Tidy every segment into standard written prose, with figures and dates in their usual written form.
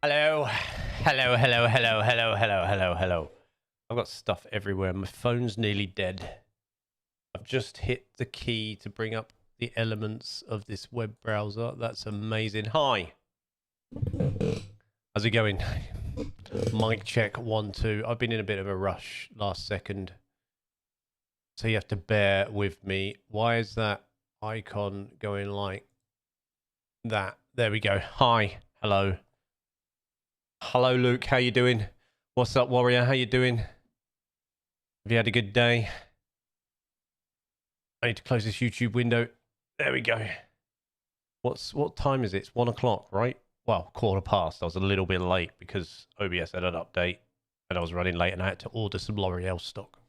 Hello. Hello, hello, hello, hello, hello, hello, hello. I've got stuff everywhere. My phone's nearly dead. I've just hit the key to bring up the elements of this web browser. That's amazing. Hi. How's it going? Mic check 1, 2. I've been in a bit of a rush last second, so you have to bear with me. Why is that icon going like that? There we go. Hi. Hello. Hello, Luke. How you doing? What's up, Warrior? How you doing? Have you had a good day? I need to close this YouTube window. There we go. What time is it? It's 1 o'clock, right? Well, 1:15. I was a little bit late because OBS had an update and I was running late and I had to order some L'Oreal stock.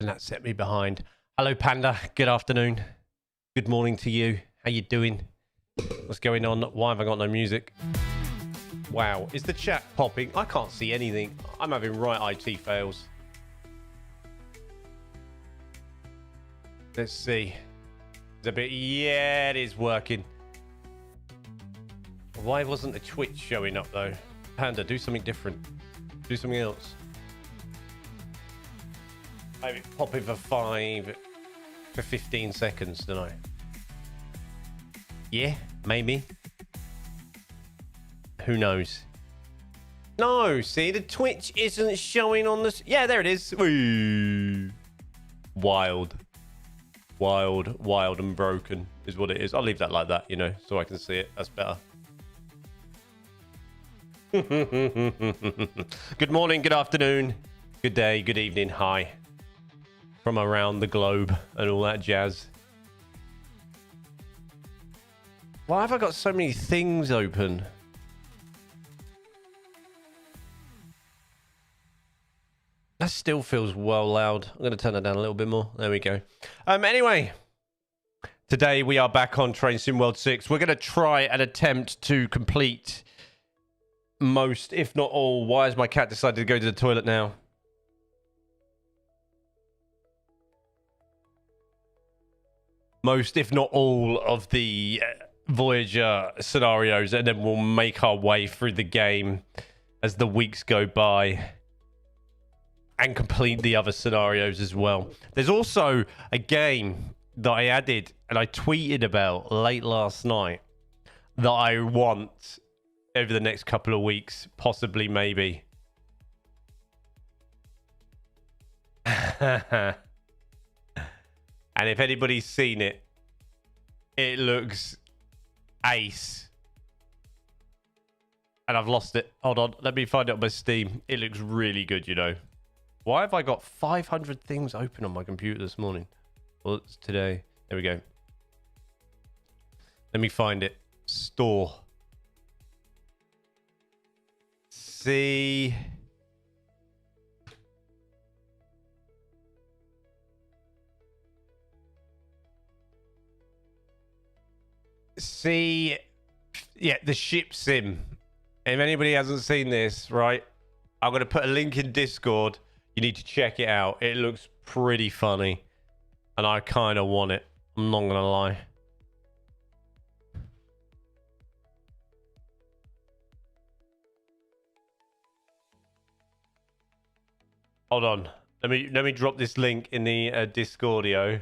And that set me behind. Hello, Panda. Good afternoon. Good morning to you. How you doing? What's going on? Why have I got no music? Wow. Is the chat popping? I can't see anything. I'm having right IT fails. Let's see. It's a bit... Yeah, it is working. Why wasn't the Twitch showing up, though? Panda, do something different. Do something else. Maybe pop it for 15 seconds, don't I? Yeah, maybe. Who knows? No, see, the Twitch isn't showing on the... Yeah, there it is. Whee. Wild. Wild, wild and broken is what it is. I'll leave that like that, you know, so I can see it. That's better. Good morning, good afternoon, good day, good evening. Hi. From around the globe and all that jazz. Why have I got so many things open? That still feels well loud. I'm going to turn that down a little bit more. There we go. Anyway, today we are back on Train Sim World 6. We're going to try and attempt to complete most, if not all. Why has my cat decided to go to the toilet now? Most, if not all, of the Voyager scenarios, and then we'll make our way through the game as the weeks go by and complete the other scenarios as well. There's also a game that I added and I tweeted about late last night that I want over the next couple of weeks, possibly, maybe. And if anybody's seen it, it looks ace. And I've lost it. Hold on, let me find it on my Steam. It looks really good, you know. Why have I got 500 things open on my computer this morning? Well, it's today. There we go. Let me find it. Store. See. See. Yeah, the ship sim. If anybody hasn't seen this, right, I'm going to put a link in Discord. You need to check it out. It looks pretty funny. And I kind of want it. I'm not going to lie. Hold on. Let me drop this link in the Discordio.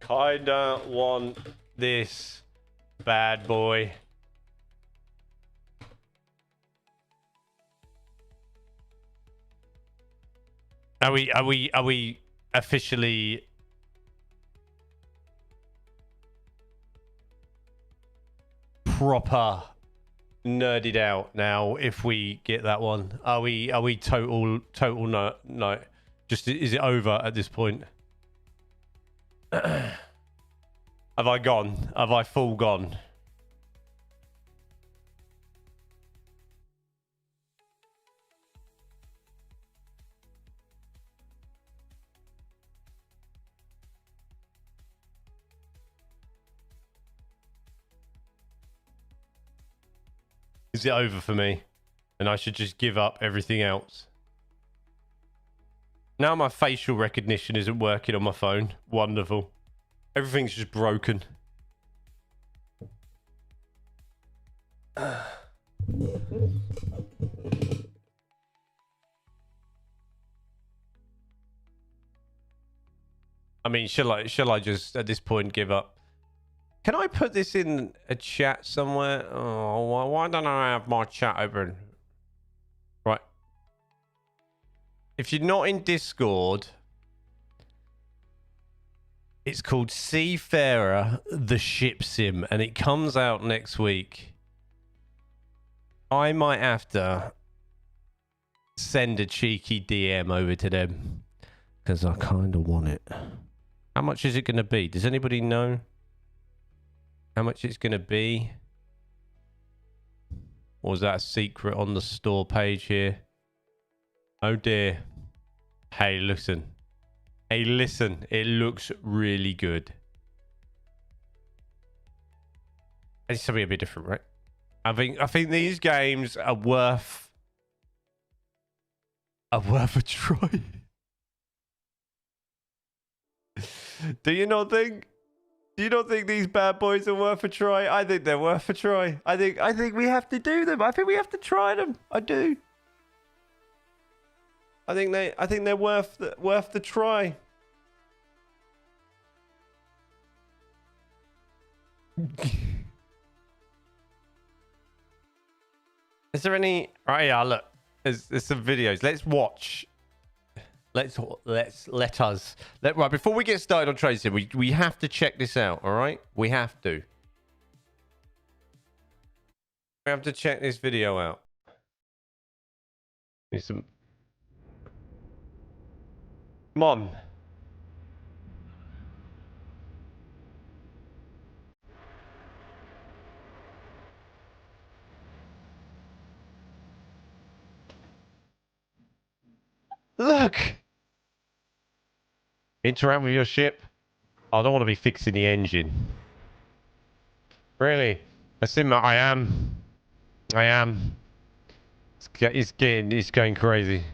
Kinda want this bad boy. Are we officially proper nerded out now if we get that one? Are we total no? Just, is it over at this point? Have I gone? Have I full gone? Is it over for me? And I should just give up everything else? Now my facial recognition isn't working on my phone. Wonderful. Everything's just broken. I mean, shall I just at this point give up? Can I put this in a chat somewhere? Oh, why don't I have my chat open? Right. If you're not in Discord, it's called Seafarer the Ship Sim, and it comes out next week. I might have to send a cheeky DM over to them because I kind of want it. How much is it going to be? Does anybody know how much it's going to be? Or is that a secret on the store page here? Oh dear. Hey, listen. Hey, listen. It looks really good. It's something a bit different, right? I think these games are worth a try. Do you not think? Do you not think these bad boys are worth a try? I think they're worth a try. I think we have to do them. I think we have to try them. I do. I think they're worth the try. Is there any? Right, yeah, look. There's some videos. Let's watch. Right, before we get started on Train Sim, we have to check this out, all right? We have to. We have to check this video out. Need some... Come on. Look! Interact with your ship. I don't want to be fixing the engine. Really? I am. It's going crazy.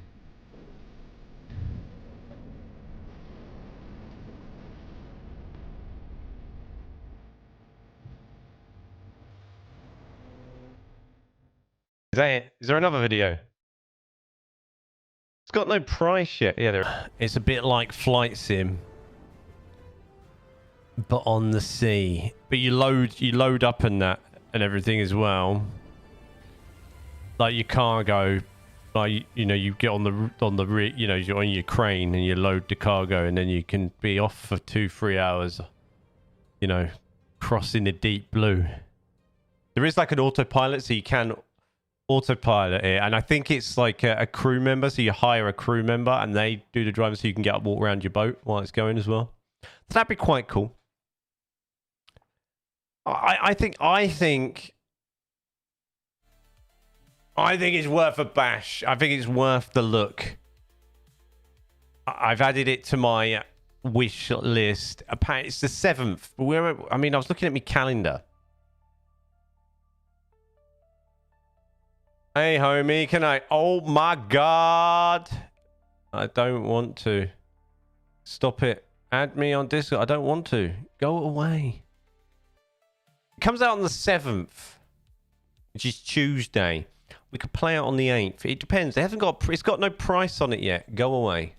Is that it? Is there another video? It's got no price yet. Yeah, there. It's a bit like Flight Sim, but on the sea. But you load up in that and everything as well. Like your cargo, like you get on the you're on your crane and you load the cargo, and then you can be off for 2-3 hours. Crossing the deep blue. There is like an autopilot, so you can autopilot it, and I think it's like a crew member, so you hire a crew member and they do the driving, so you can get up, walk around your boat while it's going as well. So that'd be quite cool. I think it's worth a bash. I think it's worth the look. I've added it to my wish list. Apparently it's the 7th. I was looking at my calendar. Hey, homie, can I... Oh, my God. I don't want to. Stop it. Add me on Discord. I don't want to. Go away. It comes out on the 7th, which is Tuesday. We could play it on the 8th. It depends. It's got no price on it yet. Go away.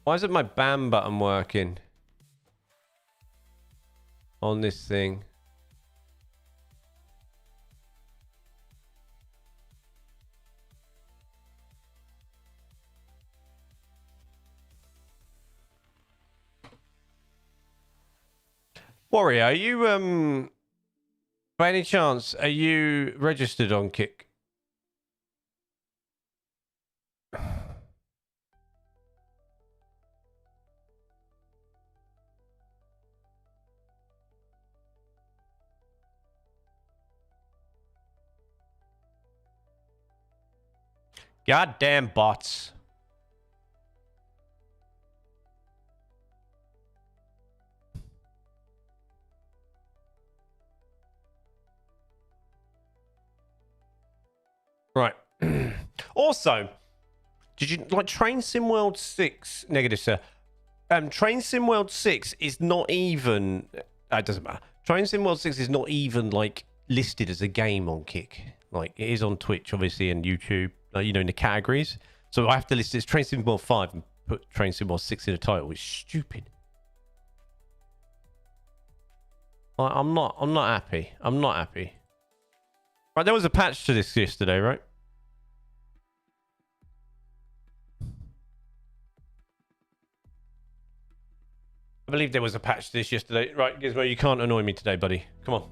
Why isn't my BAM button working on this thing? Warrior, are you, by any chance, are you registered on Kick? Goddamn bots. Right. Also, did you like Train Sim World 6? Negative, sir. Train Sim World 6 is not even It doesn't matter. Train Sim World 6 is not even like listed as a game on Kick. Like it is on Twitch, obviously, and YouTube. You know, in the categories. So I have to list it as Train Sim World 5 and put Train Sim World 6 in the title. It's stupid. I'm not happy. I'm not happy. Right, there was a patch to this yesterday, right? I believe there was a patch to this yesterday. Right, Gizmo, you can't annoy me today, buddy. Come on.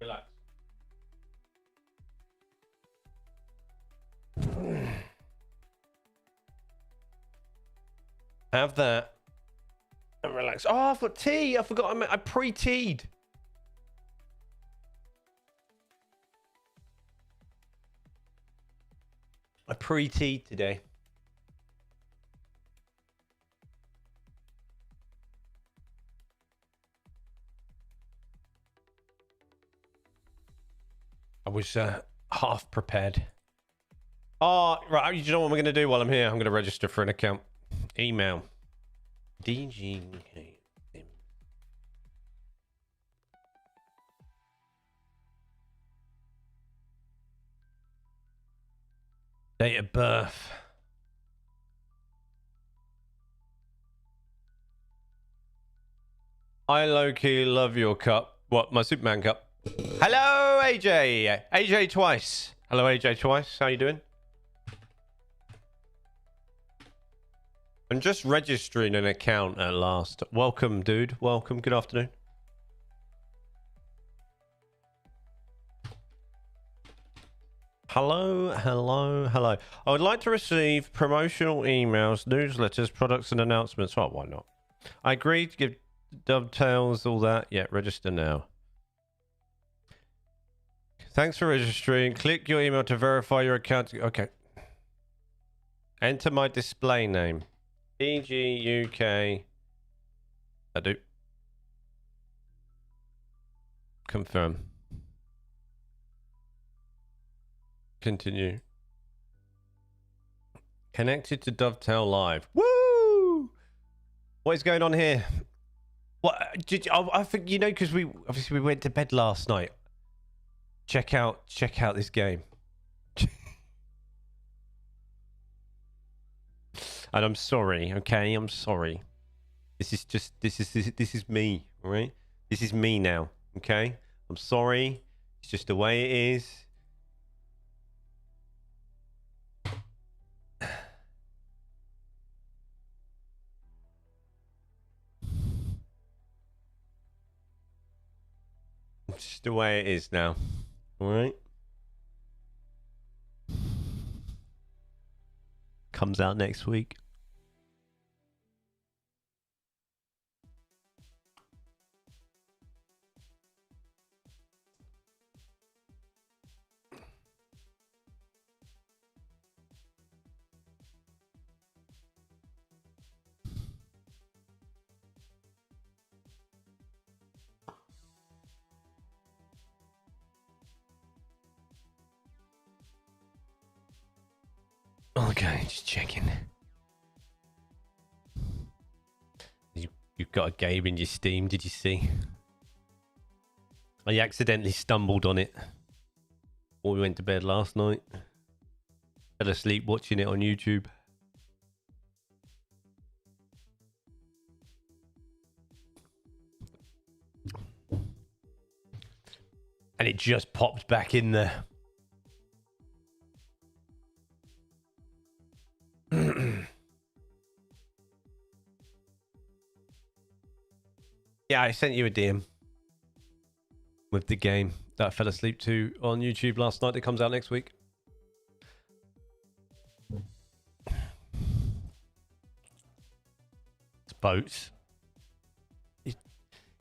Relax. Have that. And relax. Oh, I've got tea. I forgot I pre-teed. I pre-teed today. I was half prepared. Oh, right. You know what I'm going to do while I'm here? I'm going to register for an account. Email. DG. Date of birth. I low-key love your cup. What? My Superman cup. Hello, AJ. AJ twice. Hello, AJ twice. How you doing? I'm just registering an account at last. Welcome, dude. Welcome. Good afternoon. Hello, hello, hello. I would like to receive promotional emails, newsletters, products, and announcements. Well, why not? I agree to give dovetails, all that. Yeah, register now. Thanks for registering. Click your email to verify your account. Okay. Enter my display name. EG UK. I do. Confirm. Continue. Connected to Dovetail Live. Woo! What is going on here? What did you, I think you know because we went to bed last night. Check out this game. And I'm sorry, okay? I'm sorry. This is me, all right? This is me now, okay? I'm sorry. It's just the way it is. It's just the way it is now. All right? Comes out next week. Okay, just checking. You've got a game in your Steam, did you see? I accidentally stumbled on it before we went to bed last night. Fell asleep watching it on YouTube. And it just popped back in there. Yeah, I sent you a DM with the game that I fell asleep to on YouTube last night. It comes out next week. It's boats.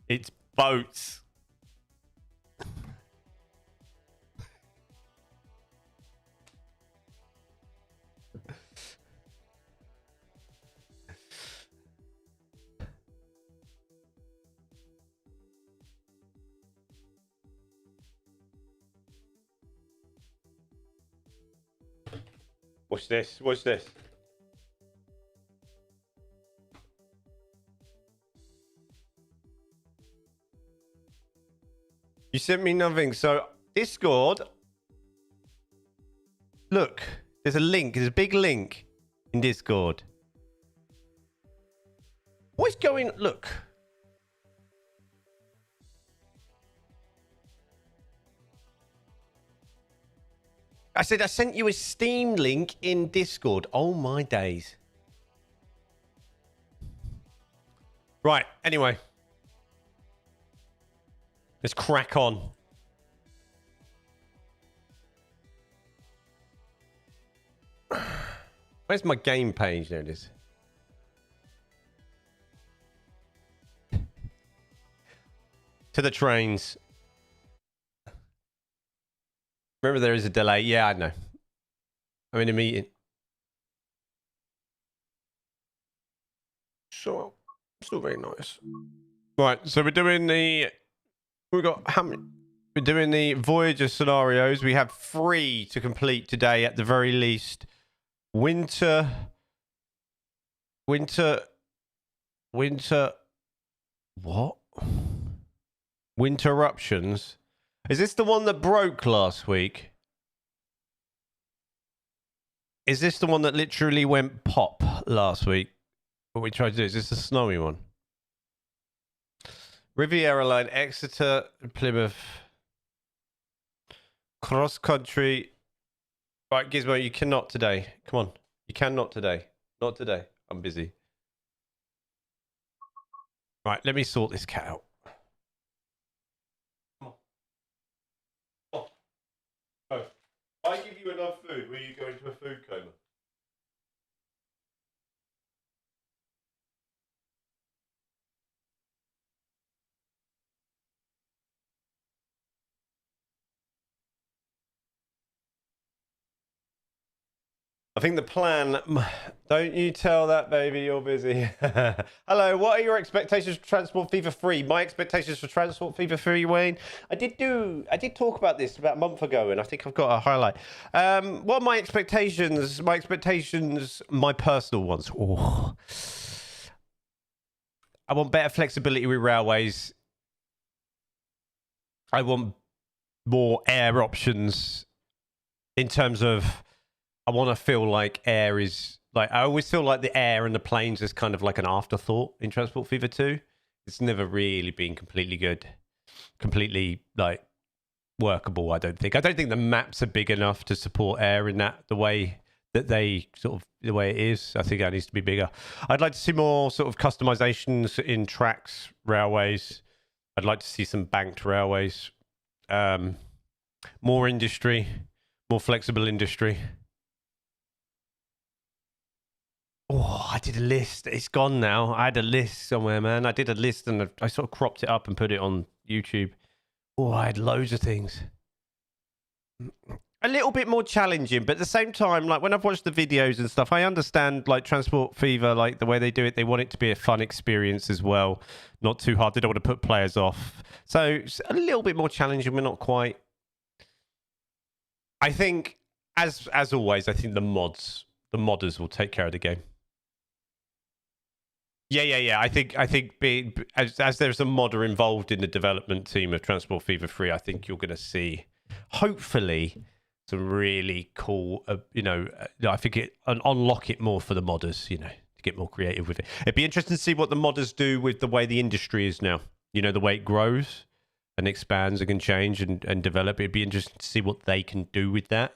It's boats. What's this? What's this? You sent me nothing. So Discord. Look, there's a link. There's a big link in Discord. What's going? Look. I said I sent you a Steam link in Discord. Oh my days. Right. Anyway, let's crack on. Where's my game page? There it is. To the trains. Remember, there is a delay. Yeah, I know. I'm in a meeting. So, still very nice. Right, so we're doing the... We've got how many? We're doing the Voyager scenarios. We have 3 to complete today at the very least. Winter... What? Winter eruptions. Is this the one that broke last week? Is this the one that literally went pop last week? What we tried to do? Is this the snowy one? Riviera Line, Exeter, Plymouth. Cross country. Right, Gizmo, you cannot today. Come on. You cannot today. Not today. I'm busy. Right, let me sort this cat out. Oh, I give you enough food, will you go into a food coma? I think the plan... Don't you tell that baby you're busy. Hello, what are your expectations for Transport Fever 3? My expectations for Transport Fever 3, Wayne? I did talk about this about a month ago, and I think I've got a highlight. What are my expectations? My expectations, my personal ones. Oh. I want better flexibility with railways. I want more air options in terms of... I want to feel like air is... Like, I always feel like the air and the planes is kind of like an afterthought in Transport Fever 2. It's never really been completely good. Completely, like, workable, I don't think. I don't think the maps are big enough to support air in that, the way that they sort of... The way it is. I think that needs to be bigger. I'd like to see more sort of customizations in tracks, railways. I'd like to see some banked railways. More industry. More flexible industry. Oh, I did a list. It's gone now. I had a list somewhere, man. I did a list and I sort of cropped it up and put it on YouTube. Oh, I had loads of things. A little bit more challenging, but at the same time, like when I've watched the videos and stuff, I understand like Transport Fever, like the way they do it. They want it to be a fun experience as well. Not too hard. They don't want to put players off. So it's a little bit more challenging, but not quite. I think, as always, I think the modders will take care of the game. Yeah. I think as there's a modder involved in the development team of Transport Fever 3, I think you're going to see, hopefully, some really cool, I think it unlock it more for the modders, to get more creative with it. It'd be interesting to see what the modders do with the way the industry is now. The way it grows and expands and can change and develop. It'd be interesting to see what they can do with that.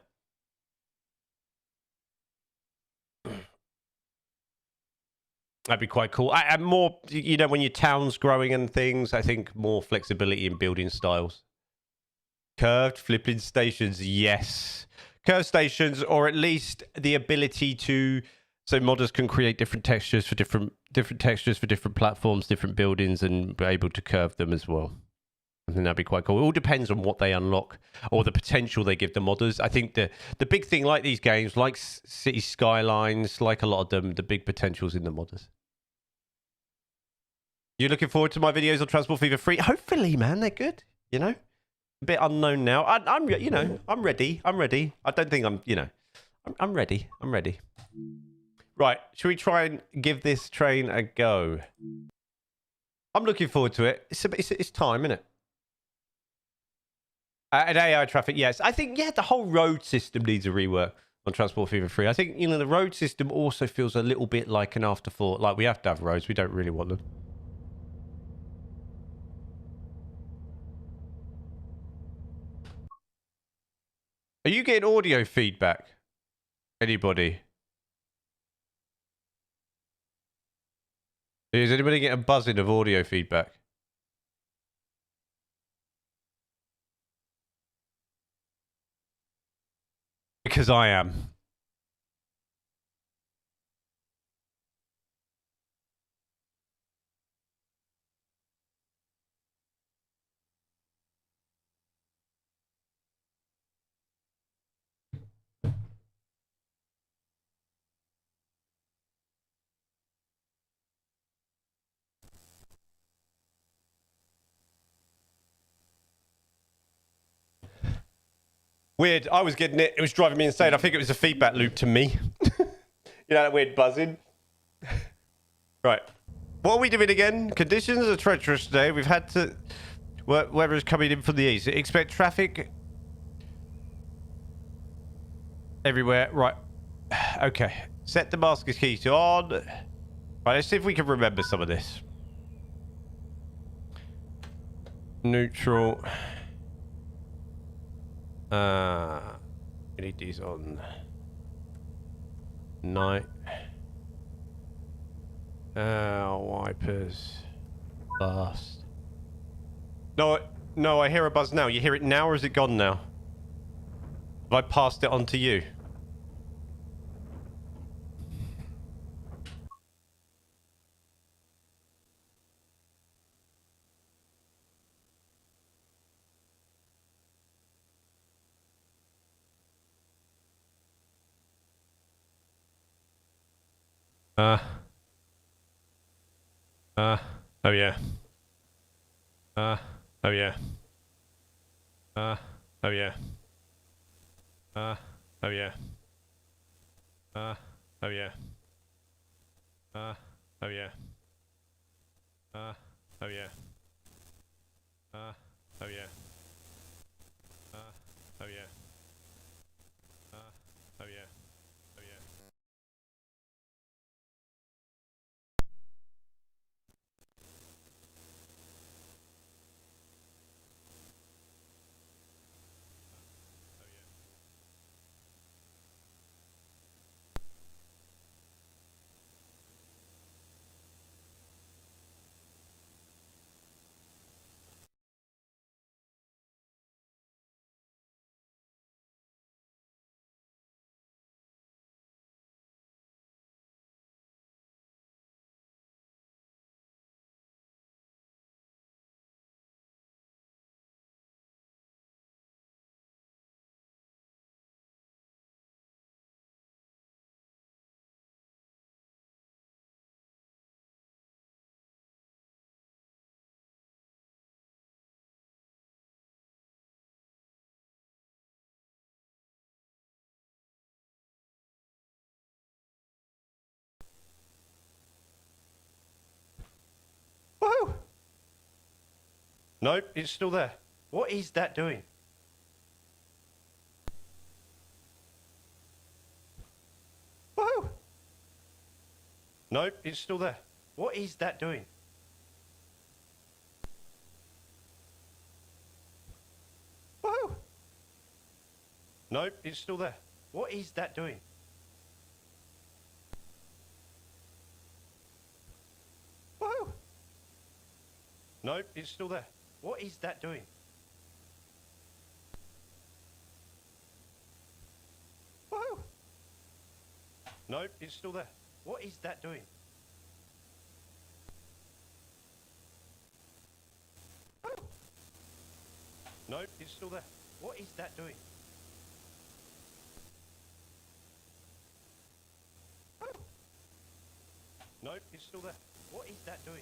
That'd be quite cool. And more, when your town's growing and things, I think more flexibility in building styles. Curved flipping stations, yes. Curved stations, or at least the ability to... So modders can create different textures for different textures for different platforms, different buildings, and be able to curve them as well. I think that'd be quite cool. It all depends on what they unlock or the potential they give the modders. I think the big thing, like these games, like City Skylines, like a lot of them, the big potential's in the modders. You looking forward to my videos on Transport Fever 3? Hopefully, man, they're good. A bit unknown now. I'm ready. I don't think I'm. I'm ready. I'm ready. Right, should we try and give this train a go? I'm looking forward to it. It's time, isn't it? And AI traffic, yes. I think, yeah, the whole road system needs a rework on Transport Fever 3. I think, the road system also feels a little bit like an afterthought. Like, we have to have roads. We don't really want them. Are you getting audio feedback? Anybody? Is anybody getting a buzzing of audio feedback? Because I am. Weird. I was getting it. It was driving me insane. I think it was a feedback loop to me. That weird buzzing. Right. What are we doing again? Conditions are treacherous today. We've had to... Weather is coming in from the east. Expect traffic... everywhere. Right. Okay. Set the master key to on. Right, let's see if we can remember some of this. Neutral. We need these on. Night. Wipers. Fast. No, I hear a buzz now. You hear it now or is it gone now? Have I passed it on to you? Oh yeah. Oh yeah. Oh yeah. Oh yeah. Oh yeah. Oh yeah. Oh yeah. Oh yeah. Oh yeah. Oh yeah. Oh yeah. Woohoo! Nope, it's still there. What is that doing? Woohoo! Nope, it's still there. What is that doing? Woohoo! Nope, it's still there. What is that doing? Woohoo! Nope, it's still there. What is that doing? Woohoo! Nope, it's still there. What is that doing? Woohoo! Nope, it's still there. What is that doing? Woohoo! Nope, it's still there. What is that doing?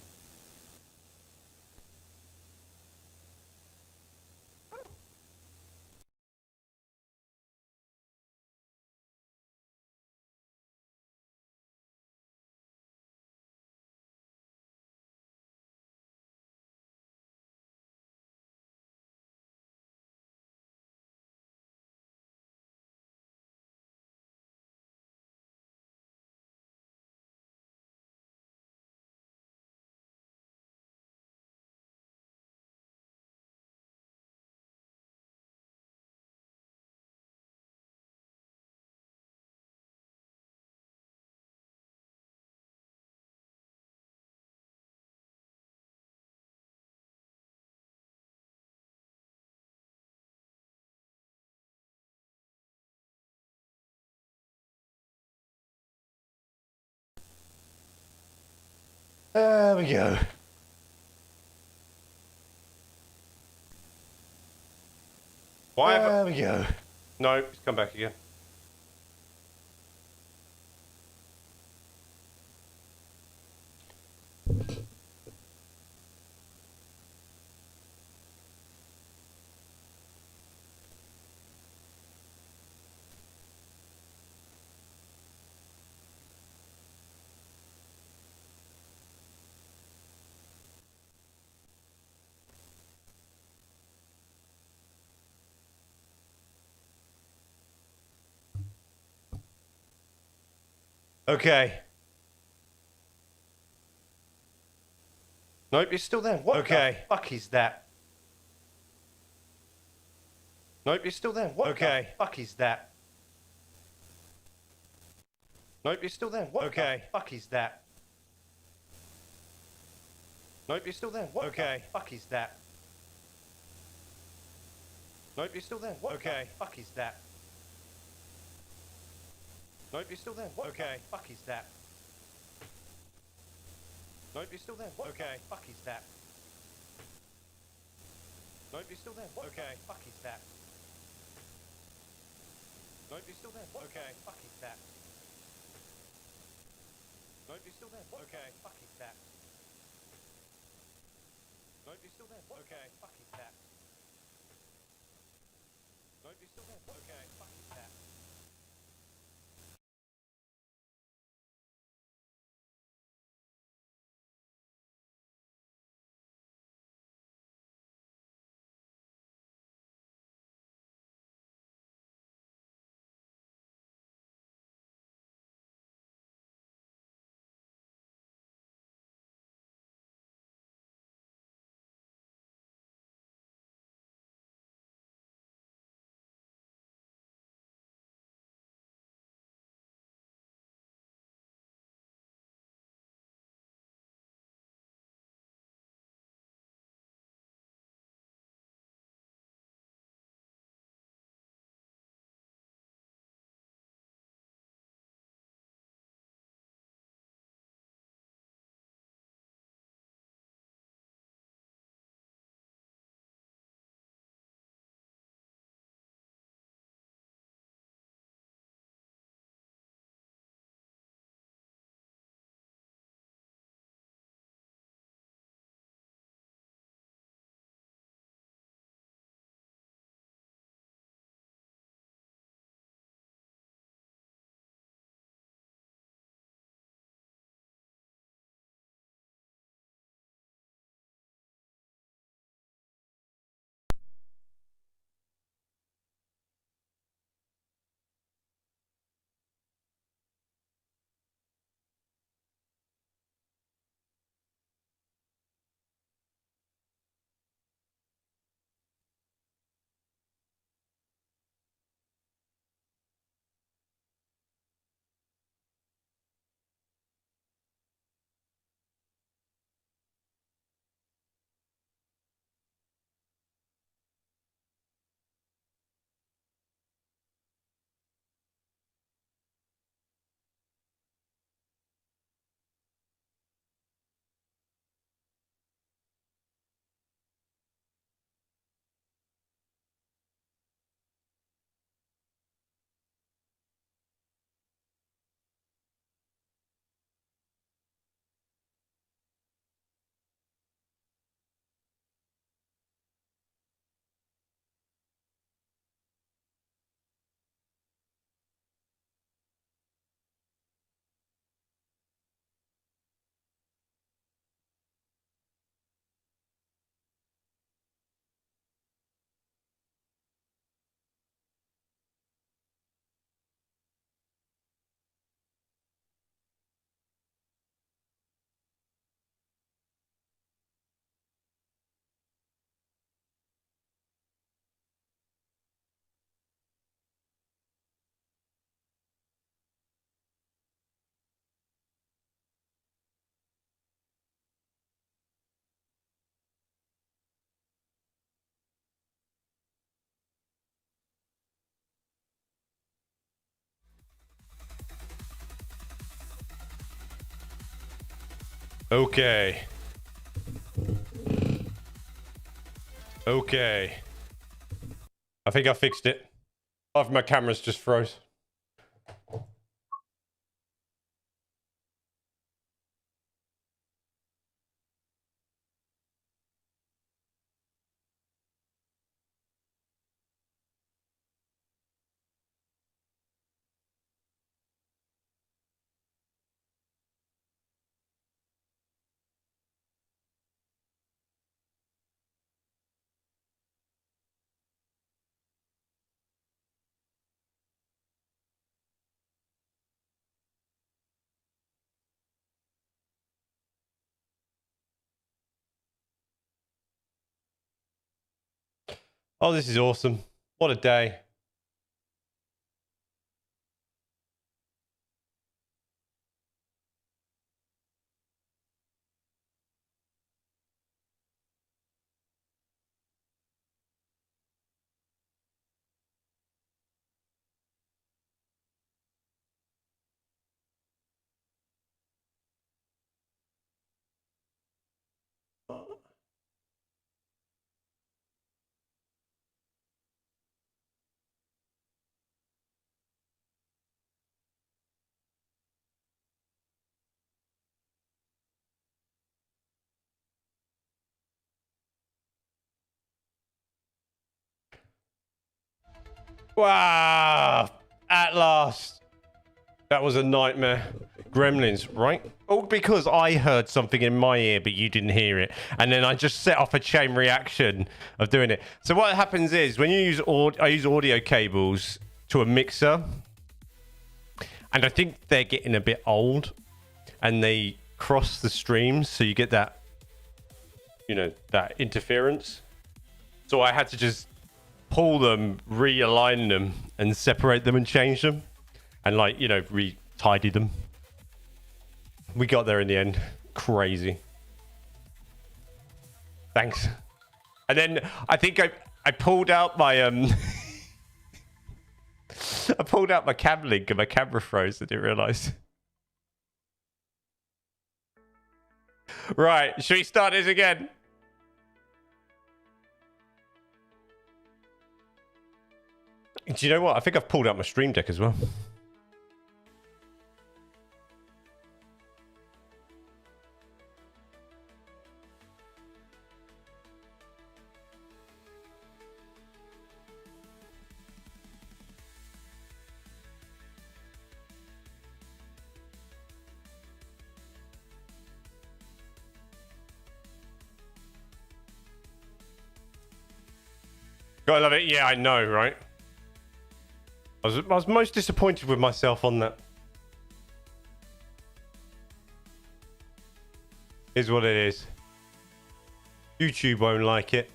There we go. Why? There we go. No, it's come back again. Okay. Nope, it's still there. What the fuck is that? Nope, it's still there. What the fuck is that? Nope, it's still there. What the fuck is that? Nope, it's still there. What the fuck is that? Nope, it's still there. What the fuck is that? Nope, it's still there. What the fuck is that? Nope, it's still there. What the fuck is that? Nope, it's still there. What the fuck is that? Nope, it's still there. What the fuck is that? Nope, it's still there. What the fuck is that? Nope, it's still there. What the fuck is that? Nope, it's still there. What the fuck is that? Okay. Okay. I think I fixed it. Half of my cameras just froze. Oh, this is awesome. What a day. Wow. At last. That was a nightmare. Gremlins, right? All because I heard something in my ear, but you didn't hear it. And then I just set off a chain reaction of doing it. So what happens is when you use I use audio cables to a mixer. And I think they're getting a bit old. And they cross the streams. So you get that, you know, that interference. So I had to just pull them, realign them, and separate them and change them. And, like, you know, re-tidy them. We got there in the end. Crazy. Thanks. And then I think I pulled out my I pulled out my cam link and my camera froze. I didn't realise. Right, should we start this again? Do you know what? I think I've pulled out my stream deck as well. Gotta love it. Yeah, I know, right? I was most disappointed with myself on that. Is what it is. YouTube won't like it.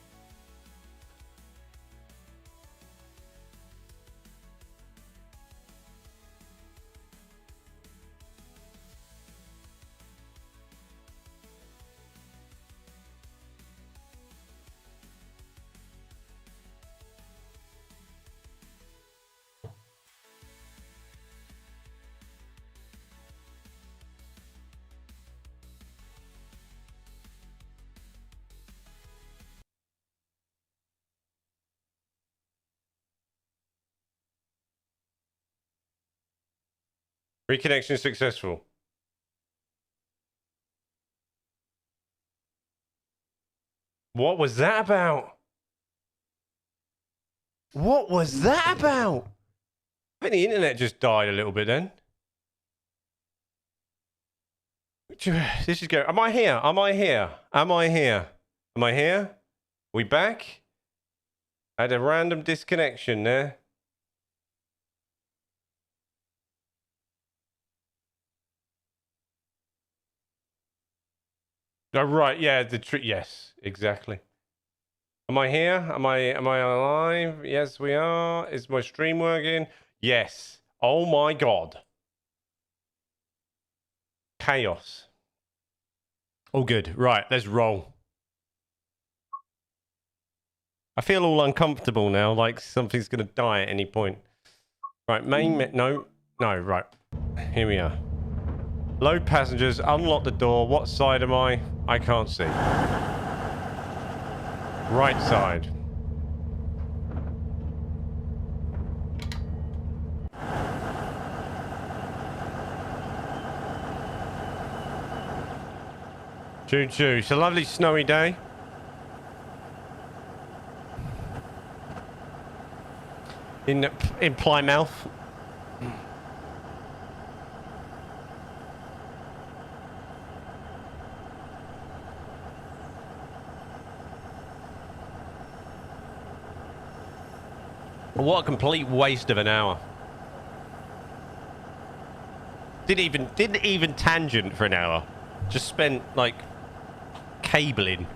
Reconnection successful. What was that about? What was that about? I think the internet just died a little bit then. This is going. Am I here? Am I here? Am I here? Am I here? We back? I had a random disconnection there. Oh, right, yeah, yes, exactly. Am I here? Am I alive? Yes, we are. Is my stream working? Yes. Oh my god. Chaos. All good. Right, let's roll. I feel all uncomfortable now, like something's gonna die at any point. Right, no, right. Here we are. Load passengers, unlock the door. What side am I? I can't see. Right side. Choo choo. It's a lovely snowy day. In Plymouth. What a complete waste of an hour. Didn't even tangent for an hour. Just spent like cabling.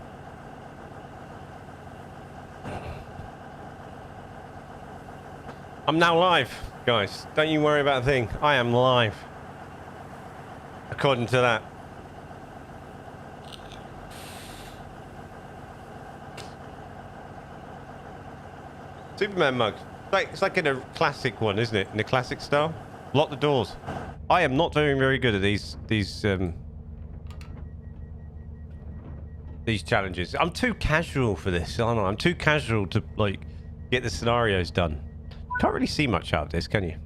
I'm now live, guys. Don't you worry about a thing. I am live. According to that. Superman mug. It's like in a classic one, isn't it? In a classic style. Lock the doors. I am not doing very good at these challenges. I'm too casual for this, aren't I? I'm too casual to like get the scenarios done. Can't really see much out of this, can you?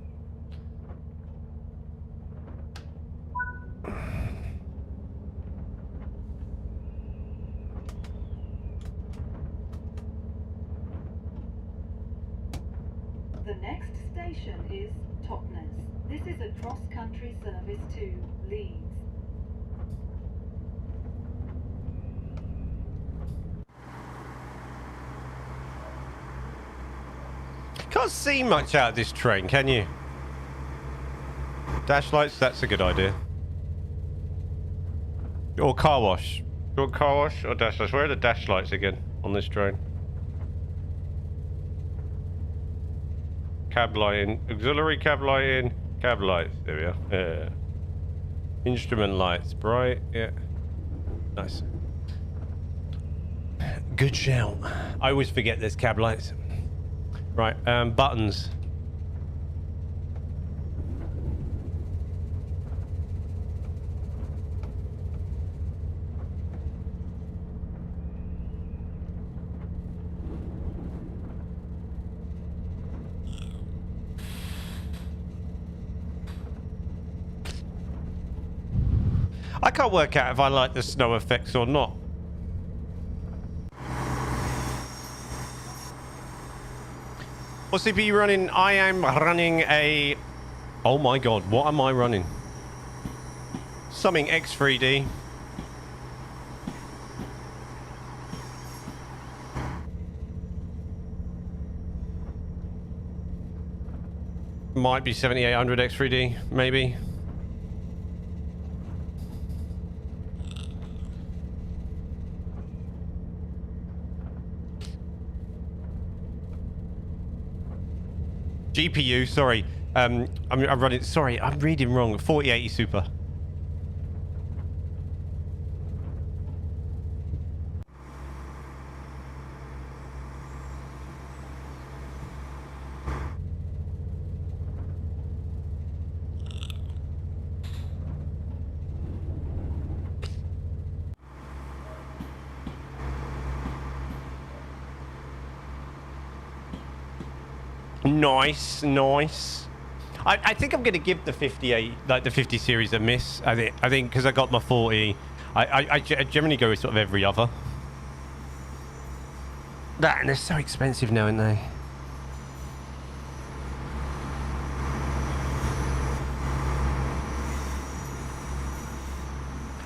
The next station is Totnes. This is a cross-country service to Leeds. Can't see much out of this train, can you? Dash lights, that's a good idea. Or car wash. Or car wash or dash lights. Where are the dash lights again on this train? Cab lighting. Auxiliary cab lighting. Cab lights. There we are. Yeah. Instrument lights. Bright. Yeah. Nice. Good shout. I always forget there's cab lights. Right, buttons. I can't work out if I like the snow effects or not. What CPU running? I am running a... Oh my god, what am I running? Something X3D. Might be 7800 X3D, maybe. GPU, sorry. I'm running. Sorry, I'm reading wrong. 4080 Super. Nice, nice. I think I'm going to give the 58, like the 50 series, a miss. I think because I got my 40. I generally go with sort of every other. That, and they're so expensive now, aren't they?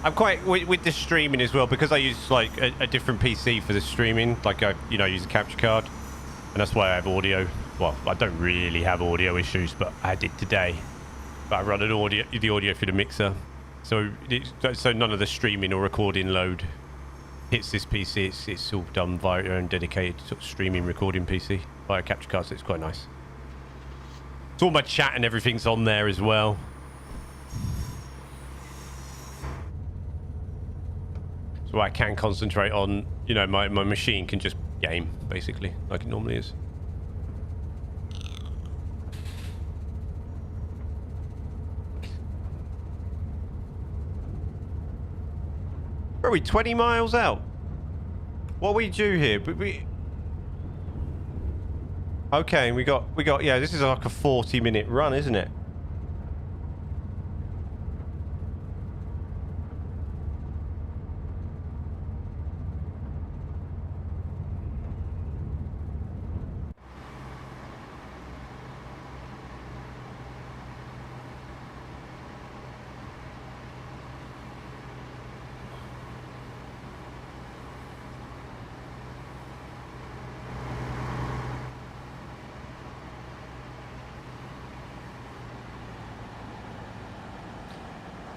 I'm quite with the streaming as well, because I use like a different PC for the streaming. Like I use a capture card, and that's why I have audio. Well, I don't really have audio issues, but I did today. But I run the audio through the mixer, so none of the streaming or recording load hits this PC. It's all done via your own dedicated sort of streaming recording PC via capture card. So it's quite nice. It's all my chat and everything's on there as well. So I can concentrate on, my machine can just game basically like it normally is. Where are we, 20 miles out? What we do here? Okay, we got, yeah, this is like a 40-minute run, isn't it?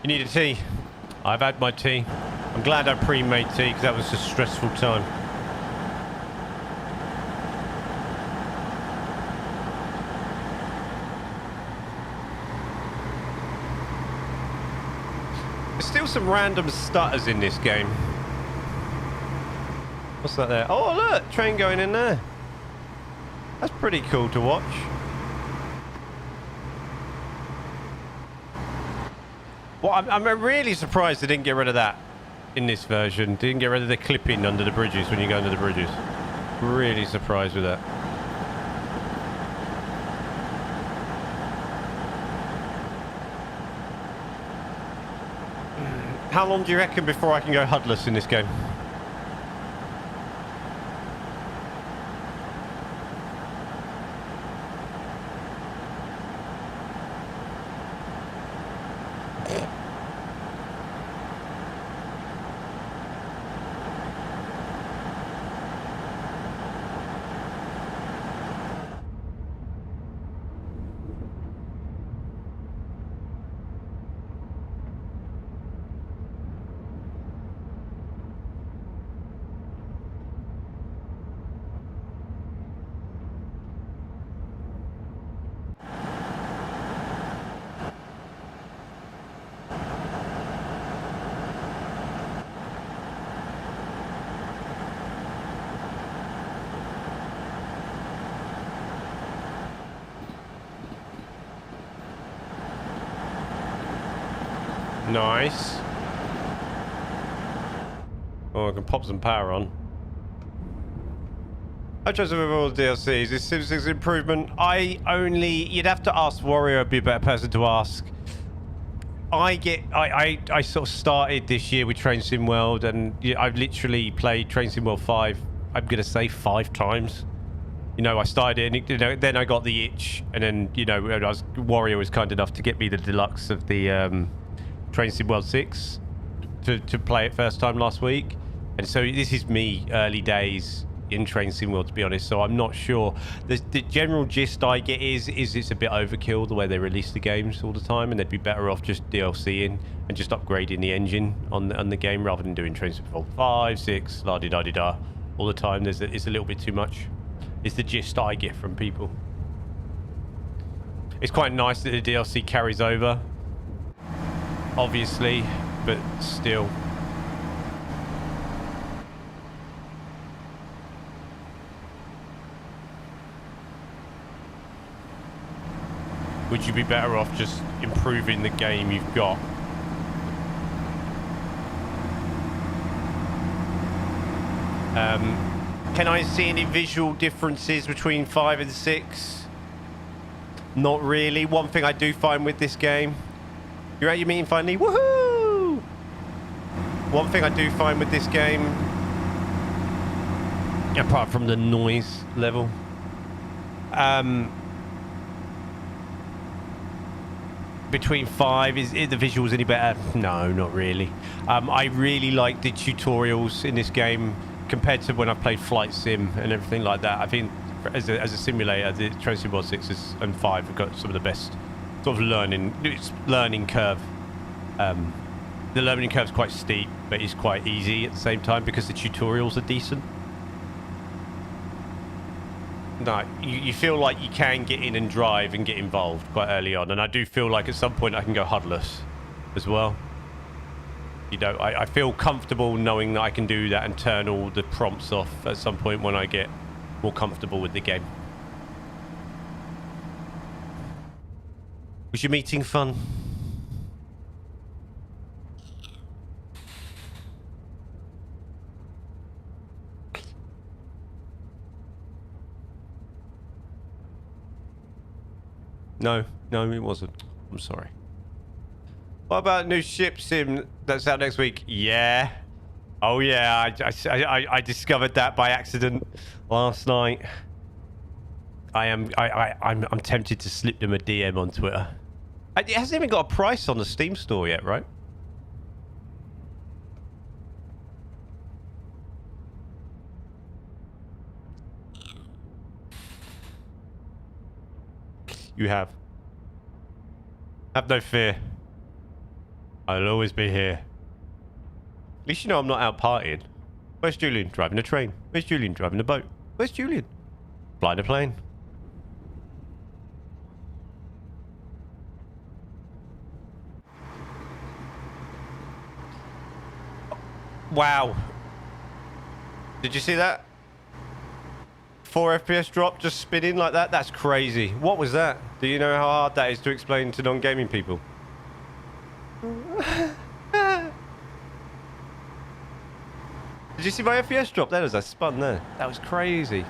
You need a tea? I've had my tea. I'm glad I pre-made tea because that was a stressful time. There's still some random stutters in this game. What's that there? Oh, look! Train going in there. That's pretty cool to watch. Well, I'm really surprised they didn't get rid of that in this version. Didn't get rid of the clipping under the bridges when you go under the bridges. Really surprised with that. How long do you reckon before I can go HUDless in this game? Nice. Oh, I can pop some power on. I chose with all the DLCs. This Sims 6 improvement. You'd have to ask Warrior, would be a better person to ask. I sort of started this year with Train Sim World, and I've literally played Train Sim World 5, I'm going to say 5 times. You know, I started it, and then I got the itch, and then, Warrior was kind enough to get me the deluxe of the Train Sim World 6 to play it first time last week. And so this is me early days in Train Sim World, to be honest, so I'm not sure. The general gist I get is it's a bit overkill the way they release the games all the time, and they'd be better off just DLCing and just upgrading the engine on the game rather than doing Train Sim World 5, 6, la-di-da-di-da all the time. It's a little bit too much. It's the gist I get from people. It's quite nice that the DLC carries over, obviously, but still. Would you be better off just improving the game you've got? Can I see any visual differences between 5 and 6? Not really. One thing I do find with this game... You're at your meeting finally? Woohoo! One thing I do find with this game, apart from the noise level, between 5, is the visuals any better? No, not really. I really like the tutorials in this game compared to when I played Flight Sim and everything like that. I think as a simulator, the Train Sim World 6 and 5 have got some of the best sort of learning curve. The learning curve's quite steep, but it's quite easy at the same time because the tutorials are decent. No, you feel like you can get in and drive and get involved quite early on, and I do feel like at some point I can go HUDless as well. You know, I feel comfortable knowing that I can do that and turn all the prompts off at some point when I get more comfortable with the game. Was your meeting fun? No, no, it wasn't. I'm sorry. What about new ship sim that's out next week? Yeah. Oh yeah, I discovered that by accident last night. I'm tempted to slip them a DM on Twitter. It hasn't even got a price on the Steam store yet, right? You have. Have no fear. I'll always be here. At least you know I'm not out partying. Where's Julian? Driving a train. Where's Julian? Driving a boat. Where's Julian? Flying a plane. Wow. Did you see that? 4 FPS drop just spinning like that? That's crazy. What was that? Do you know how hard that is to explain to non-gaming people? Did you see my FPS drop there as I spun there? That was crazy.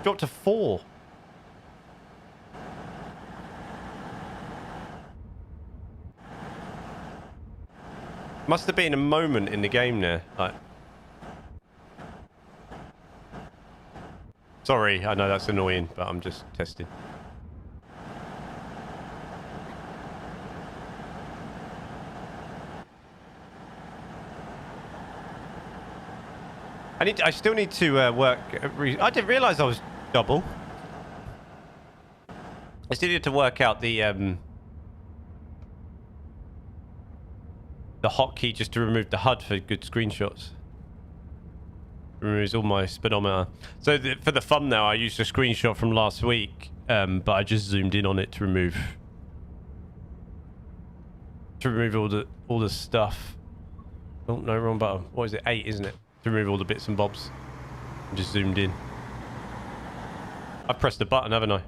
Dropped to 4. Must have been a moment in the game there. Like, sorry, I know that's annoying, but I'm just testing. I still need to work. I didn't realize I was double. I still need to work out the hotkey just to remove the HUD for good screenshots. Removes all my speedometer. So for the thumbnail, I used a screenshot from last week, but I just zoomed in on it to remove all the stuff. Oh no, wrong button. What is it? 8, isn't it? To remove all the bits and bobs. I just zoomed in. I've pressed the button, haven't I?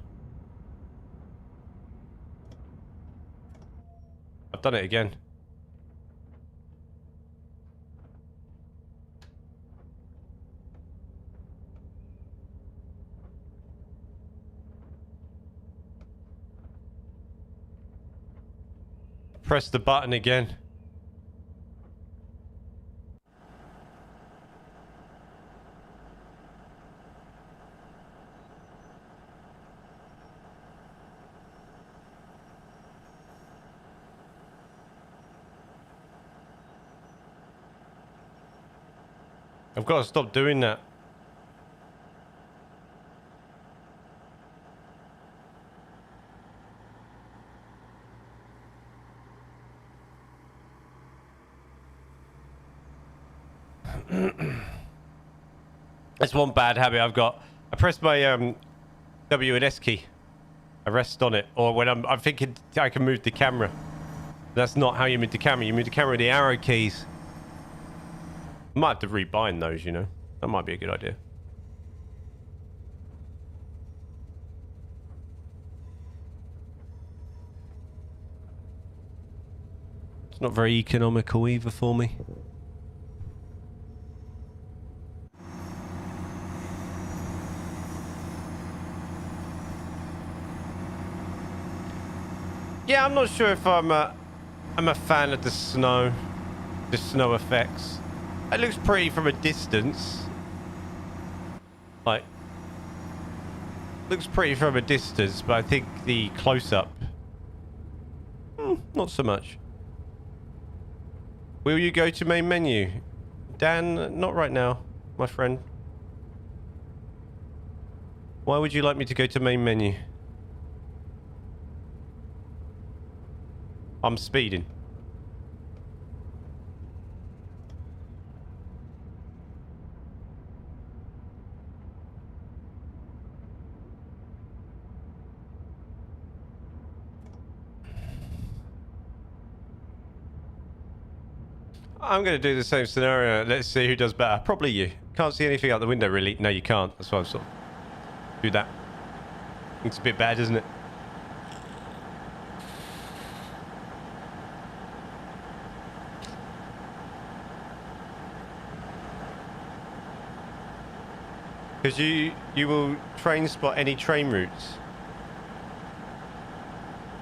I've done it again. Press the button again. I've got to stop doing that. That's one bad habit I've got. I press my W and S key. I rest on it, or when I'm thinking I can move the camera. That's not how you move the camera. You move the camera with the arrow keys. Might have to rebind those, you know. That might be a good idea. It's not very economical either for me. Yeah, I'm not sure if I'm a fan of the snow effects. It looks pretty from a distance. Like, looks pretty from a distance, but I think the close-up, not so much. Will you go to main menu? Dan, not right now, my friend. Why would you like me to go to main menu? I'm speeding. I'm going to do the same scenario. Let's see who does better. Probably you. Can't see anything out the window, really. No, you can't. That's why I'm sort of do that. It's a bit bad, isn't it? Because you will train spot any train routes.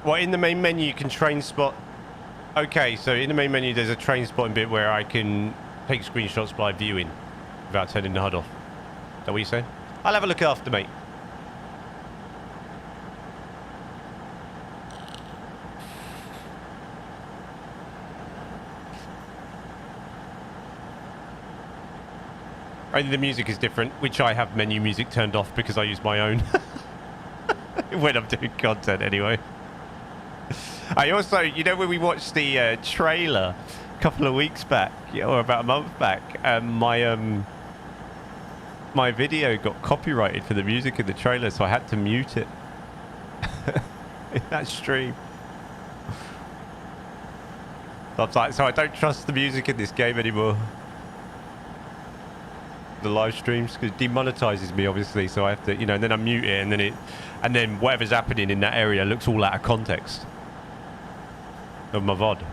Well, in the main menu, you can train spot. Okay, so in the main menu, there's a train spotting bit where I can take screenshots by viewing without turning the HUD off. Is that what you're saying? I'll have a look after, mate. Only the music is different, which I have menu music turned off because I use my own when I'm doing content anyway. I also, you know, when we watched the trailer a couple of weeks back, or about a month back, my video got copyrighted for the music in the trailer, so I had to mute it in that stream. So I don't trust the music in this game anymore. The live streams, because it demonetizes me, obviously, so I have to, you know, and then I mute it, and then whatever's happening in that area looks all out of context of my VOD.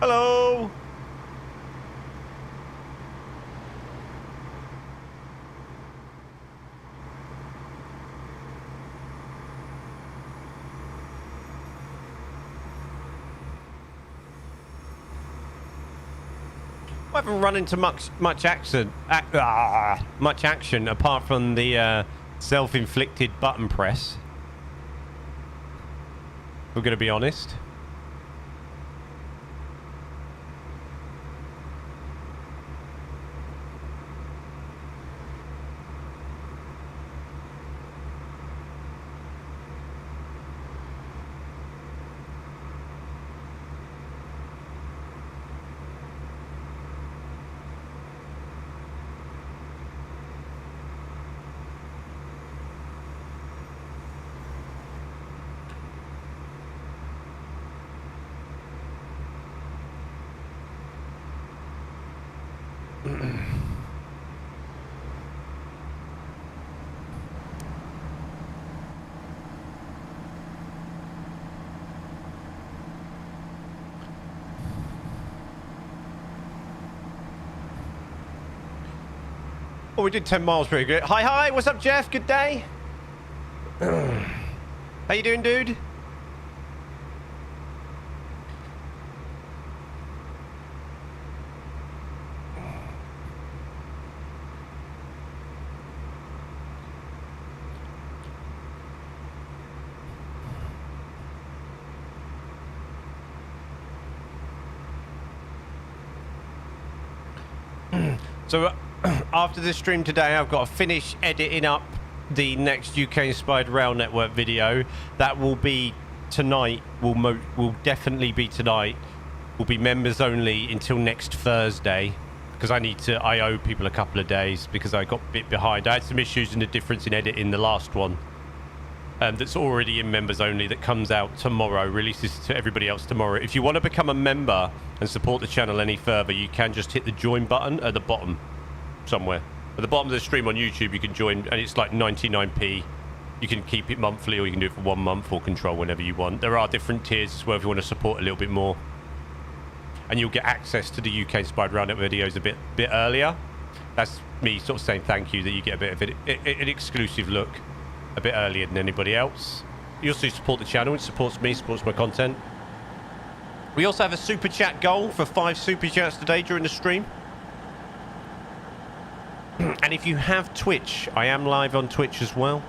Hello. I haven't run into much action apart from the self-inflicted button press. We're going to be honest. Oh, we did 10 miles pretty good. Hi, what's up, Jeff? Good day. How you doing, dude? So after the stream today, I've got to finish editing up the next UK Inspired Rail Network video. That will be tonight. Will definitely be tonight. Will be members only until next Thursday, because I owe people a couple of days because I got a bit behind. I had some issues in the difference in editing the last one. That's already in members only, that comes out tomorrow, releases to everybody else tomorrow. If you want to become a member and support the channel any further, you can just hit the join button at the bottom somewhere. At the bottom of the stream on YouTube, you can join, and it's like 99p. You can keep it monthly, or you can do it for 1 month, or control whenever you want. There are different tiers as well if you want to support a little bit more. And you'll get access to the UK Inspired Roundup videos a bit earlier. That's me sort of saying thank you, that you get a bit of an exclusive look a bit earlier than anybody else. You also support the channel, it supports me, supports my content. We also have a super chat goal for 5 super chats today during the stream. And if you have Twitch, I am live on Twitch as well.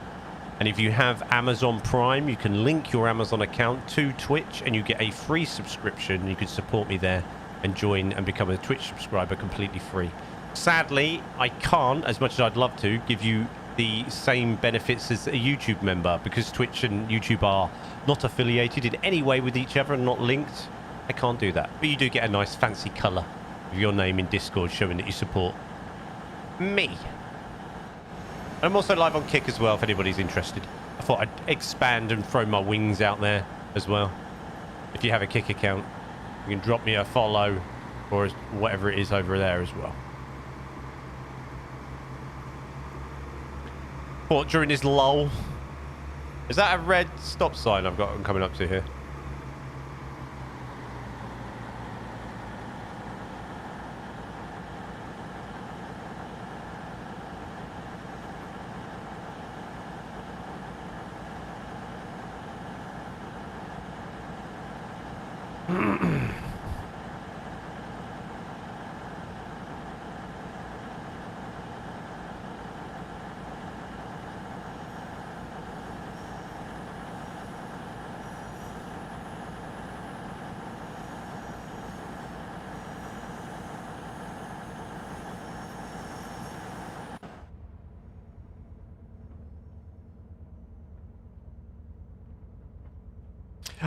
And if you have Amazon Prime, you can link your Amazon account to Twitch and you get a free subscription. You can support me there and join and become a Twitch subscriber completely free. Sadly, I can't, as much as I'd love to, give you the same benefits as a YouTube member, because Twitch and YouTube are not affiliated in any way with each other and not linked. I can't do that. But you do get a nice fancy colour of your name in Discord showing that you support me. I'm also live on Kick as well, if anybody's interested. I thought I'd expand and throw my wings out there as well. If you have a Kick account, you can drop me a follow or whatever it is over there as well. Thought during this lull. Is that a red stop sign I've got coming up to here?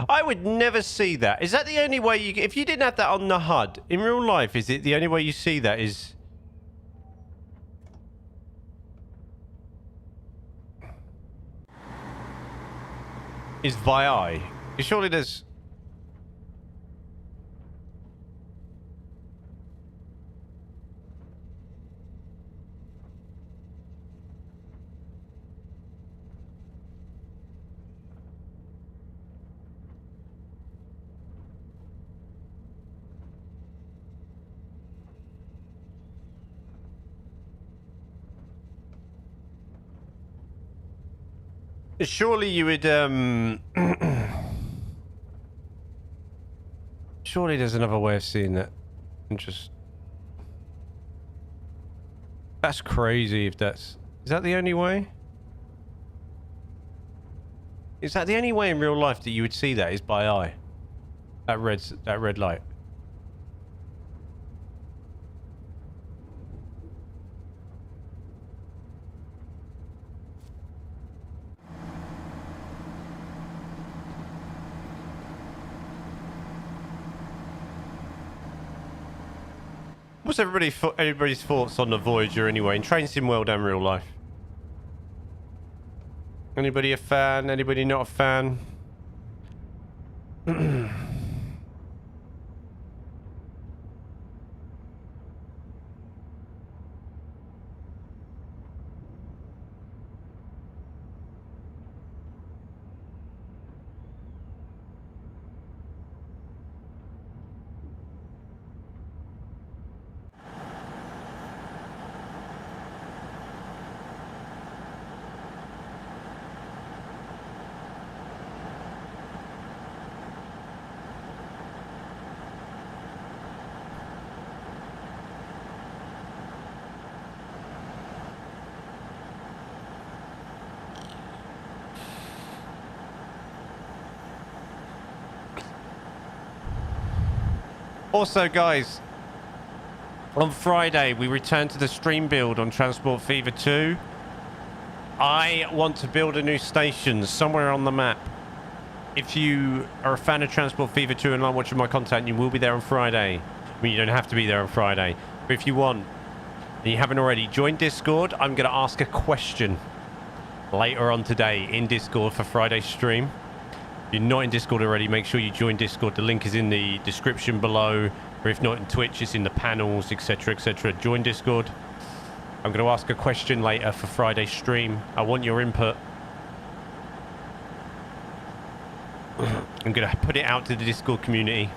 I would never see that. Is that the only way you... If you didn't have that on the HUD, in real life, is it the only way you see that is... Is via? Surely there's... Surely you would, surely there's another way of seeing that. And just... That's crazy if that's... Is that the only way? Is that the only way in real life that you would see that is by eye? That red light. What's everybody's thoughts on the Voyager anyway? In Train Sim World and real life? Anybody a fan? Anybody not a fan? Also, guys, on Friday, we return to the stream build on Transport Fever 2. I want to build a new station somewhere on the map. If you are a fan of Transport Fever 2 and like watching my content, you will be there on Friday. I mean, you don't have to be there on Friday. But if you want, and you haven't already, join Discord. I'm going to ask a question later on today in Discord for Friday's stream. If you're not in Discord already, make sure you join Discord. The link is in the description below, or if not in Twitch, it's in the panels, etc, etc. Join Discord. I'm going to ask a question later for Friday's stream. I want your input. I'm going to put it out to the Discord community.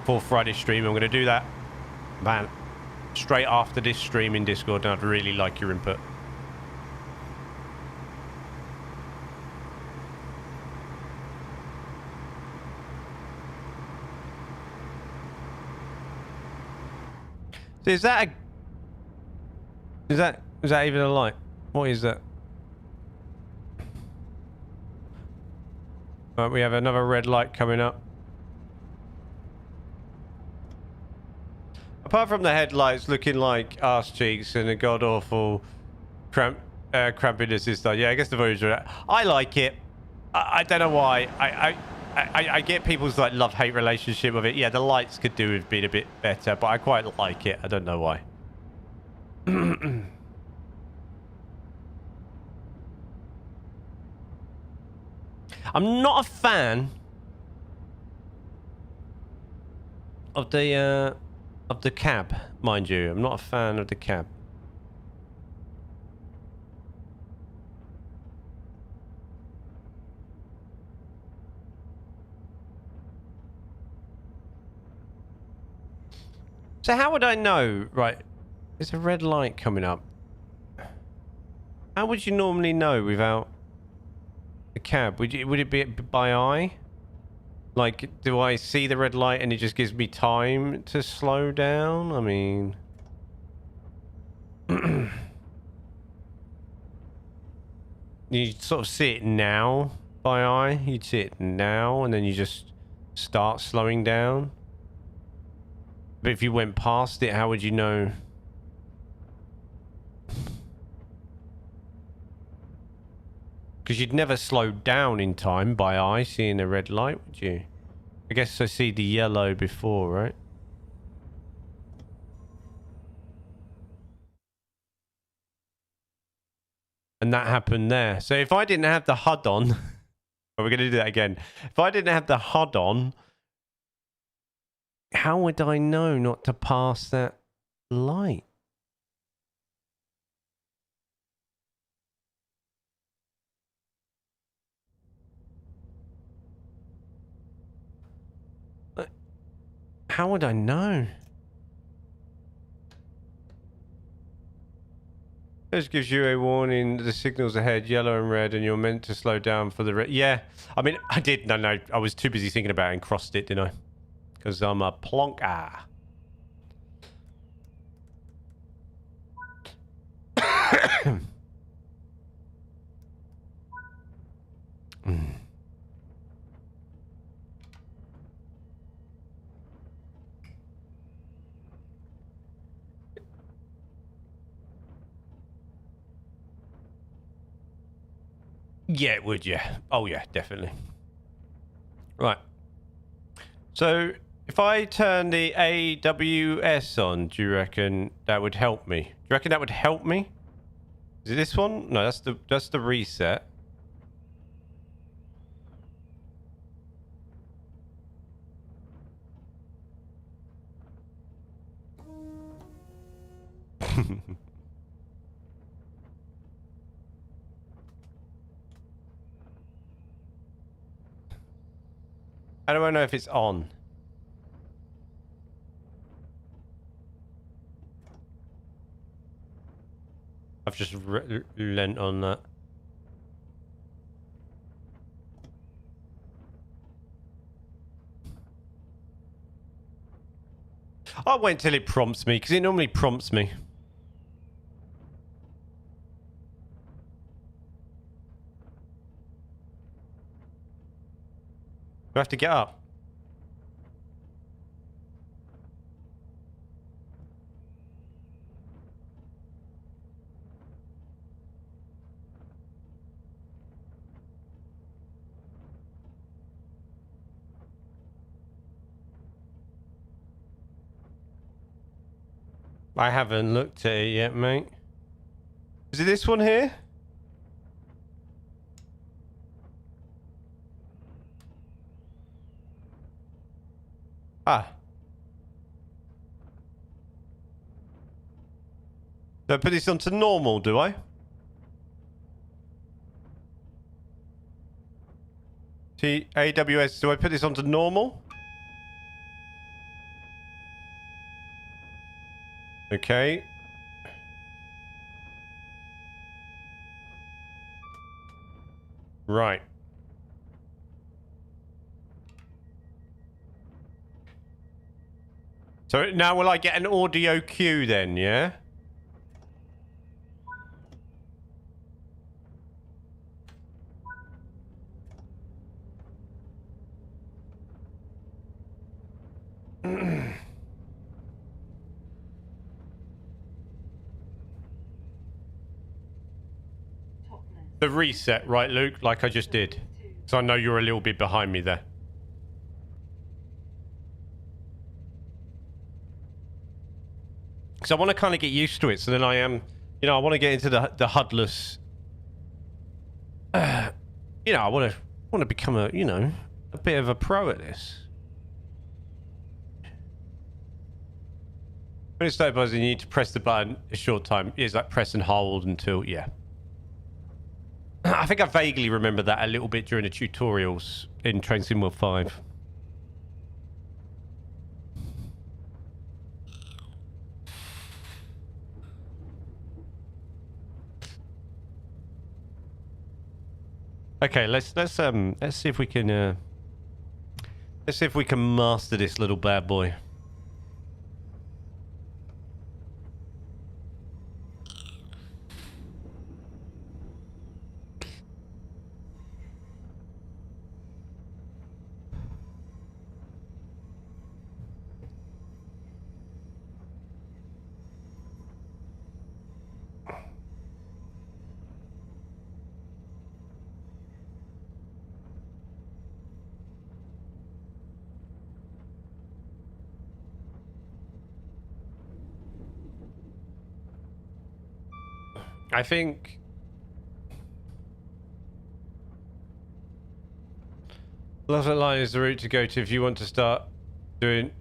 For Friday's stream, I'm going to do that, man, straight after this stream in Discord, and I'd really like your input. So is that even a light? What is that? Right, we have another red light coming up. Apart from the headlights looking like arse cheeks and a god-awful crampiness this time. Yeah, I guess the Voyager... I like it. I don't know why. I get people's like love-hate relationship with it. Yeah, the lights could do with being a bit better, but I quite like it. I don't know why. I'm not a fan of the cab, mind you. I'm not a fan of the cab. So how would I know? Right, there's a red light coming up. How would you normally know without the cab? Would it be by eye? Like, do I see the red light and it just gives me time to slow down? I mean... you sort of see it now by eye. You'd see it now and then you just start slowing down. But if you went past it, how would you know? Because you'd never slow down in time by eye seeing a red light, would you? I guess I see the yellow before, right? And that happened there. So if I didn't have the HUD on... we're going to do that again. If I didn't have the HUD on, how would I know not to pass that light? How would I know? This gives you a warning. The signals ahead, yellow and red, and you're meant to slow down for the red. Yeah, I mean, I did. No, I was too busy thinking about it and crossed it, didn't I? Because I'm a plonker. Yeah, it would, yeah. Oh, yeah, definitely. Right. So, if I turn the AWS on, do you reckon that would help me? Do you reckon that would help me? Is it this one? No, that's the reset. How do I know if it's on? I've just lent on that. I'll wait till it prompts me, because it normally prompts me. Do I have to get up? I haven't looked at it yet, mate. Is it this one here? Ah. Do I put this onto normal, do I? AWS, do I put this onto normal? Okay. Right. So now will I get an audio cue then, yeah? The reset, right, Luke? Like I just did. So I know you're a little bit behind me there. Because I want to kind of get used to it. So then I am, you know, I want to get into the HUDless. You know, I want to become a, you know, a bit of a pro at this. When it's stabilizing, you need to press the button a short time. It's like press and hold until, yeah. I think I vaguely remember that a little bit during the tutorials in Train Sim World 5. Okay, let's see if we can master this little bad boy. I think Lovelet Line is the route to go to if you want to start doing.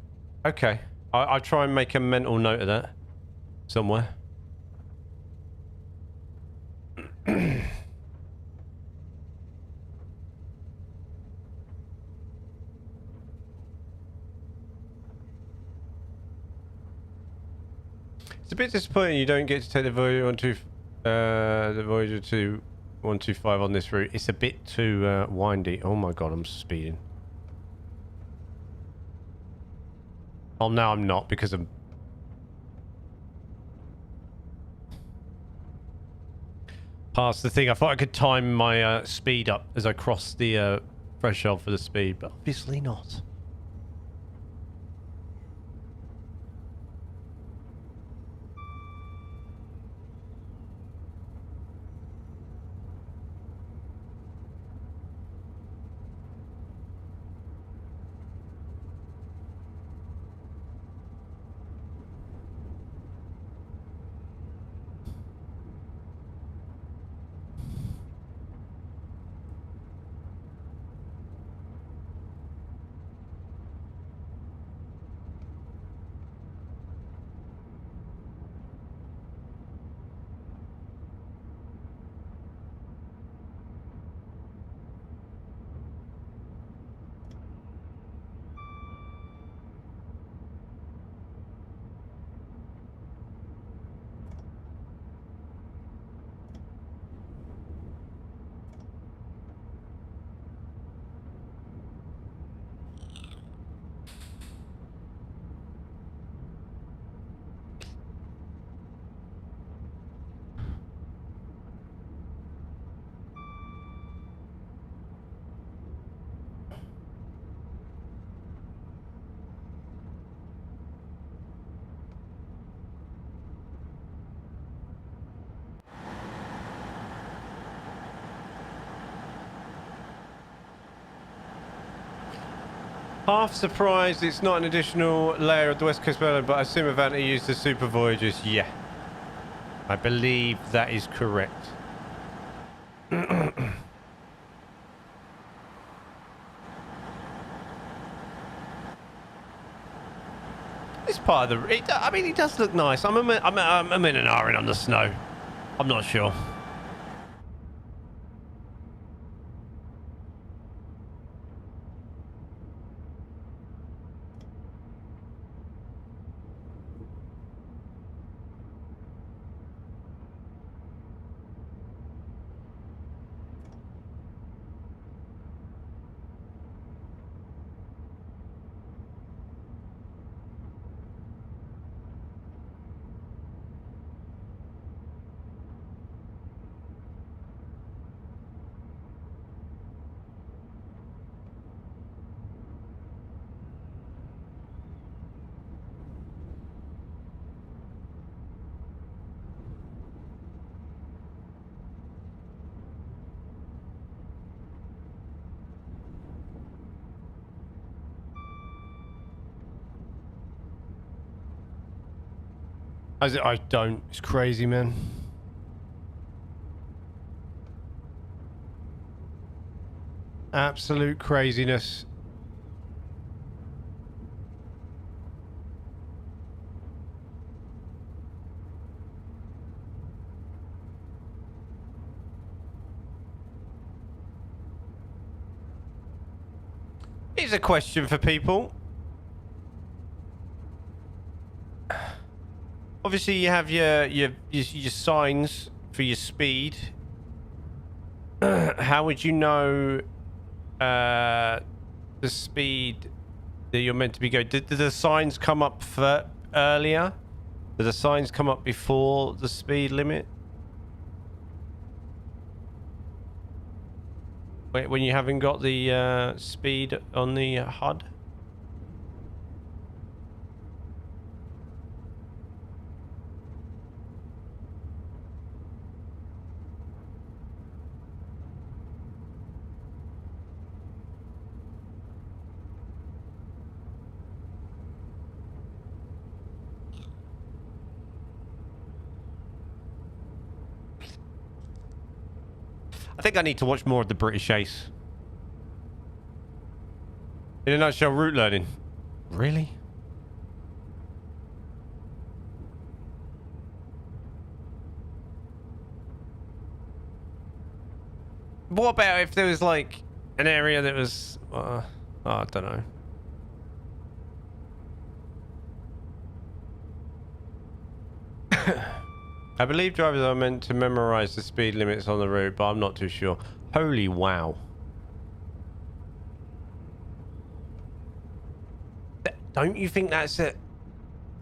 Okay, I'll try and make a mental note of that somewhere. It's a bit disappointing you don't get to take the Voyager to 125 on this route. It's a bit too windy. Oh my god, I'm speeding. Oh, now I'm not because I'm... past the thing. I thought I could time my speed up as I crossed the threshold for the speed, but obviously not. Half surprised it's not an additional layer of the West Coast Berlin, but I assume Avanti used the Super Voyagers. Yeah. I believe that is correct. This part of the... I mean, it does look nice. I'm in an hour on the snow. I'm not sure. I don't. It's crazy, man. Absolute craziness. Here's a question for people. Obviously, you have your signs for your speed. How would you know the speed that you're meant to be going? Did the signs come up for earlier? Did the signs come up before the speed limit? When you haven't got the speed on the HUD? I think I need to watch more of the British Ace. In a nutshell, route learning. Really? What about if there was like an area that was... I don't know. I believe drivers are meant to memorize the speed limits on the route, but I'm not too sure. Holy wow. Don't you think that's a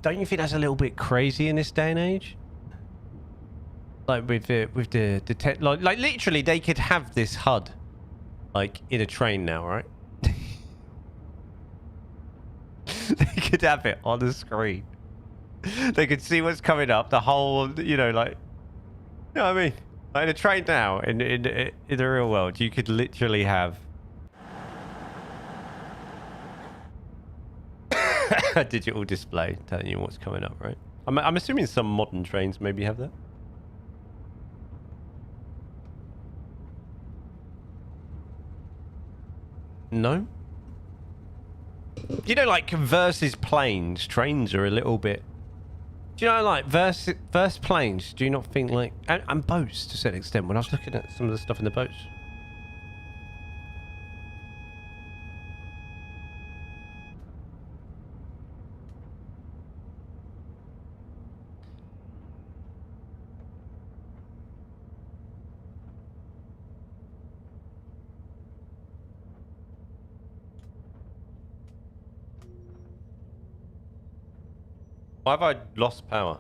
little bit crazy in this day and age? Like with the tech, like literally they could have this HUD like in a train now, right? They could have it on the screen. They could see what's coming up, the whole, you know, like, you know what I mean? Like in a train now, in the real world, you could literally have a digital display telling you what's coming up, right? I'm assuming some modern trains maybe have that. No? You know, like versus planes, trains are a little bit... Do you know, like, versus planes, do you not think, like... And boats, to a certain extent, when I was looking at some of the stuff in the boats. Why have I lost power?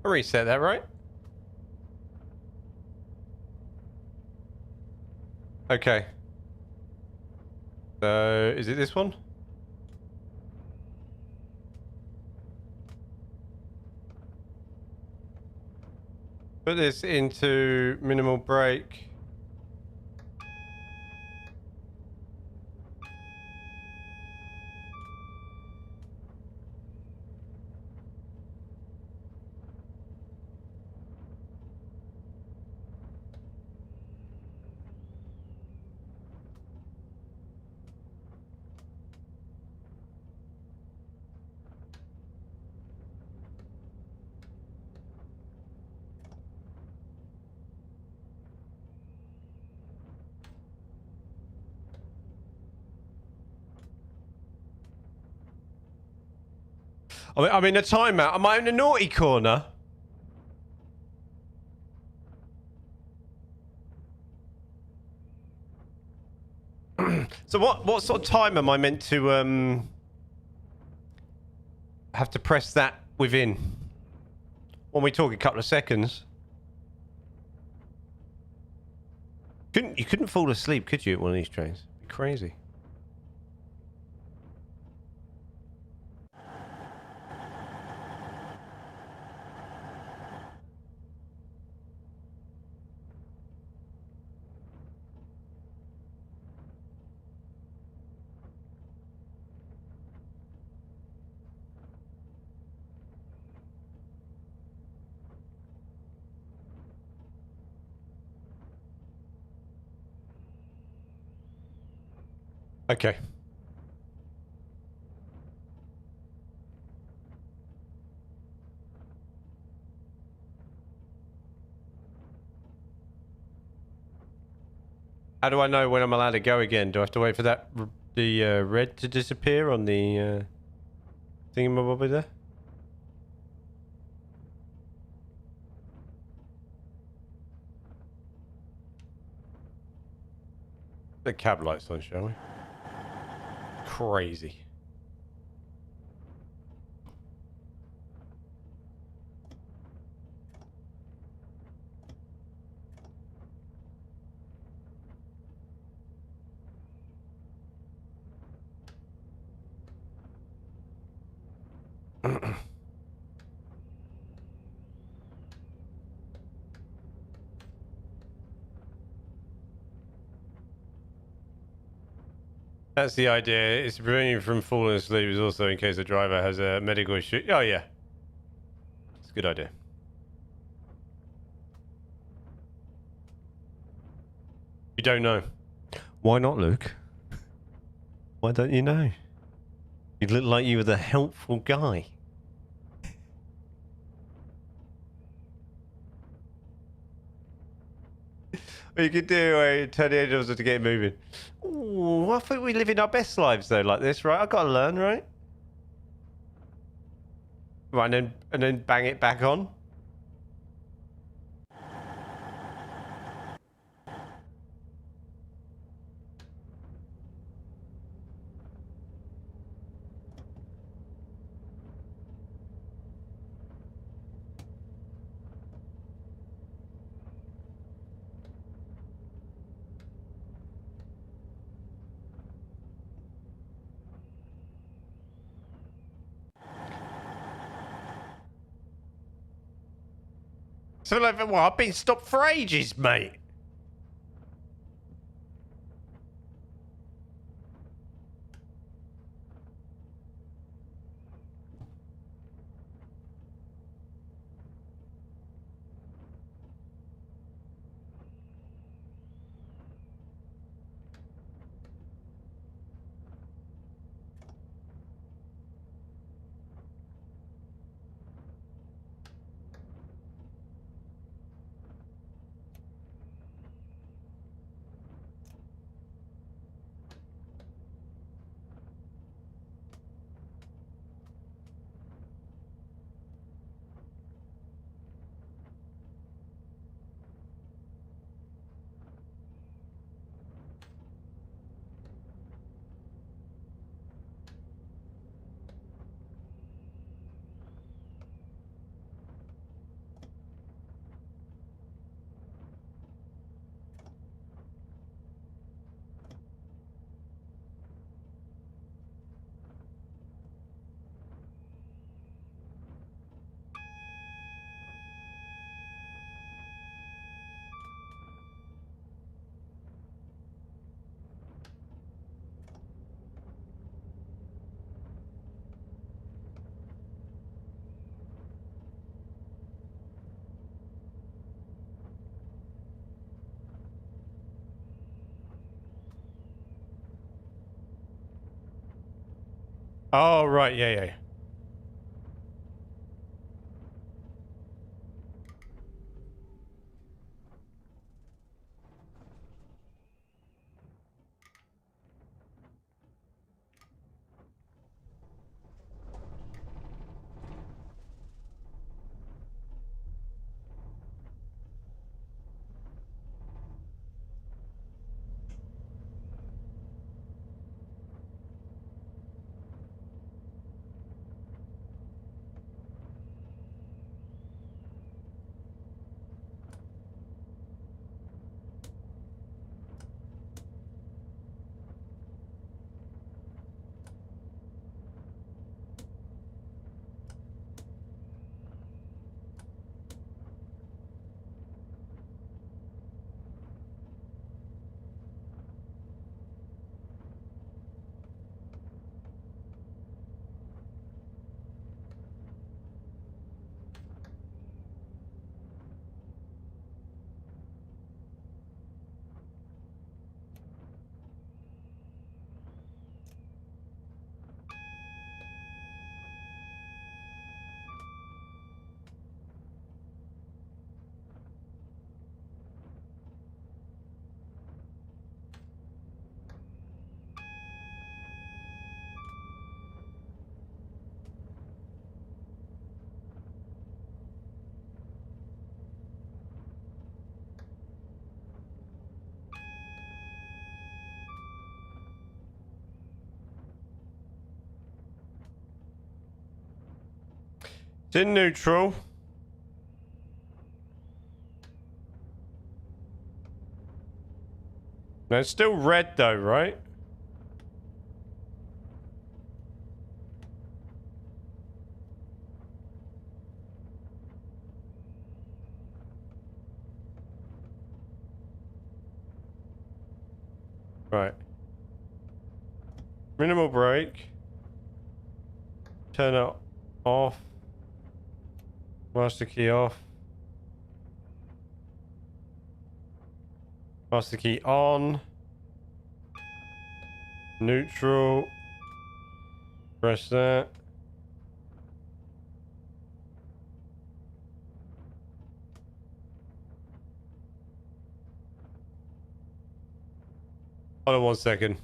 I reset that, right? Okay. So, is it this one? Put this into minimal brake. I'm in a timeout. Am I in a naughty corner? So what sort of time am I meant to have to press that within? When we talk a couple of seconds. You couldn't fall asleep, could you, at one of these trains? It'd be crazy. Okay. How do I know when I'm allowed to go again? Do I have to wait for that the red to disappear on the thingamabobby there? The cab lights on, shall we? Crazy. That's the idea. It's to prevent you from falling asleep. Is also in case the driver has a medical issue. Oh yeah, it's a good idea. You don't know. Why not, Luke? Why don't you know? You look like you were the helpful guy. What you could do, turn the engines to get it moving. Ooh, I think we live in our best lives though, like this, right? I've got to learn, right? Right, and then bang it back on. So like, well, I've been stopped for ages, mate. Oh, right, yeah. It's in neutral. No, it's still red though, right? Right. Minimal brake. Turn it off. Master key off. Master key on. Neutral. Press that. Hold on 1 second.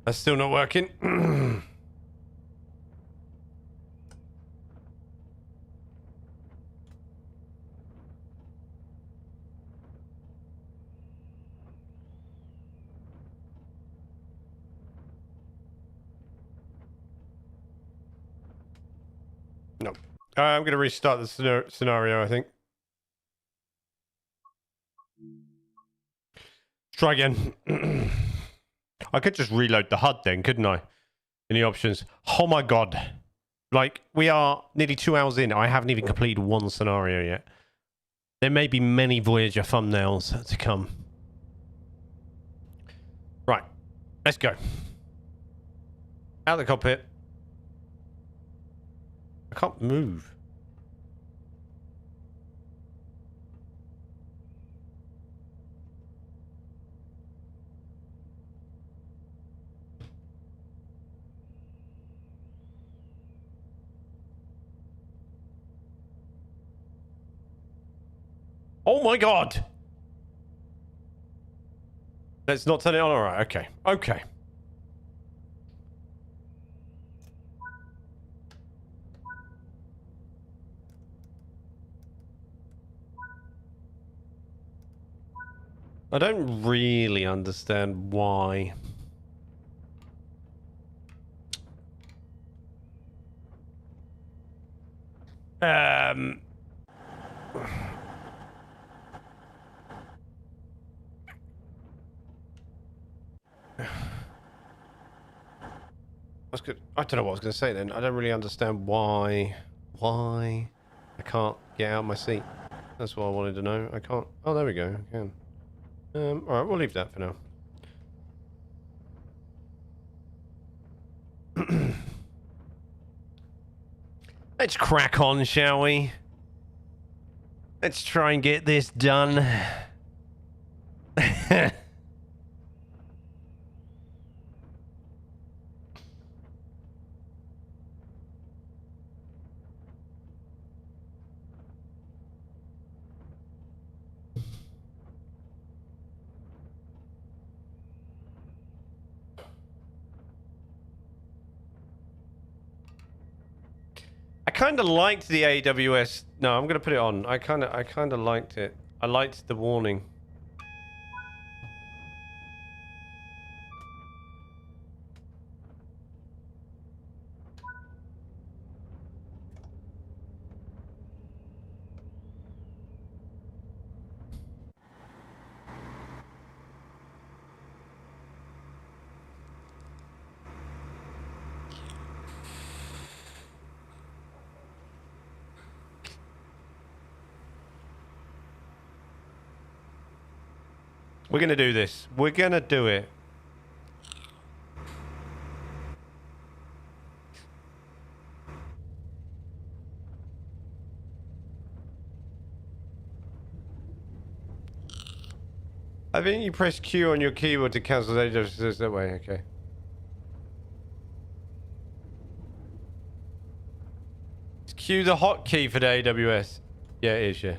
That's still not working. No. I'm going to restart the scenario, I think. Try again. I could just reload the HUD then, couldn't I? In the options. Oh my god. Like, we are nearly 2 hours in. I haven't even completed one scenario yet. There may be many Voyager thumbnails to come. Right. Let's go. Out of the cockpit. I can't move. Oh my god! Let's not turn it on. Alright, okay. Okay. I don't really understand why. That's good. I don't know what I was going to say then. I don't really understand why I can't get out of my seat. That's what I wanted to know. I can't. Oh, there we go. I can. All right, we'll leave that for now. Let's crack on, shall we? Let's try and get this done. I kind of liked the AWS. No, I'm gonna put it on. I kind of liked it. I liked the warning. We're gonna do this. We're gonna do it. I think you press Q on your keyboard to cancel AWS that way. Okay. Is Q the hotkey for the AWS? Yeah, it is, yeah.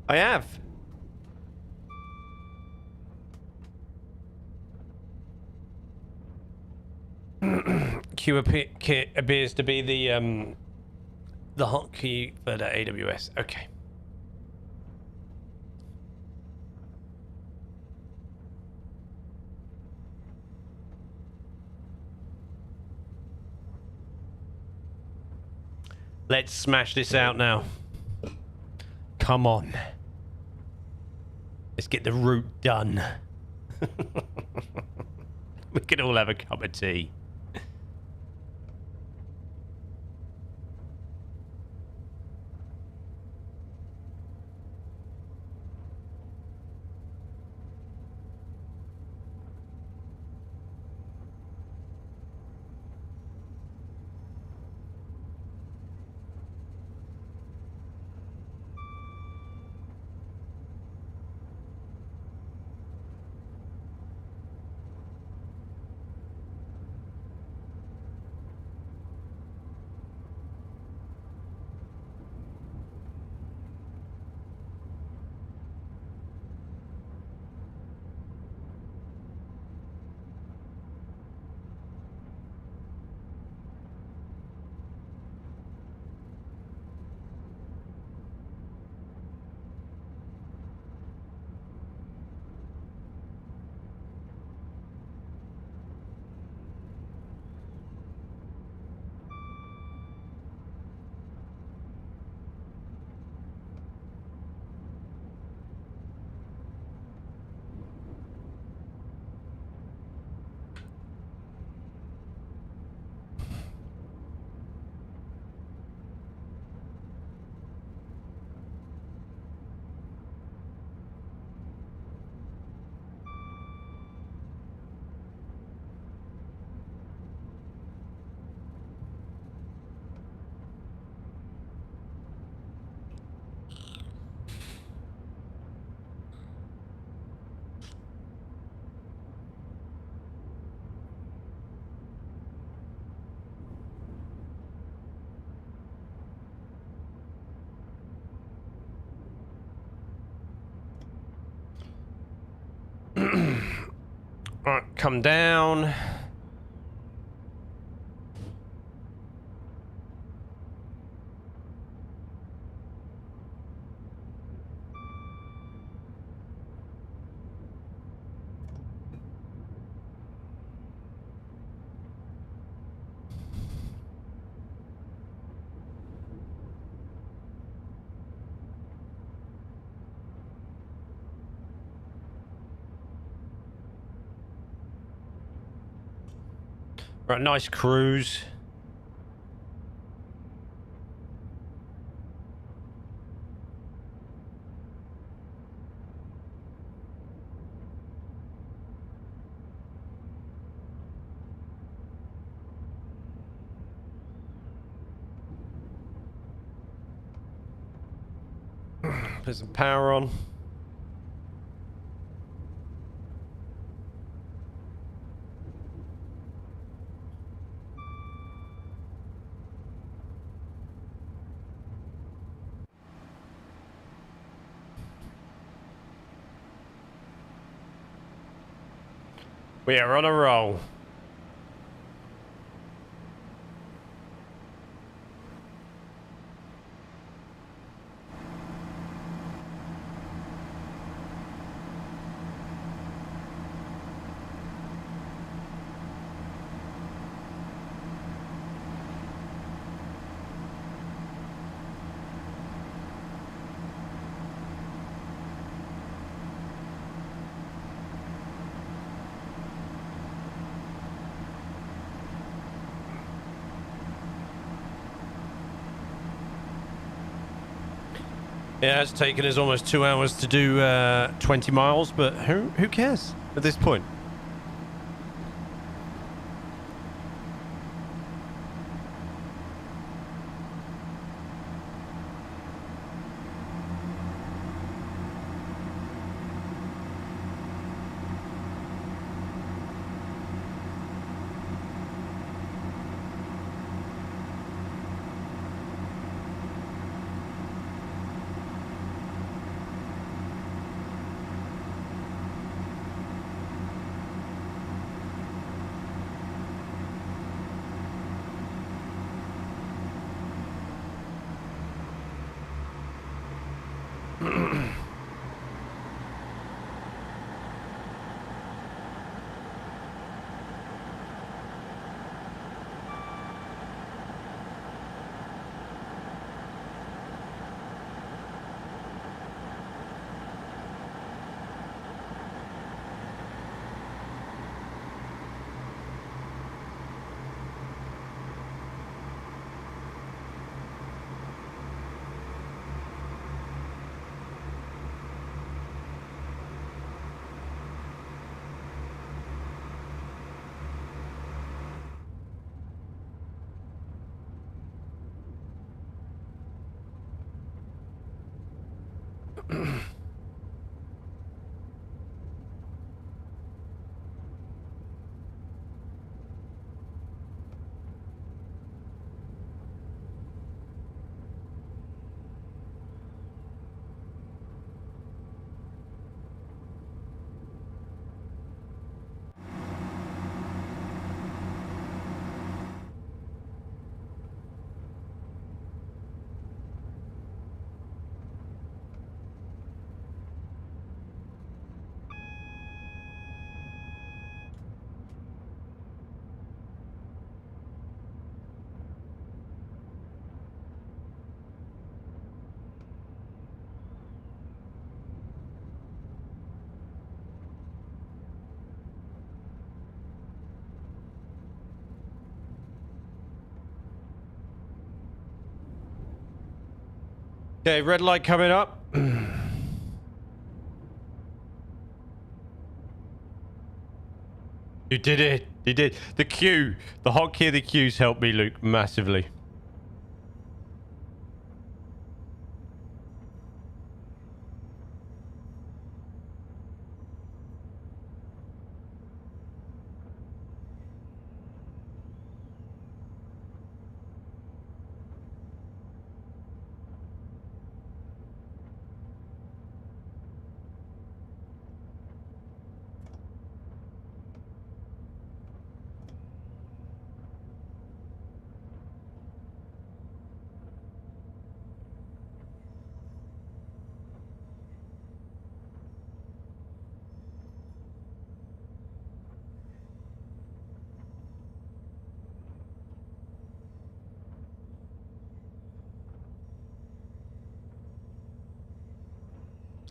I have. Q appears to be the hotkey for the AWS. Okay. Let's smash this out now. Come on. Let's get the route done. We can all have a cup of tea. Alright, come down. Right, nice cruise. Put some power on. We are on a roll. Yeah, it's taken us almost 2 hours to do 20 miles, but who cares at this point? Okay, red light coming up. You did it. You did. The queue. The hotkey of the queues helped me, Luke, massively.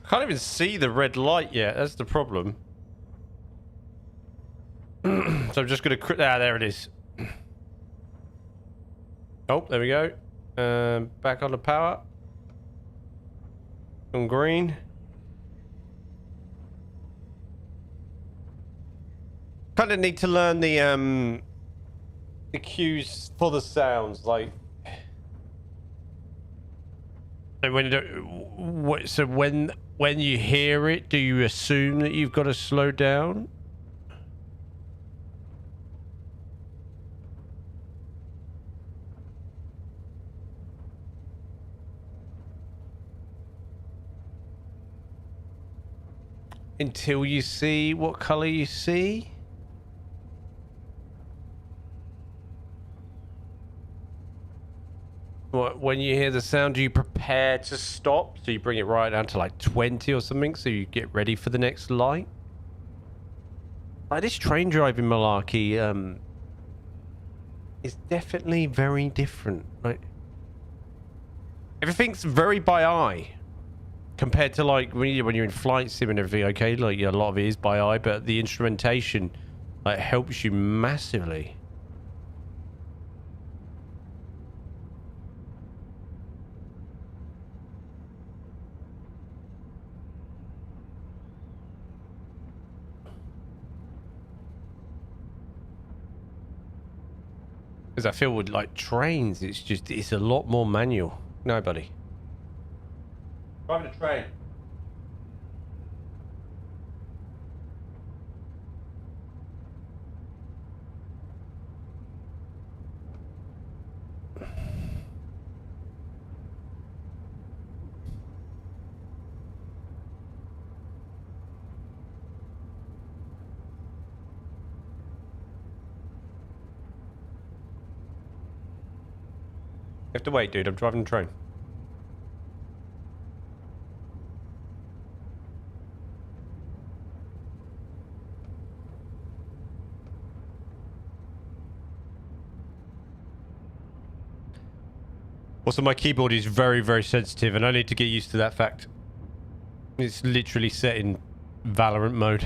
I can't even see the red light yet. That's the problem. So I'm just going to... Ah, there it is. Oh, there we go. Back on the power. On green. Kind of need to learn the cues for the sounds, like... So when you hear it, do you assume that you've got to slow down? Until you see what color you see? What, when you hear the sound, do you prepare to stop? So you bring it right down to like 20 or something, so you get ready for the next light? Like this train driving malarkey, is definitely very different. Like everything's very by eye. Compared to like when you're in flight sim and everything, okay, like yeah, a lot of it is by eye, but the instrumentation like helps you massively. Because I feel with like trains, it's a lot more manual. No, buddy. Driving a train. You have to wait, dude. I'm driving a train. Also, my keyboard is very, very sensitive, and I need to get used to that fact. It's literally set in Valorant mode.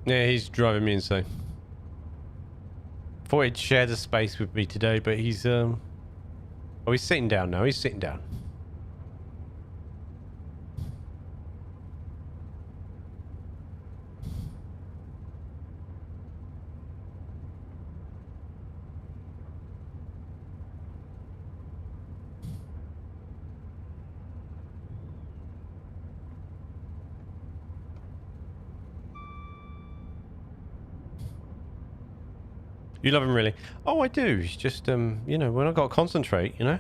Yeah, he's driving me insane. Thought he'd share the space with me today, but he's oh, he's sitting down now. He's sitting down. You love him, really? Oh, I do. It's just, you know, when I got to concentrate, you know?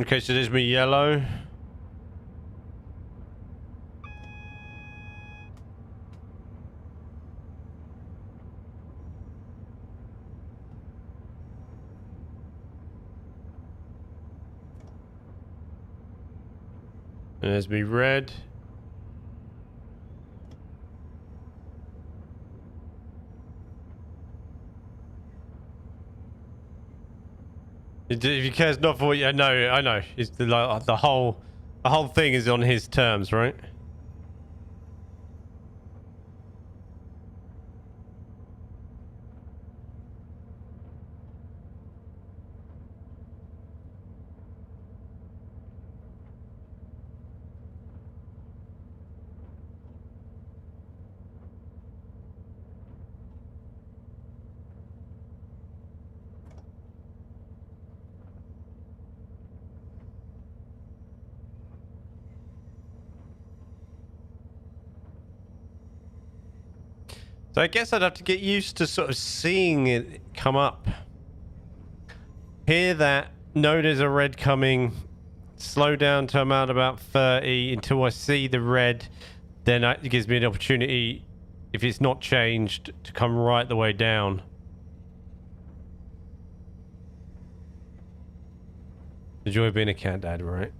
Okay, so there's me yellow. And there's me red. If you cares not for what you know, I know. It's the whole thing is on his terms, right? So I guess I'd have to get used to sort of seeing it come up. Hear that, know there's a red coming, slow down to about 30 until I see the red. Then it gives me an opportunity, if it's not changed, to come right the way down. The joy of being a cat dad, right?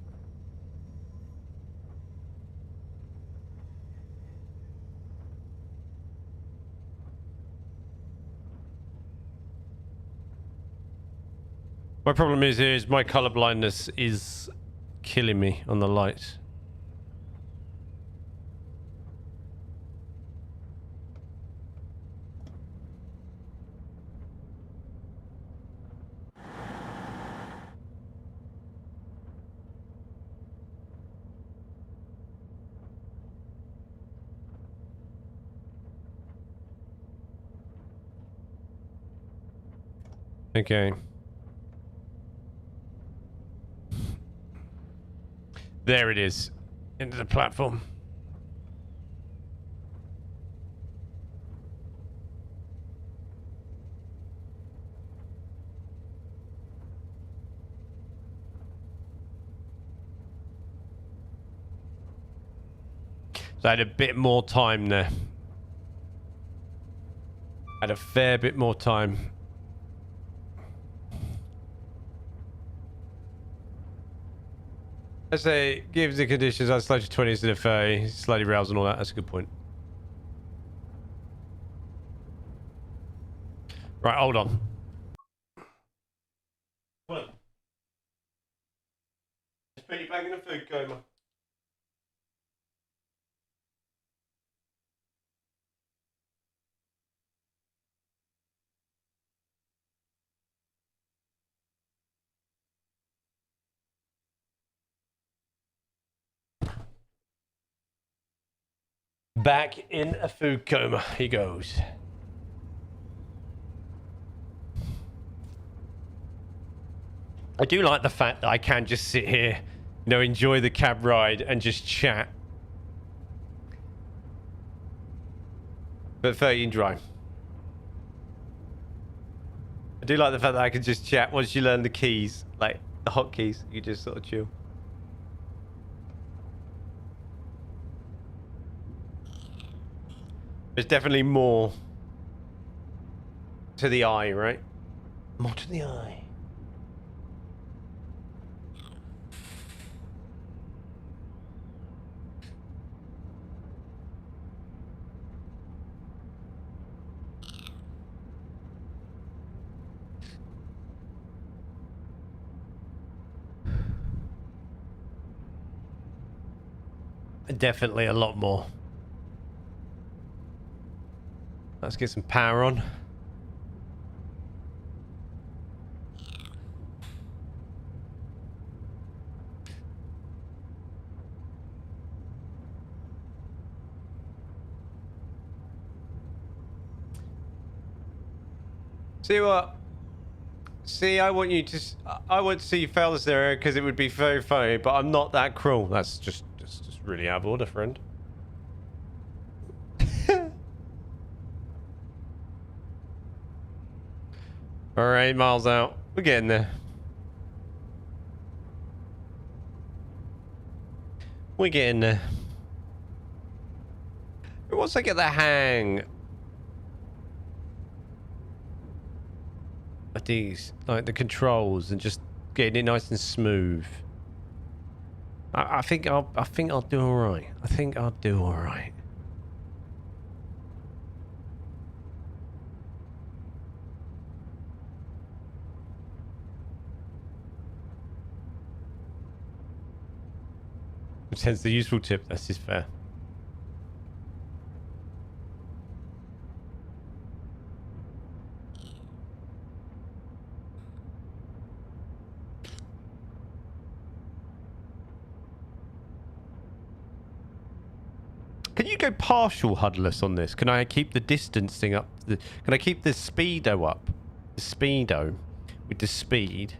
My problem is my color blindness is killing me on the light. Okay. There it is. Into the platform. So I had a bit more time there. Had a fair bit more time. I say, gives the conditions, I slowed to 20 instead of 30. Slightly roused and all that. That's a good point. Right, hold on. Well, let's put you back in a food coma. Back in a food coma he goes. I do like the fact that I can just sit here, you know, enjoy the cab ride and just chat. But 13 dry. I do like the fact that I can just chat once you learn the keys, like the hotkeys. You just sort of chill. There's definitely more to the eye, right? More to the eye. Definitely a lot more. Let's get some power on. See what? See, I want you to. I want to see you fail this area because it would be very funny, but I'm not that cruel. That's just really out of order, friend. All right, miles out. We're getting there. We're getting there. But once I get the hang of these, like the controls, and just getting it nice and smooth, I think I'll do all right. I think I'll do all right. Which hence the useful tip. That's just fair. Can you go partial HUDless on this? Can I keep the distance thing up? Can I keep the speedo up? The speedo with the speed?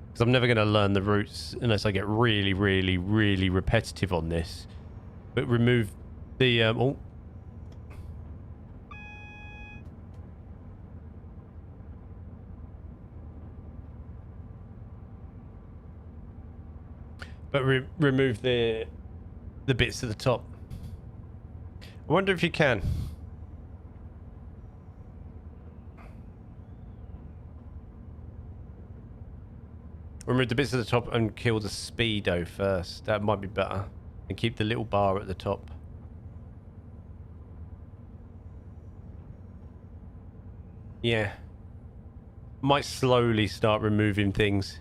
Because I'm never going to learn the routes unless I get really, really, really repetitive on this. But remove the... oh. But remove the bits at the top. I wonder if you can. Remove the bits at the top and kill the speedo first. That might be better. And keep the little bar at the top. Yeah. Might slowly start removing things.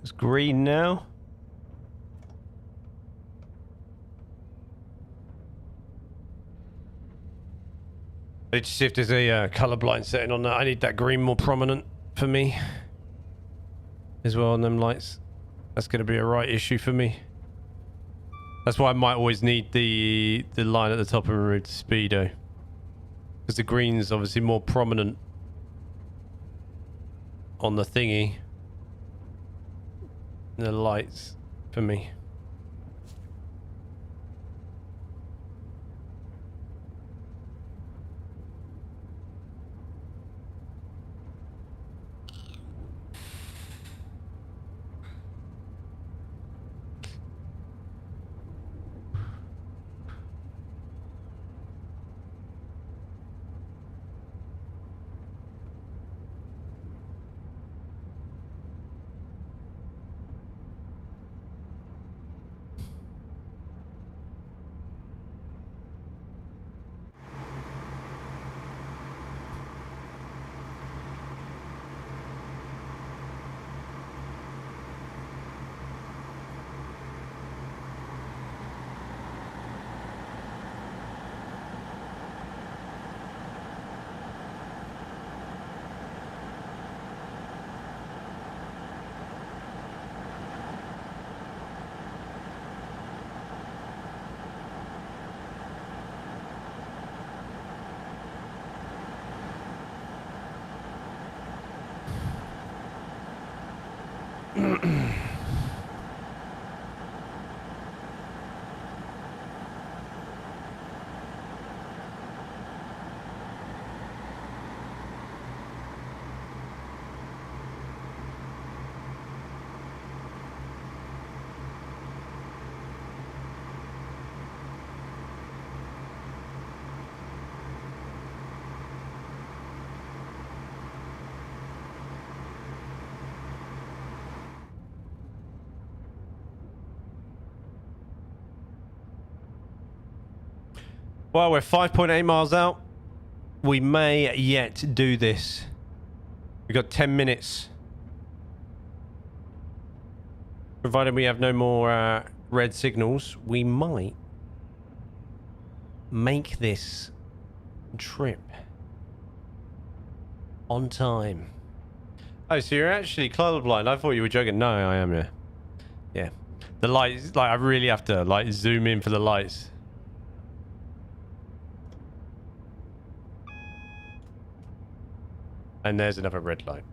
It's green now. I need to see if there's a colorblind setting on that. I need that green more prominent for me as well on them lights. That's going to be a right issue for me. That's why I might always need the line at the top and remove the speedo, because the green's obviously more prominent on the thingy than the lights for me. Well, we're 5.8 miles out. We may yet do this. We've got 10 minutes. Provided we have no more red signals, we might make this trip on time. Oh, so you're actually colorblind? I thought you were joking. No, I am, yeah. Yeah. The lights, like, I really have to, like, zoom in for the lights. And there's another red light.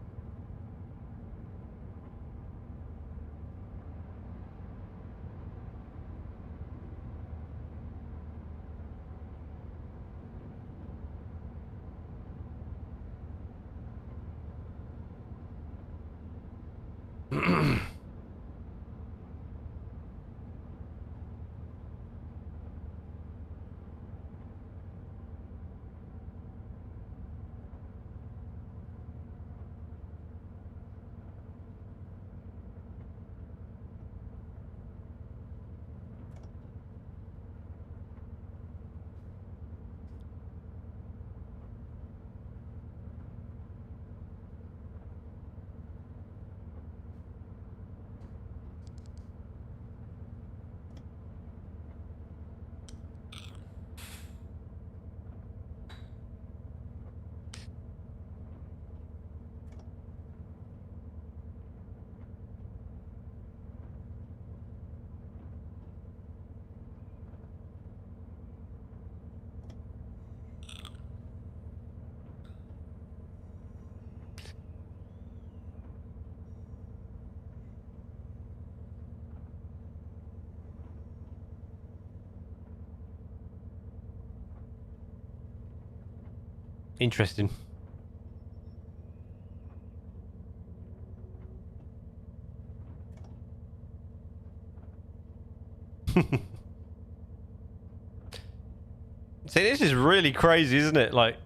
Interesting. See, this is really crazy, isn't it? Like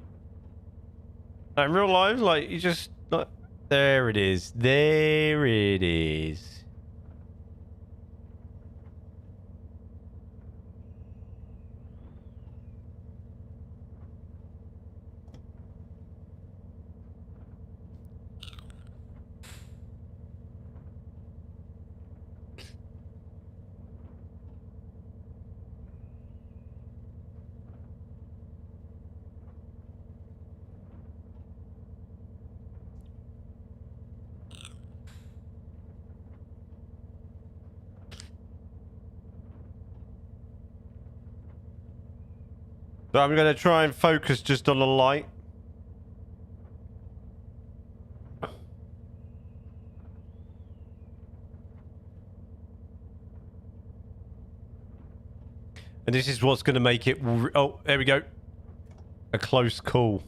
in real life, like you just like, there it is. There it is. So I'm going to try and focus just on the light. And this is what's going to make it... Oh, there we go. A close call.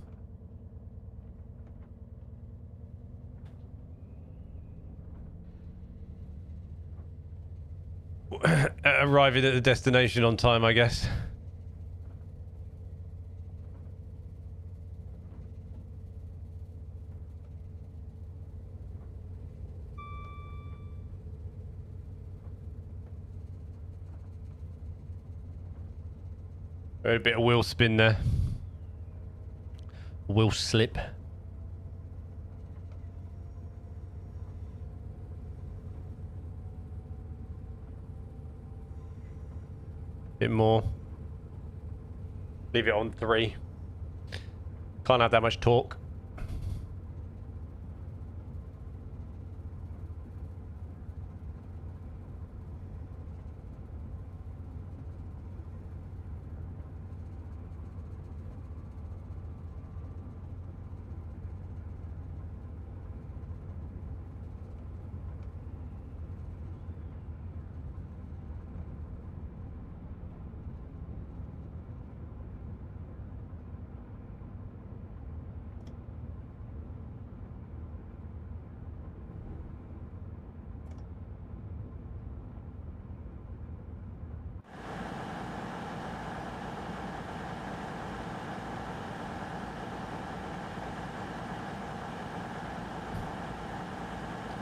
Arriving at the destination on time, I guess. A bit of wheel spin there. Wheel slip. Bit more. Leave it on 3. Can't have that much torque.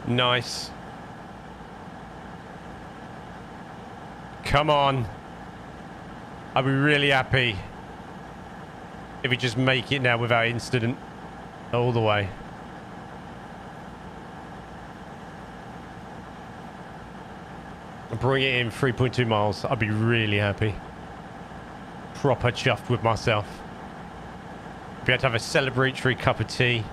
Nice. Come on. I'll be really happy if we just make it now without incident all the way. Bring it in 3.2 miles. I'll be really happy. Proper chuffed with myself. If we had to have a celebratory cup of tea.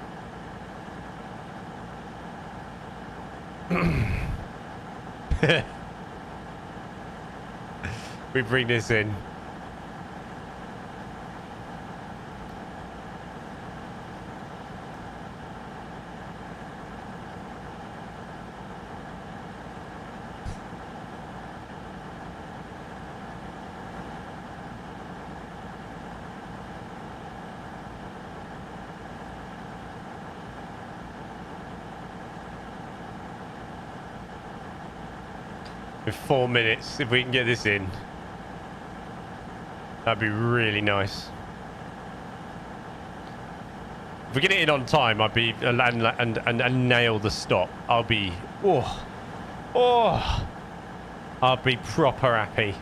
We bring this in. In 4 minutes, if we can get this in, that'd be really nice. If we get it in on time, I'd be and nail the stop. I'll be I'll be proper happy.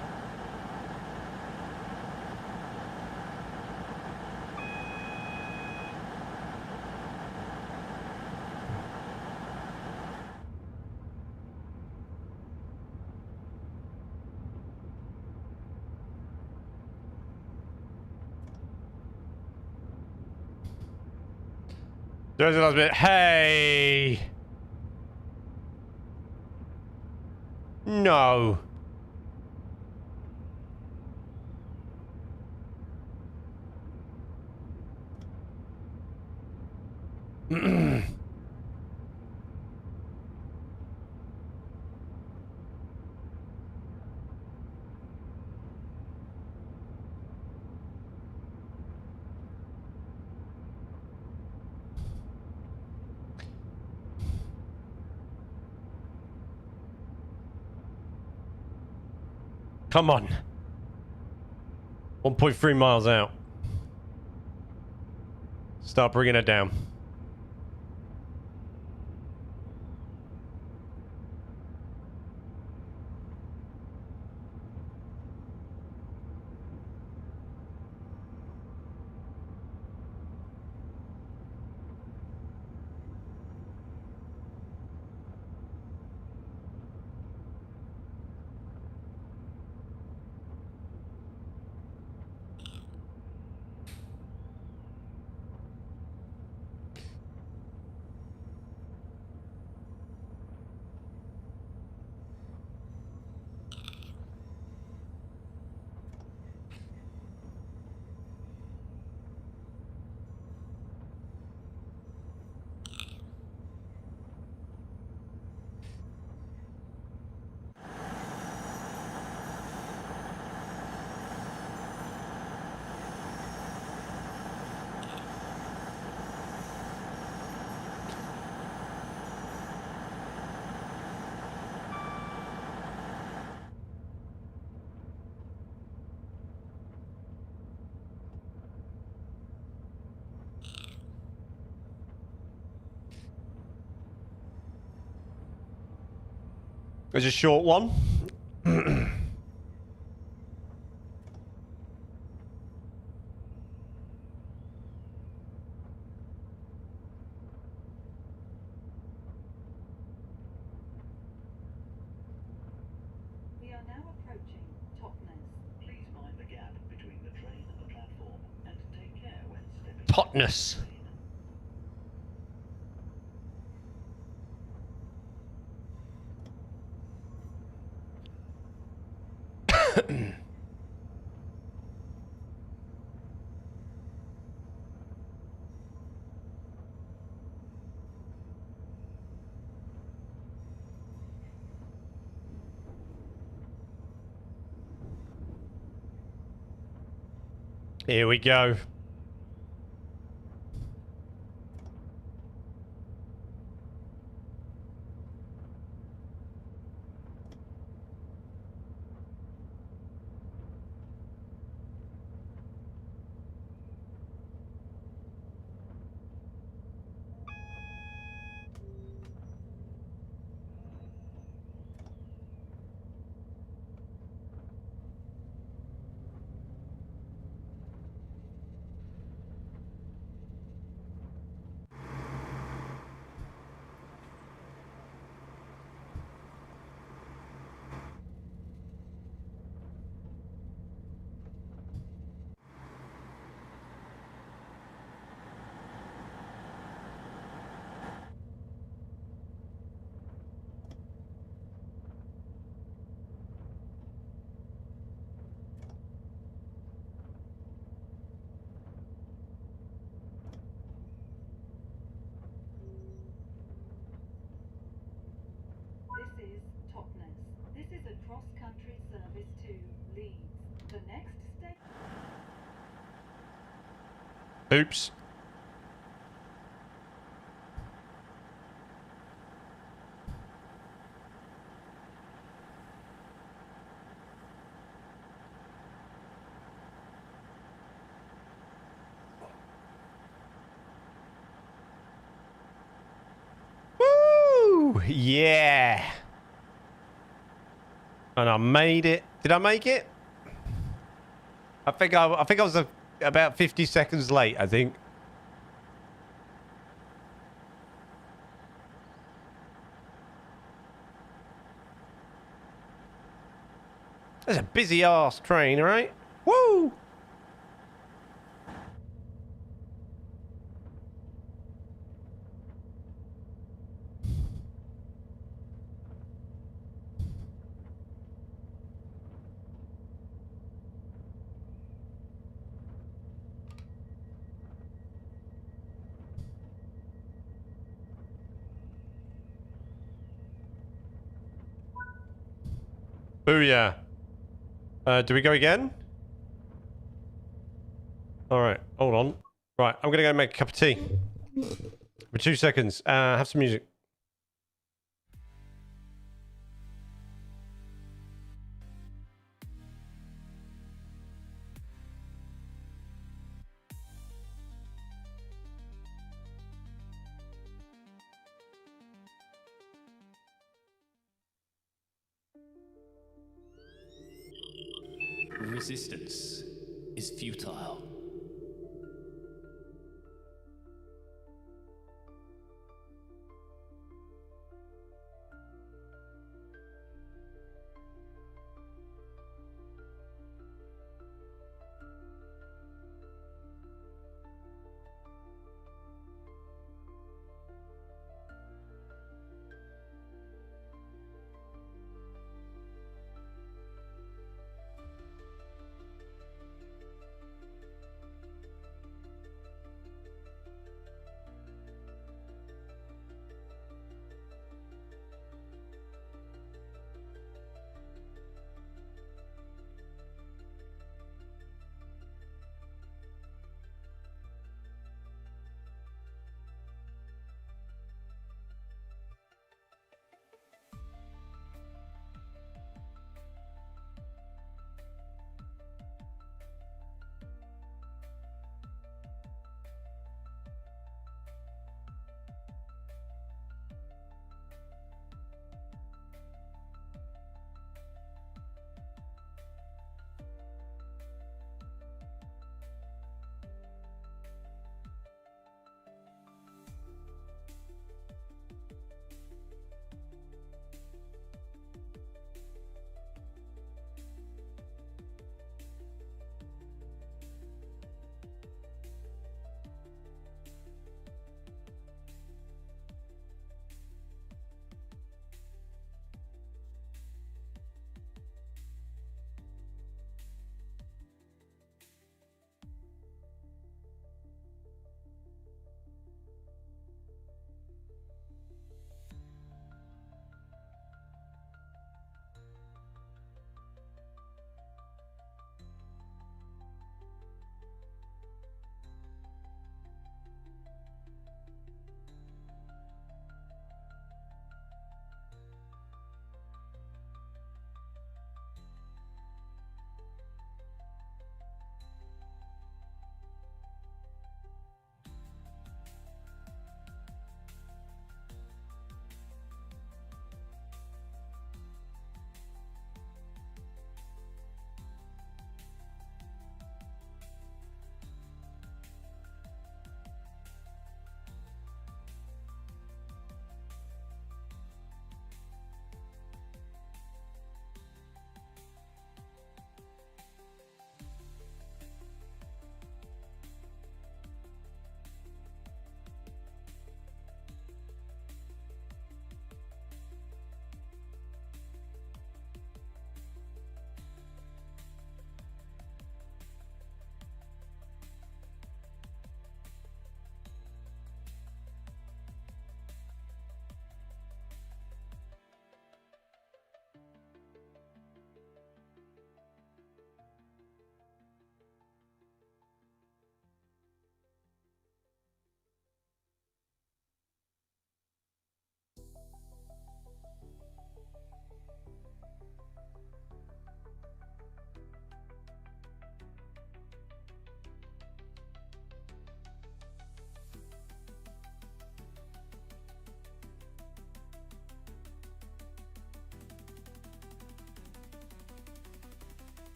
There's a last bit. Hey! No. Come on. 1.3 miles out. Start bringing it down. It's a short one. We are now approaching Totnes. Please mind the gap between the train and the platform, and take care when stepping Totnes. back into the train. Here we go. This is Totnes. This is a cross-country service to Leeds. The next station... Oops. Woo! Yeah. And I made it. Did I make it? I think I was about 50 seconds late, I think. That's a busy ass train, right? Woo! Booyah. Do we go again? Alright, hold on. Right, I'm gonna go make a cup of tea. For 2 seconds. Have some music. Resistance is futile.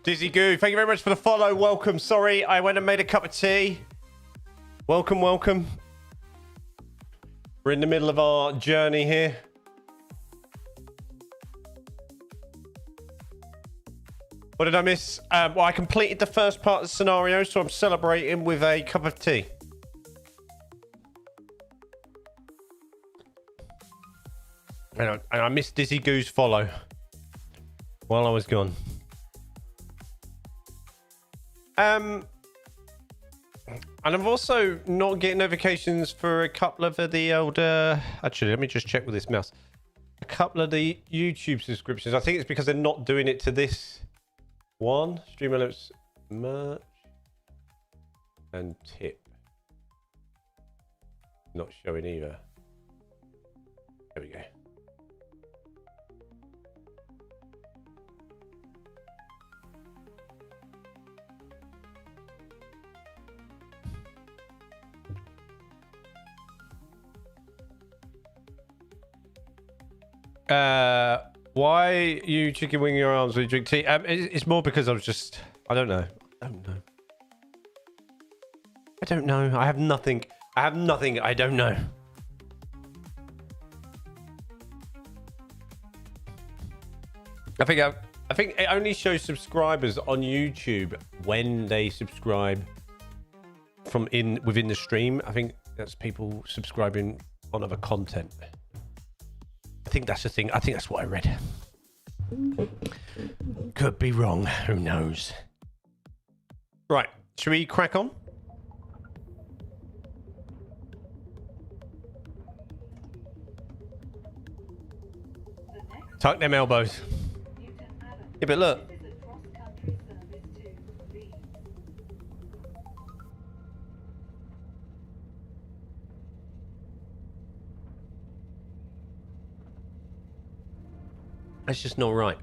Dizzy Goo, thank you very much for the follow. Welcome. Sorry, I went and made a cup of tea. Welcome, welcome. We're in the middle of our journey here. What did I miss? Well, I completed the first part of the scenario, so I'm celebrating with a cup of tea. And I missed Dizzy Goo's follow while I was gone. And I'm also not getting notifications for a couple of the older... Actually, let me just check with this mouse. A couple of the YouTube subscriptions. I think it's because they're not doing it to this one. Stream alerts, merch, and tip. Not showing either. There we go. Why you chicken wing your arms when you drink tea? It's more because I was just... I don't know. I don't know. I have nothing. I don't know. I think it only shows subscribers on YouTube when they subscribe from within the stream. I think that's people subscribing on other content. I think that's the thing. I think that's what I read. Could be wrong. Who knows? Right. Should we crack on? Tuck them elbows. Yeah, but look. That's just not right.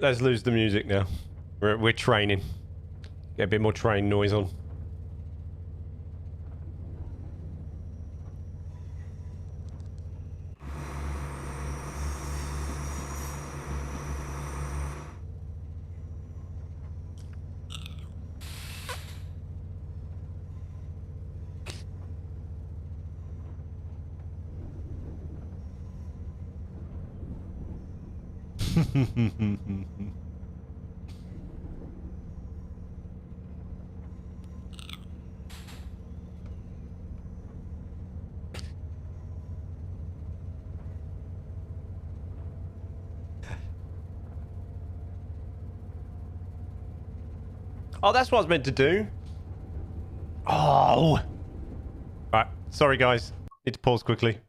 Let's lose the music now. We're training. Get a bit more train noise on. Oh, that's what I was meant to do. Oh. Right. Sorry, guys. Need to pause quickly.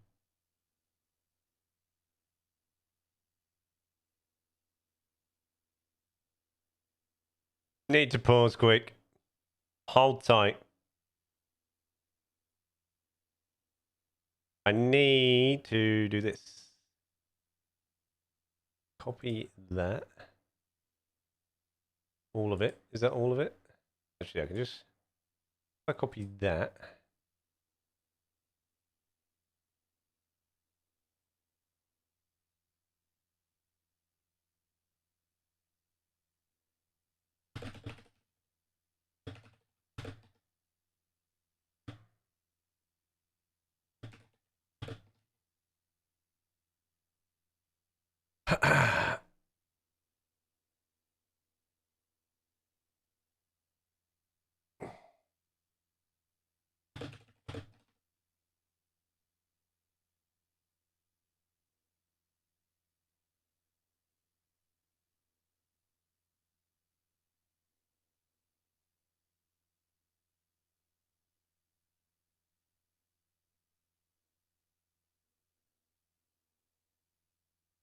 Need to pause quick. Hold tight. I need to do this. Copy that. All of it. Is that all of it? Actually, I can just... If I copy that...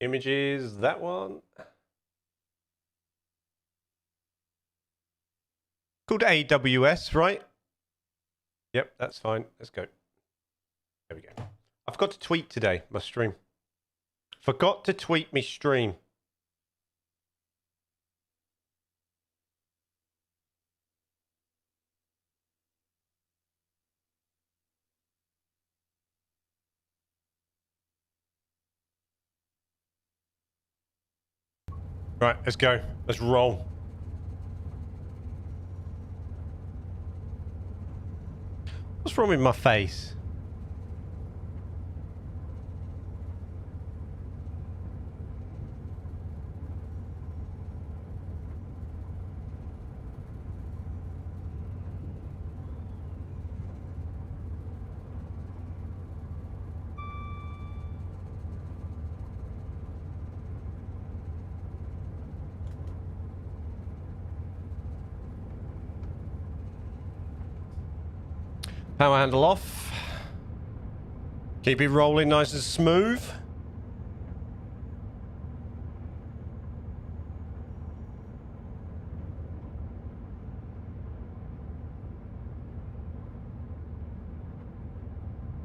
Images, that one. Called AWS, right? Yep, that's fine. Let's go. There we go. I forgot to tweet today, my stream. Forgot to tweet me stream. Right, let's go. Let's roll. What's wrong with my face? Power handle off. Keep it rolling nice and smooth.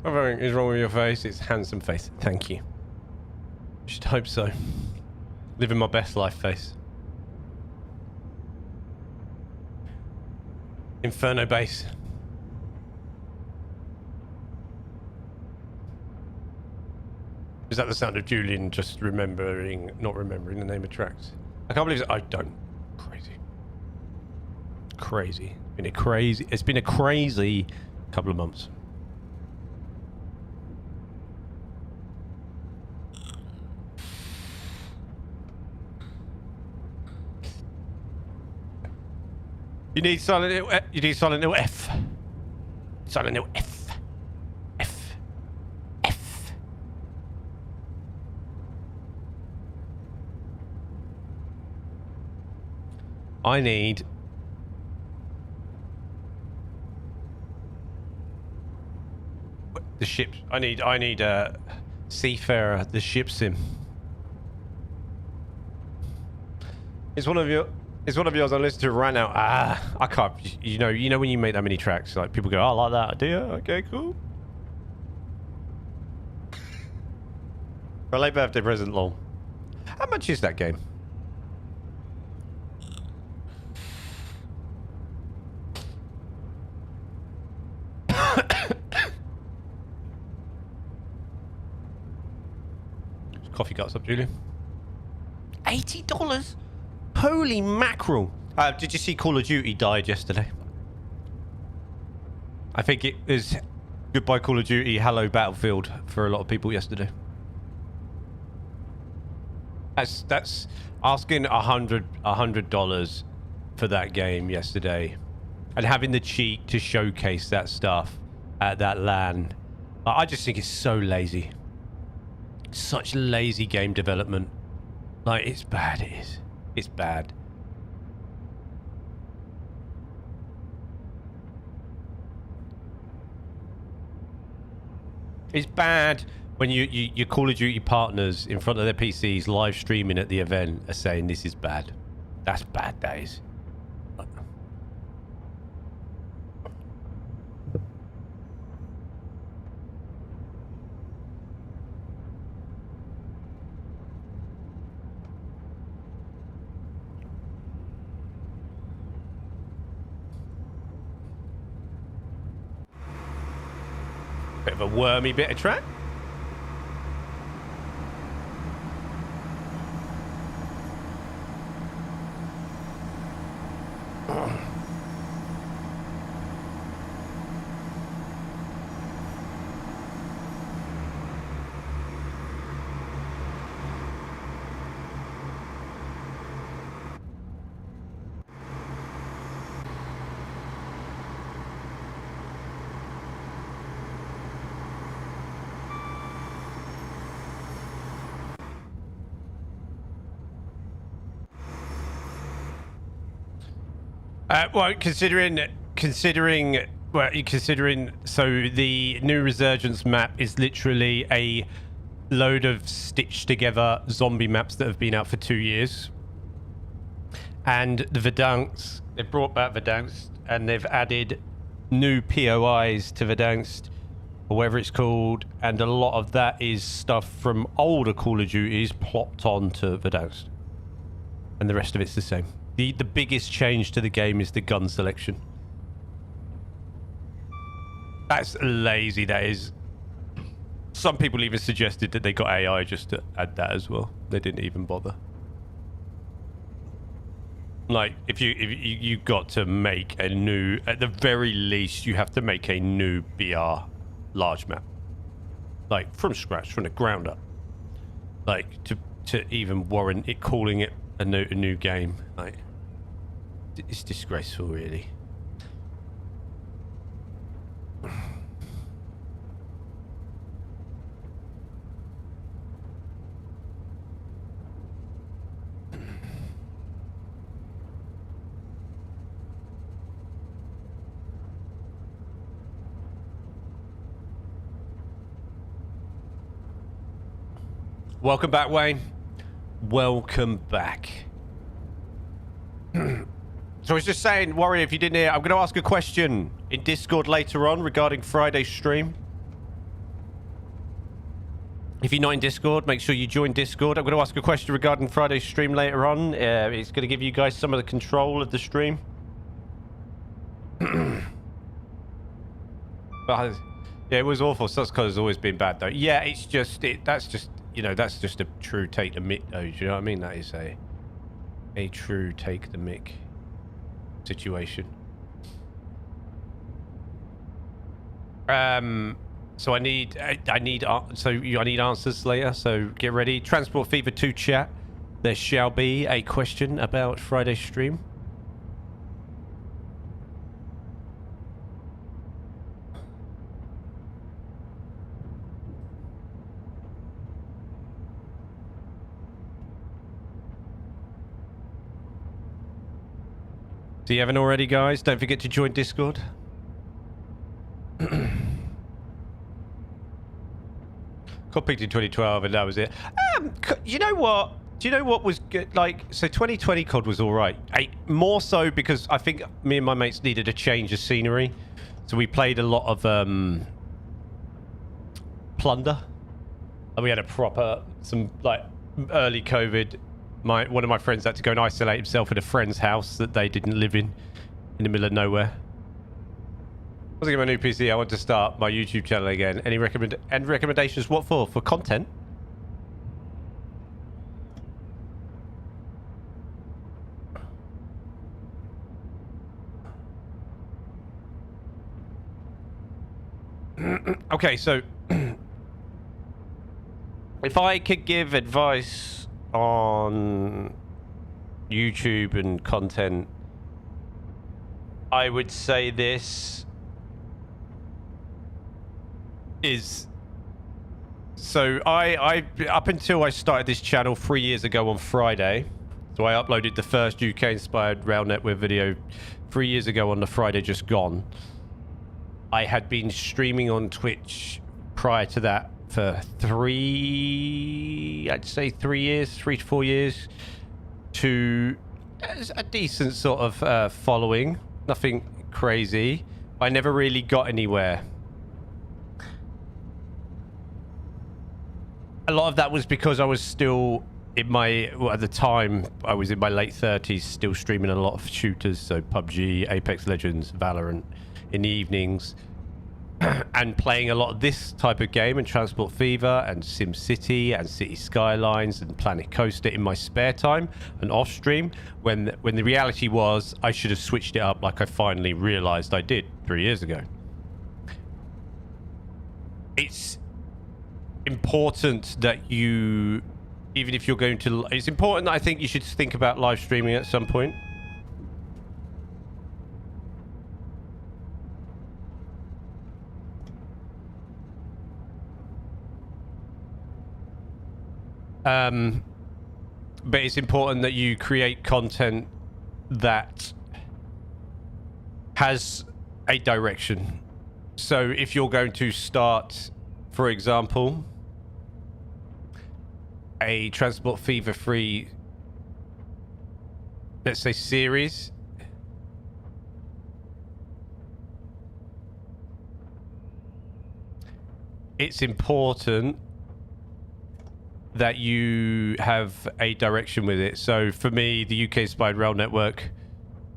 Nothing is wrong with your face. It's a handsome face. Thank you. I should hope so. Living my best life face. Inferno base. Is that the sound of Julian just not remembering the name of tracks? I can't believe it. I don't. Crazy. Crazy. It's been a crazy couple of months. You need silent little F. Silent little F. I need the ship. I need a Seafarer, the ship sim. It's one of yours I listened to right now. I can't. You know when you make that many tracks, like people go, "Oh, I like that." Do you? Okay, cool. For a late birthday present, lol. How much is that game? Coffee cuts up, Julian. $80? Holy mackerel. Did you see Call of Duty died yesterday? I think it was goodbye Call of Duty, hello Battlefield for a lot of people yesterday. That's asking $100 for that game yesterday and having the cheek to showcase that stuff at that LAN. I just think it's so lazy. Such lazy game development. Like, it's bad, it is. It's bad. It's bad when your Call of Duty partners in front of their PCs live streaming at the event are saying this is bad. That's bad, that is. Bit of a wormy bit of track. Well, considering, so the new Resurgence map is literally a load of stitched together zombie maps that have been out for 2 years. And the Verdansk, they've brought back Verdansk and they've added new POIs to Verdansk, or whatever it's called, and a lot of that is stuff from older Call of Duties plopped onto Verdansk. And the rest of it's the same. The biggest change to the game is the gun selection. That's lazy, that is. Some people even suggested that they got AI just to add that as well. They didn't even bother. Like, if you got to make a new, at the very least, you have to make a new BR large map. Like, from scratch, from the ground up. Like, to even warrant it calling it a new game. Like, it's disgraceful, really. Welcome back, Wayne. Welcome back. So I was just saying, Warrior, if you didn't hear, I'm going to ask a question in Discord later on regarding Friday's stream. If you're not in Discord, make sure you join Discord. I'm going to ask a question regarding Friday's stream later on. It's going to give you guys some of the control of the stream. But, yeah, it was awful. Subscribe has always been bad, though. Yeah, it's just, that's just, you know, that's just a true take the mic, though. Do you know what I mean? That is a true take the mic situation. So I need answers later. So get ready. Transport Fever 2 chat. There shall be a question about Friday's stream. So you haven't already, guys? Don't forget to join Discord. Got picked in 2012 and that was it. You know what? Do you know what was good? Like, so 2020 COD was all right. More so because I think me and my mates needed a change of scenery. So we played a lot of Plunder. And we had a proper, some like early COVID. One of my friends had to go and isolate himself in a friend's house that they didn't live in the middle of nowhere. I was getting my new PC. I want to start my YouTube channel again. Any recommendations? What for? For content? Okay, so if I could give advice on YouTube and content, I would say this is, so I up until I started this channel 3 years ago on Friday, so I uploaded the first UK inspired Rail Network video 3 years ago on the Friday just gone. I had been streaming on Twitch prior to that for 3 to 4 years, to a decent sort of following. Nothing crazy. I never really got anywhere. A lot of that was because I was still in my, well, at the time I was in my late 30s, still streaming a lot of shooters, so PUBG, Apex Legends, Valorant in the evenings, and playing a lot of this type of game and Transport Fever and SimCity and City Skylines and Planet Coaster in my spare time and off stream, when the reality was I should have switched it up, like I finally realized I did 3 years ago. It's important that you, even if you're going to, it's important that I think you should think about live streaming at some point. But it's important that you create content that has a direction. So if you're going to start, for example, a Transport Fever free, let's say, series, it's important that you have a direction with it. So for me, the UK Spied Rail Network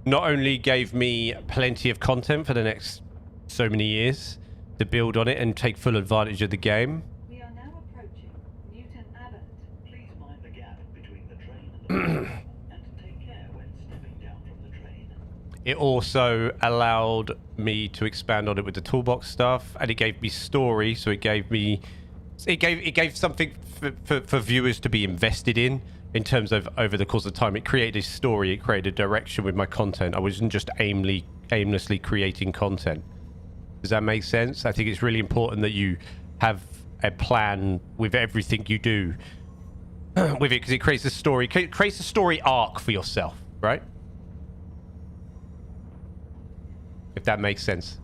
not only gave me plenty of content for the next so many years to build on it and take full advantage of the game. We are now approaching Newton Abbot. Please mind the gap between the train and the platform and take care when stepping down from the train. It also allowed me to expand on it with the toolbox stuff, and it gave me story. So it gave something for viewers to be invested in terms of over the course of time. It created a story, it created a direction with my content. I wasn't just aimlessly creating content. Does that make sense? I think it's really important that you have a plan with everything you do with it, because it creates a story, creates a story arc for yourself, right? If that makes sense.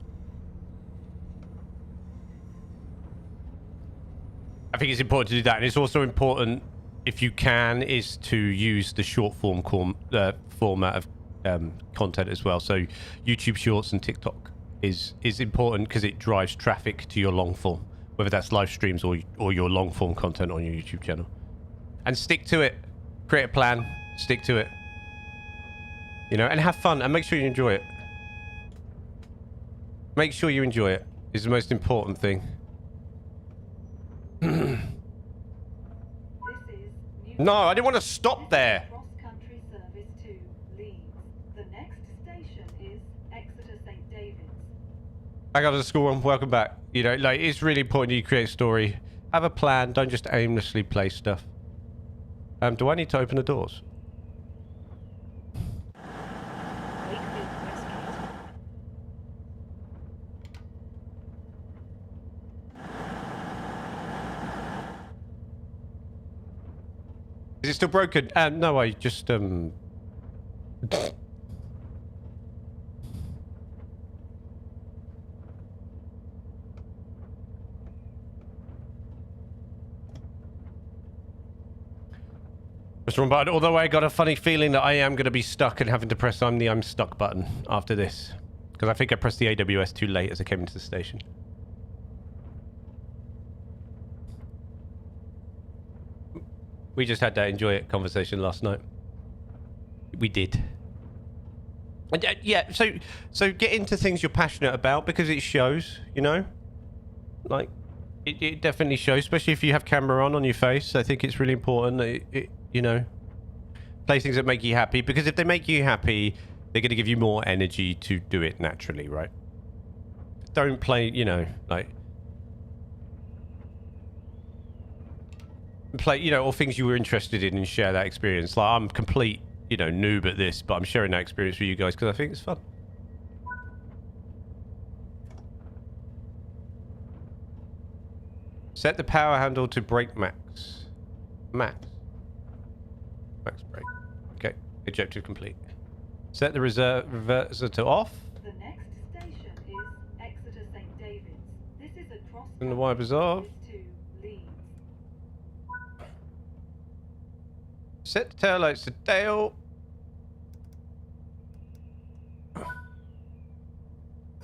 I think it's important to do that, and it's also important, if you can, is to use the short form format of content as well. So YouTube Shorts and TikTok is important because it drives traffic to your long form, whether that's live streams or your long form content on your YouTube channel. And stick to it. Create a plan. Stick to it. You know, and have fun, and make sure you enjoy it. Make sure you enjoy it is the most important thing. This is Newton No, I didn't want to stop there. cross-country service to Leeds. The next station is Exeter St David's. I got to the school one. Welcome back. You know, like, it's really important you create a story. Have a plan. Don't just aimlessly play stuff. Do I need to open the doors? Wakefield Westgate. Is it still broken? No, I just Mr. Lombard, although I got a funny feeling that I am going to be stuck and having to press I'm stuck button after this. Because I think I pressed the AWS too late as I came into the station. We just had that enjoy it conversation last night. We did. And, yeah, so get into things you're passionate about, because it shows, you know? Like, it definitely shows, especially if you have camera on your face. I think it's really important that it you know, play things that make you happy, because if they make you happy, they're going to give you more energy to do it naturally, right? Don't play, you know, like, play, you know, or things you were interested in and share that experience. Like, I'm complete, you know, noob at this, but I'm sharing that experience with you guys because I think it's fun. Set the power handle to brake max. Max brake. Okay. Objective complete. Set the reverser to off. The next station is Exeter St David's. This is a cross-country And the wipers off. service to Leeds. Set the taillights to tail.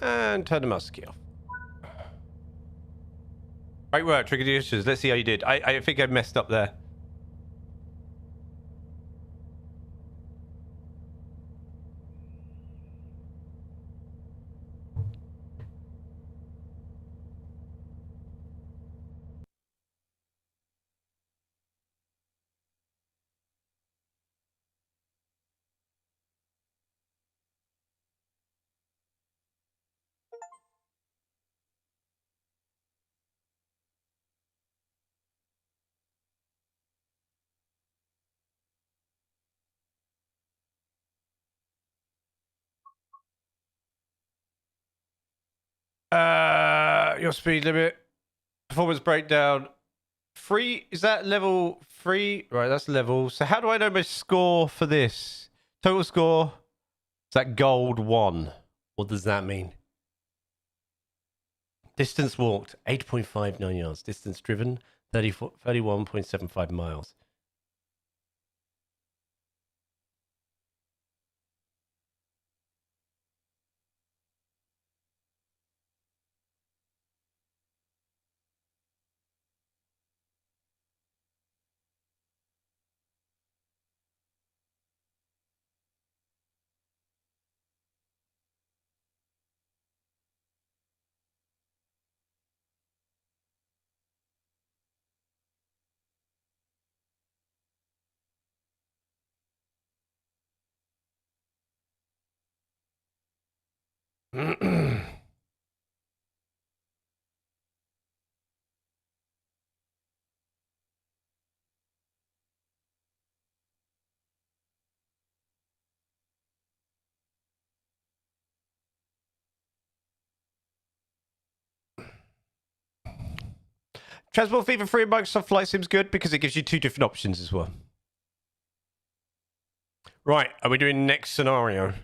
And turn the master key off. Great work, Trigger Dishes. Let's see how you did. I think I messed up there. Your speed limit. Performance breakdown. 3, is that level 3? Right, that's level. So how do I know my score for this? Total score. Is that gold 1? What does that mean? Distance walked, 8.59 yards. Distance driven, 31.75 miles. Transport Fever 3 Microsoft Flight Sim's good because it gives you 2 different options as well. Right, are we doing next scenario?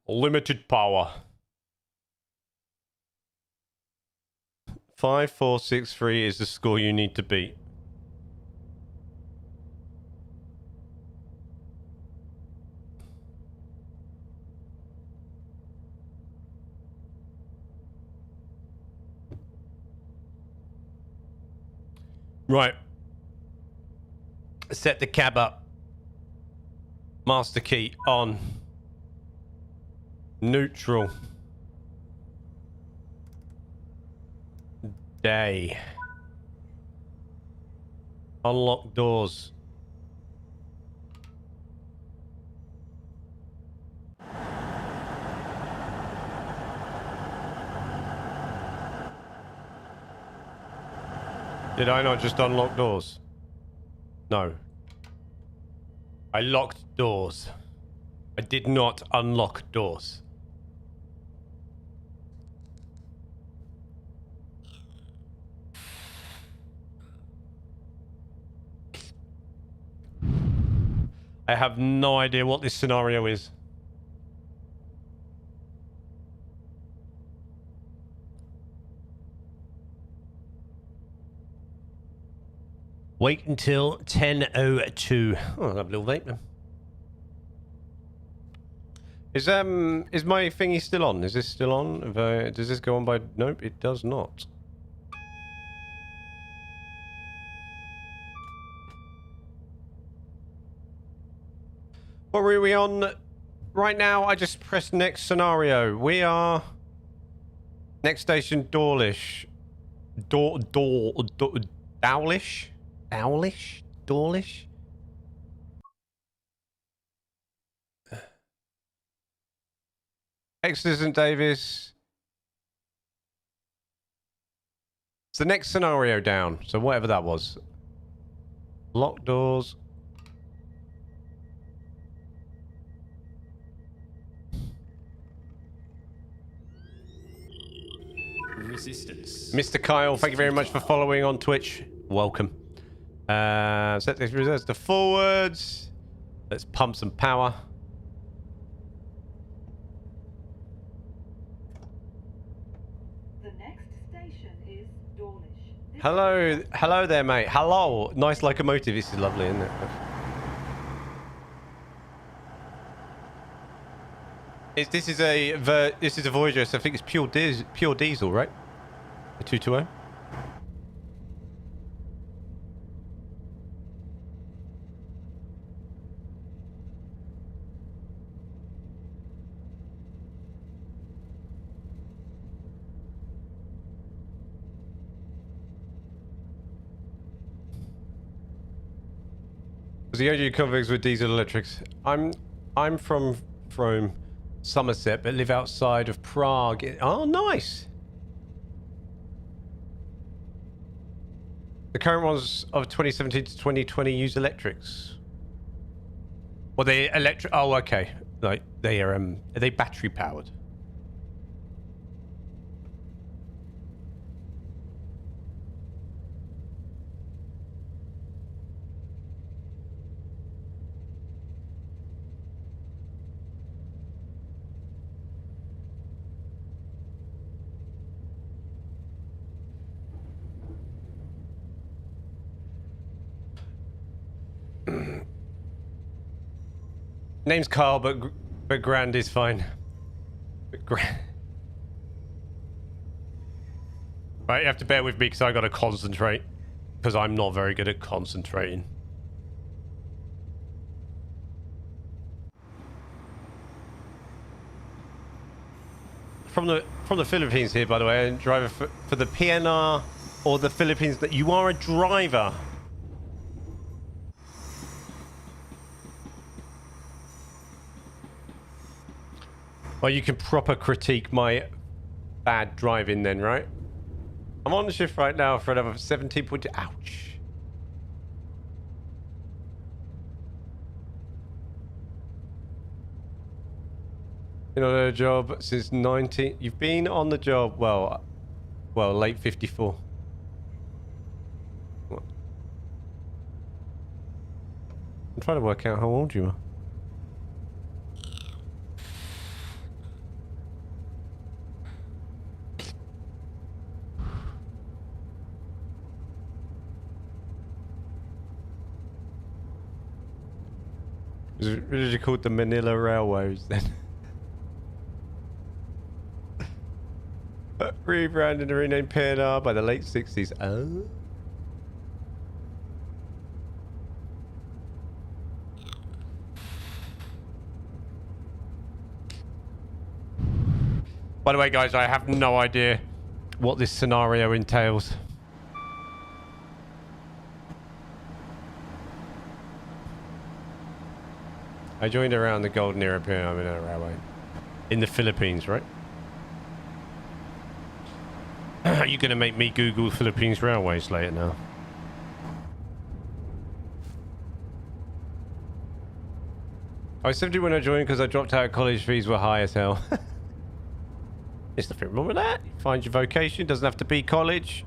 Limited power. 5463 is the score you need to beat. Right. Set the cab up. Master key on. Neutral. Day. Unlock doors. Did I not just unlock doors? No. I locked doors. I did not unlock doors. I have no idea what this scenario is. Wait until 10:02. Oh, I'll have a little vape then. Is my thingy still on? Is this still on? Does this go on by? Nope, it does not. What are we on right now? I just pressed next scenario. We are next station Dawlish. Dowlish? Dawlish? Exeter St. Davis. It's the next scenario down. So whatever that was. Lock doors. Resistance. Mr. Kyle, thank you very much for following on Twitch. Welcome. Set this reserves to forwards. Let's pump some power. The next station is Dawlish. Hello there, mate. Hello. Nice locomotive. This is lovely, isn't it? This is a Voyager, so I think it's pure diesel, right? A 220. The OG convicts with diesel electrics. I'm from Somerset, but live outside of Prague. Oh, nice. The current ones of 2017 to 2020 use electrics. Well, they electric. Oh, okay. Like they are they battery powered? Name's Carl, but Grand is fine. Right, you have to bear with me because I got to concentrate. Because I'm not very good at concentrating. From the Philippines here, by the way, driver for the PNR or the Philippines. That you are a driver. Well, you can proper critique my bad driving then, right? I'm on the shift right now for another 17.2. Ouch. Been on a job since 19. You've been on the job, well, late 54. What? I'm trying to work out how old you are. It was originally called the Manila Railways then. Rebranded and renamed PNR by the late 60s. Oh. By the way, guys, I have no idea what this scenario entails. I joined around the golden era period. I'm in a railway. In the Philippines, right? Are you going to make me Google Philippines Railways later now? I was 70 when I joined because I dropped out. College fees were high as hell. There's nothing wrong with that. Find your vocation. Doesn't have to be college.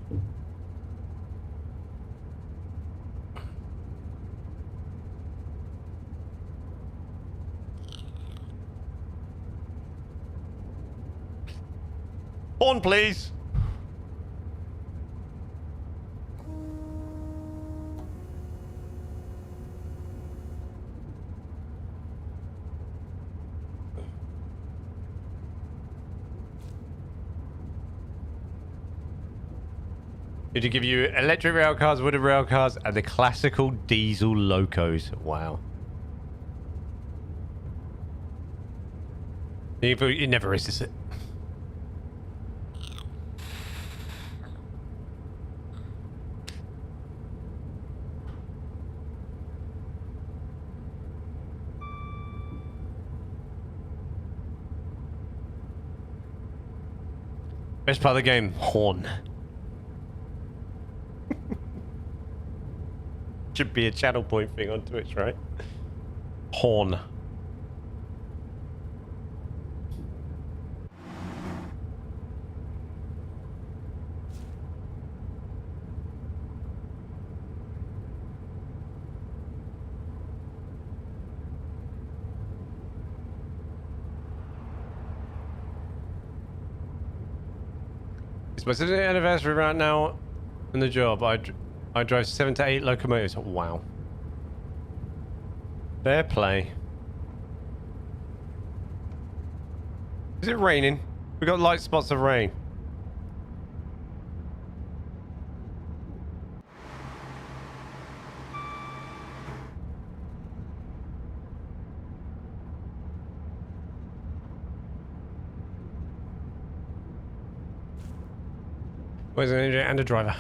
On, please. Did he give you electric rail cars, wooden rail cars, and the classical diesel locos? Wow. It never is, is it? Best part of the game, horn. Should be a channel point thing on Twitch, right? Horn. It's my 70th anniversary right now in the job. I drive 7 to 8 locomotives. Wow. Fair play. Is it raining? We got light spots of rain. Where's an engineer and a driver?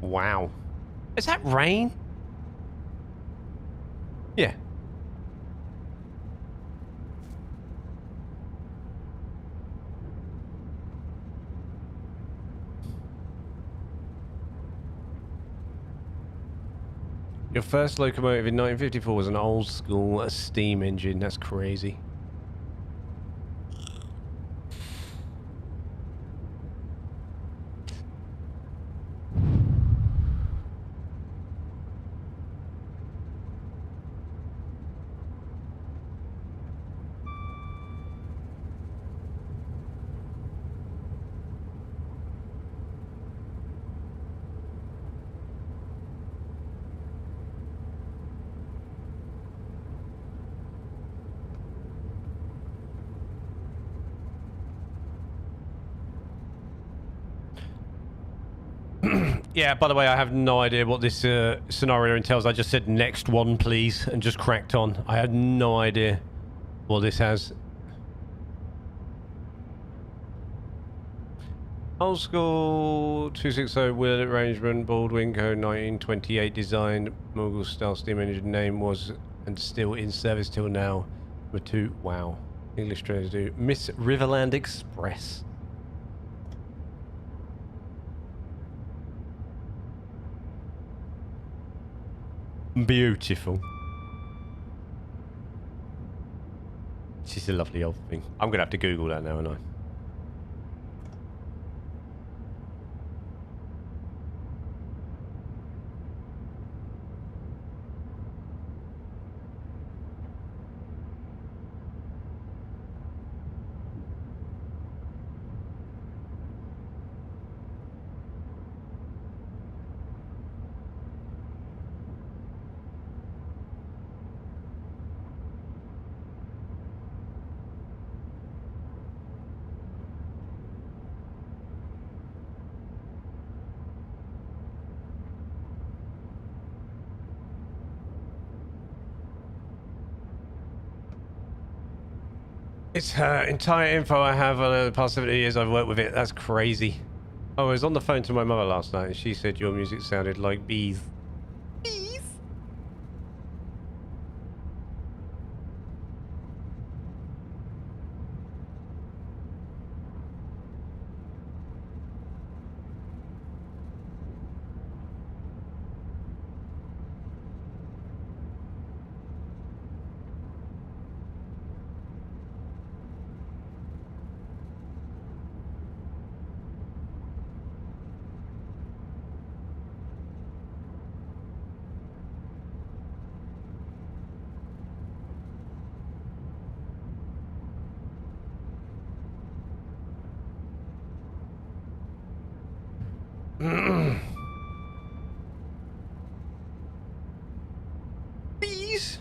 Wow. Is that rain? Yeah. Your first locomotive in 1954 was an old school steam engine. That's crazy. Yeah, by the way, I have no idea what this scenario entails. I just said next one, please, and just cracked on. I had no idea what this has. Old school 260 wheel arrangement, Baldwin Code 1928 design, Mogul style steam engine name was and still in service till now. Number 2, wow. English train to do. Miss Riverland Express. Beautiful. She's a lovely old thing. I'm going to have to Google that now, aren't I? It's her entire info I have on the past 70 years I've worked with it. That's crazy. Oh, I was on the phone to my mother last night and she said your music sounded like bees. Bees? Bees?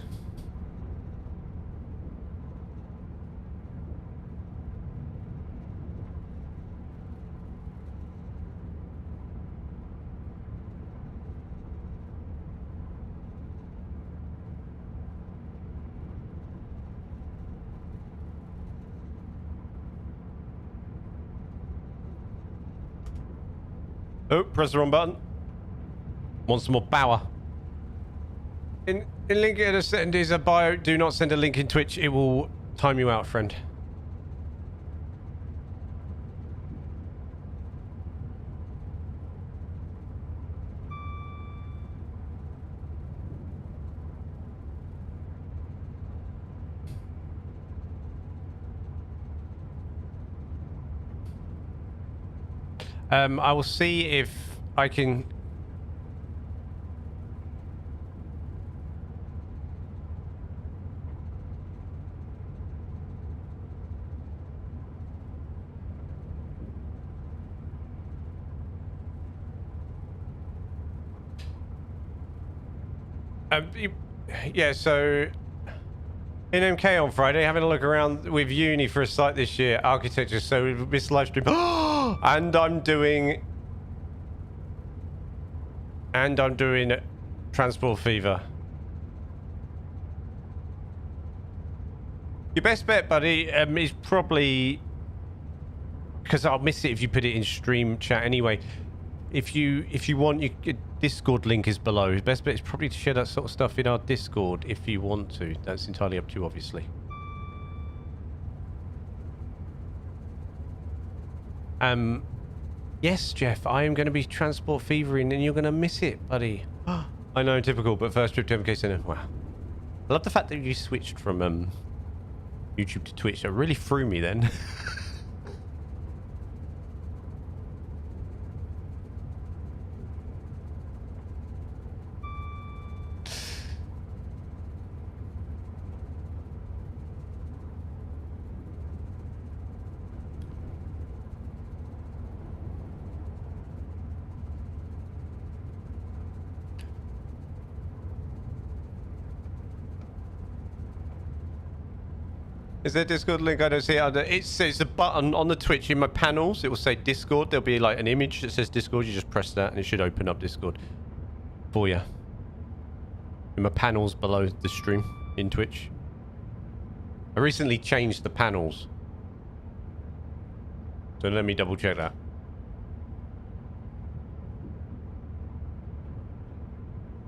Oh, press the wrong button. Want some more power. In link in a send is a bio. Do not send a link in Twitch. It will time you out, friend. I will see if I can. Yeah, so in MK on Friday, having a look around with uni for a site this year, architecture. So this live stream, and I'm doing Transport Fever. Your best bet, buddy, is probably because I'll miss it if you put it in stream chat anyway. If you want, your Discord link is below. His best bet is probably to share that sort of stuff in our Discord if you want to. That's entirely up to you, obviously. Yes, Jeff, I am going to be transport fevering and you're going to miss it, buddy. I know, typical, but first trip to MK Center. Wow. I love the fact that you switched from YouTube to Twitch. That really threw me then. Is there a Discord link? I don't see it. It's a button on the Twitch in my panels. It will say Discord. There'll be like an image that says Discord. You just press that and it should open up Discord for you. In my panels below the stream in Twitch. I recently changed the panels. So let me double check that.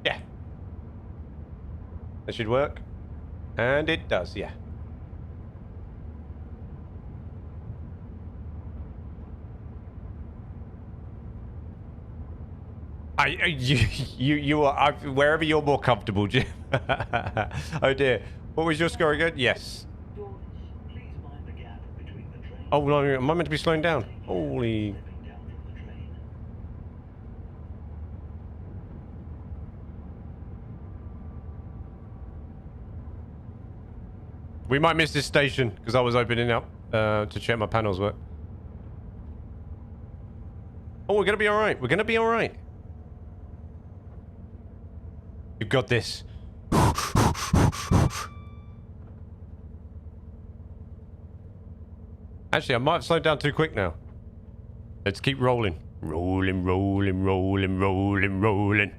Yeah. That should work. And it does, yeah. You are wherever you're more comfortable, Jim. Oh dear. What was your score again? Yes. Please mind the gap between the train Oh no, am I meant to be slowing down? Holy. stepping down from the train. We might miss this station because I was opening up to check my panels work. Oh, we're gonna be all right. We're gonna be all right. You've got this. Actually, I might have slowed down too quick now. Let's keep rolling. Rolling, rolling, rolling, rolling, rolling.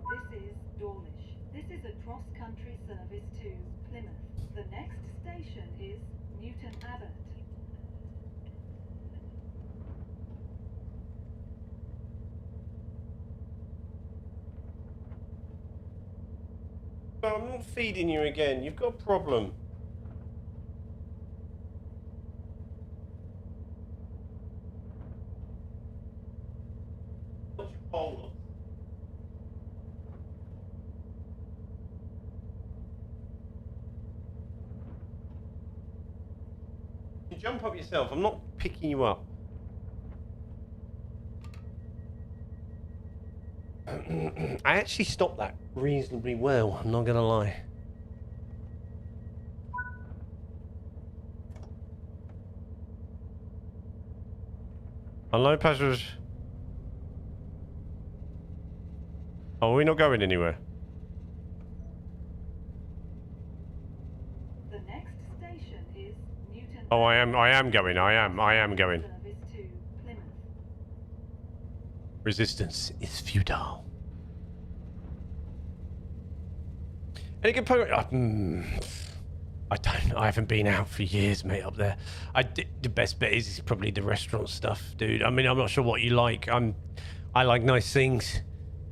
This is Dawlish. This is a cross-country service to Plymouth. The next station is Newton Abbot. No, I'm not feeding you again. You've got a problem. What's your problem? You jump up yourself. I'm not picking you up. I actually stopped that reasonably well, I'm not gonna lie. Hello, passengers. Oh, we're not going anywhere. The next station is Newton. Oh, I am going. I am going. Service to Plymouth. Resistance is futile. Any good program? I haven't been out for years, mate, up there. The best bet is probably the restaurant stuff, dude. I mean, I'm not sure what you like. I like nice things.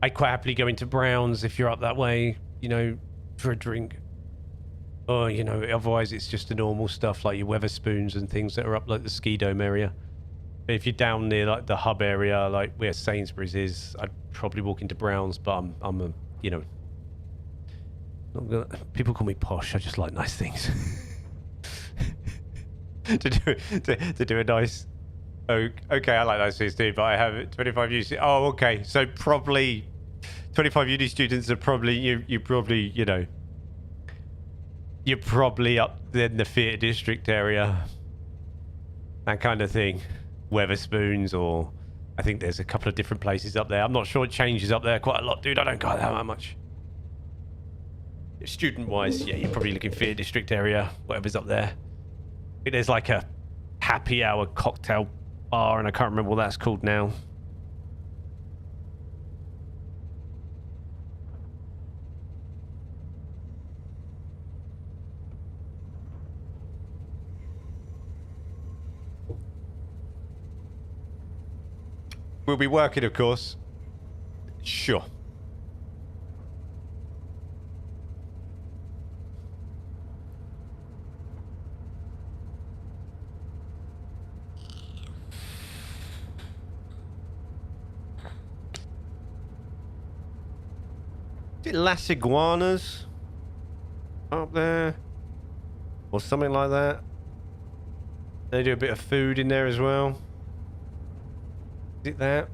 I'd quite happily go into Brown's if you're up that way, you know, for a drink. Or, you know, otherwise it's just the normal stuff like your Weatherspoons and things that are up like the Ski Dome area. But if you're down near like the hub area, like where Sainsbury's is, I'd probably walk into Brown's, but I'm a, you know, not gonna, people call me posh. I just like nice things. to do a nice. Oh, okay, I like nice things too, but I have 25 uni. Oh, okay, so probably 25 uni students are probably you probably, you know, you're probably up in the theatre district area, that kind of thing. Weatherspoons, or I think there's a couple of different places up there. I'm not sure it changes up there quite a lot, dude. I don't go that much. Student-wise, yeah, you're probably looking theatre district area, whatever's up there. I think there's like a happy hour cocktail bar, and I can't remember what that's called now. We'll be working, of course. Sure. Is it Las Iguanas up there? Or something like that? They do a bit of food in there as well. Is it that?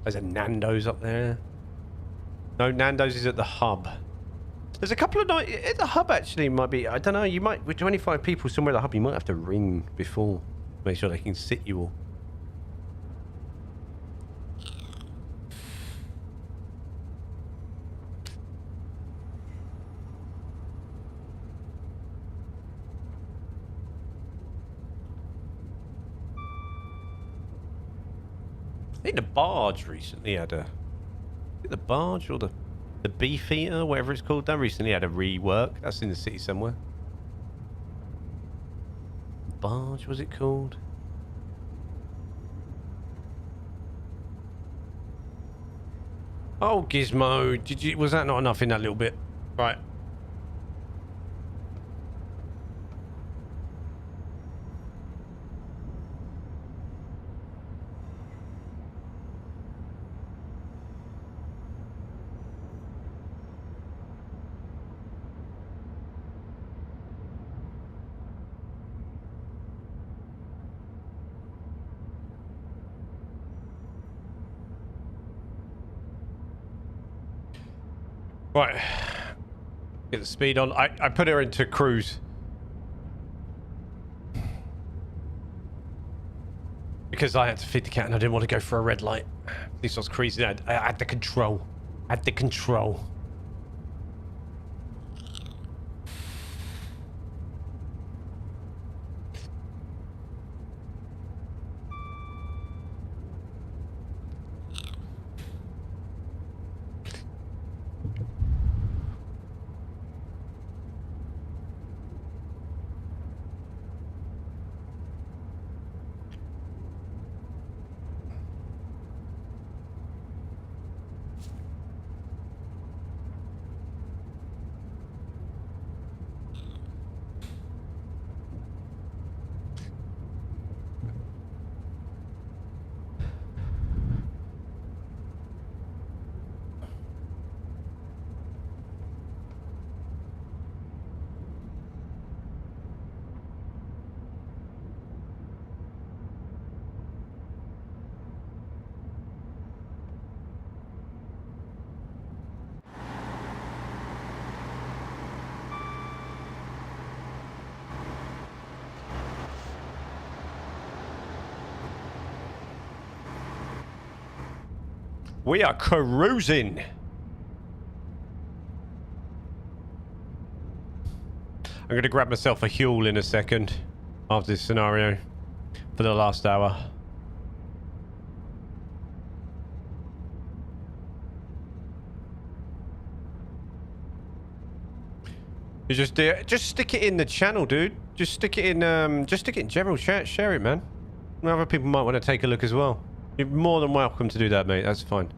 There's a Nando's up there. No, Nando's is at the hub. There's a couple of nights at the hub actually. Might be, I don't know, you might, with 25 people somewhere at the hub, you might have to ring before. Make sure they can sit you all. think the barge recently had a... the barge or the Beefeater, whatever it's called, that recently had a rework. That's in the city somewhere. Barge, was it called? Oh, Gizmo, was that not enough in that little bit? Right. Right. Get the speed on. I put her into cruise. Because I had to feed the cat and I didn't want to go for a red light. This was crazy. I had the control. I had the control. We are cruising. I'm going to grab myself a Huel in a second after this scenario for the last hour. You just stick it in the channel, dude. Just stick it in general chat. Share it, man. Other people might want to take a look as well. You're more than welcome to do that, mate. That's fine.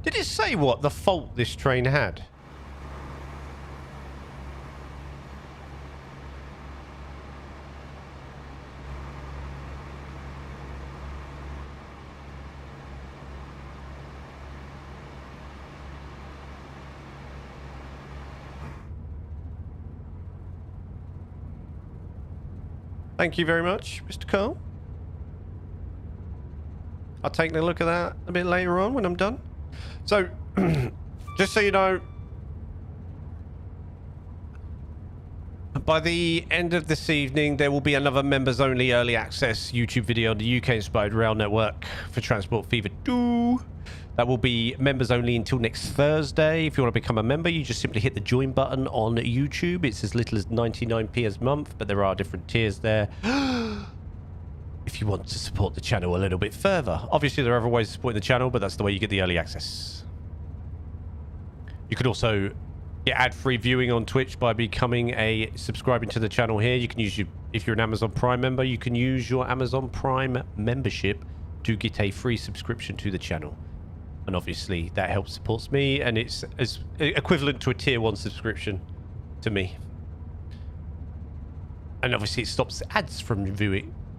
Did it say what the fault this train had? Thank you very much, Mr. Cole. I'll take a look at that a bit later on when I'm done. So, just so you know, by the end of this evening, there will be another members-only early access YouTube video on the UK-inspired rail network for Transport Fever 2. That will be members only until next Thursday. If you want to become a member, you just simply hit the join button on YouTube. It's as little as 99p a month, but there are different tiers there. If you want to support the channel a little bit further. Obviously, there are other ways of supporting the channel, but that's the way you get the early access. You could also get ad-free viewing on Twitch by subscribing to the channel here. You can use if you're an Amazon Prime member, you can use your Amazon Prime membership to get a free subscription to the channel. And obviously, that helps supports me, and it's as equivalent to a tier 1 subscription to me. And obviously, it stops ads from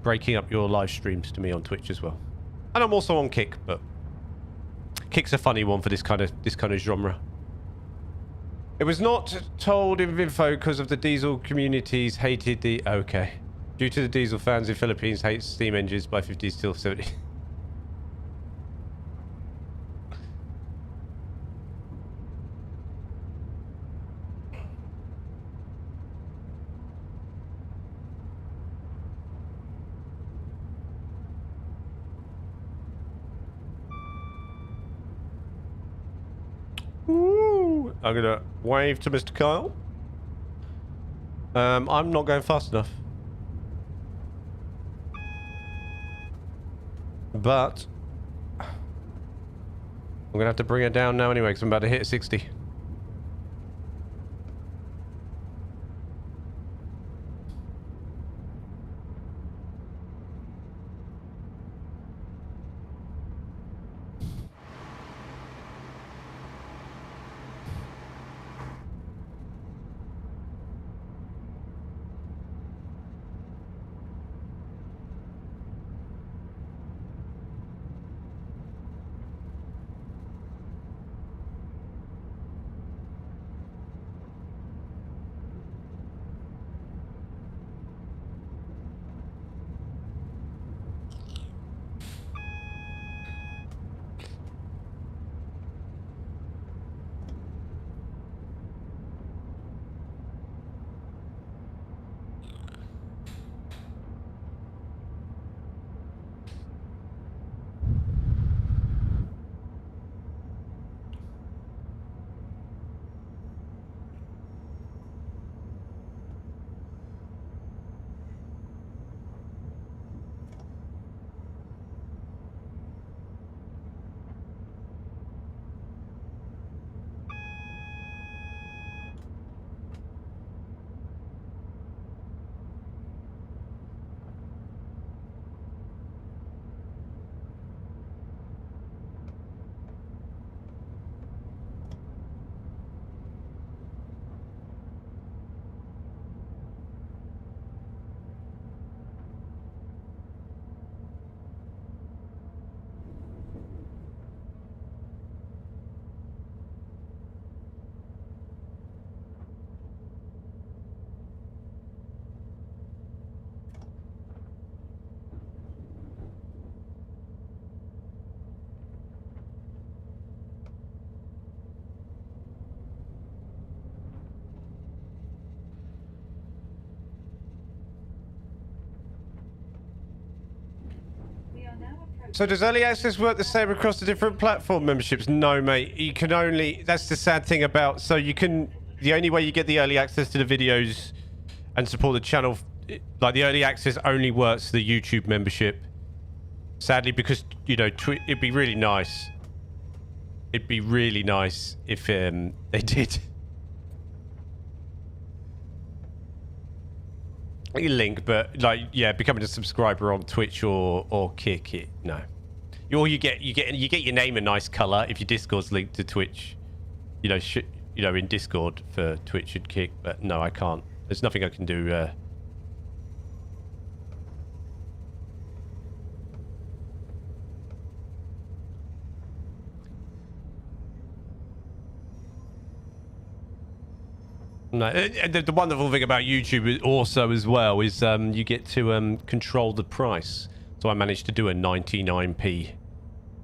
breaking up your live streams to me on Twitch as well. And I'm also on Kick, but Kick's a funny one for this kind of genre. It was not told in info because of the diesel communities hated the... Okay. Due to the diesel fans in Philippines hate steam engines by 50s till 70. Woo! I'm gonna wave to Mr. Kyle. I'm not going fast enough. But I'm gonna have to bring it down now anyway, because I'm about to hit 60. We are now approaching. So does early access work the same across the different platform memberships? No, mate. You can only... That's the sad thing about... So you can... The only way you get the early access to the videos and support the channel... Like, the early access only works for the YouTube membership. Sadly, because, you know, it'd be really nice. It'd be really nice if they did... A link, but like, yeah, becoming a subscriber on Twitch or Kick it, no. Or you get your name a nice color if your Discord's linked to Twitch. You know, in Discord for Twitch and Kick, but no, I can't. There's nothing I can do. No, the wonderful thing about YouTube also as well is you get to control the price. So I managed to do a 99p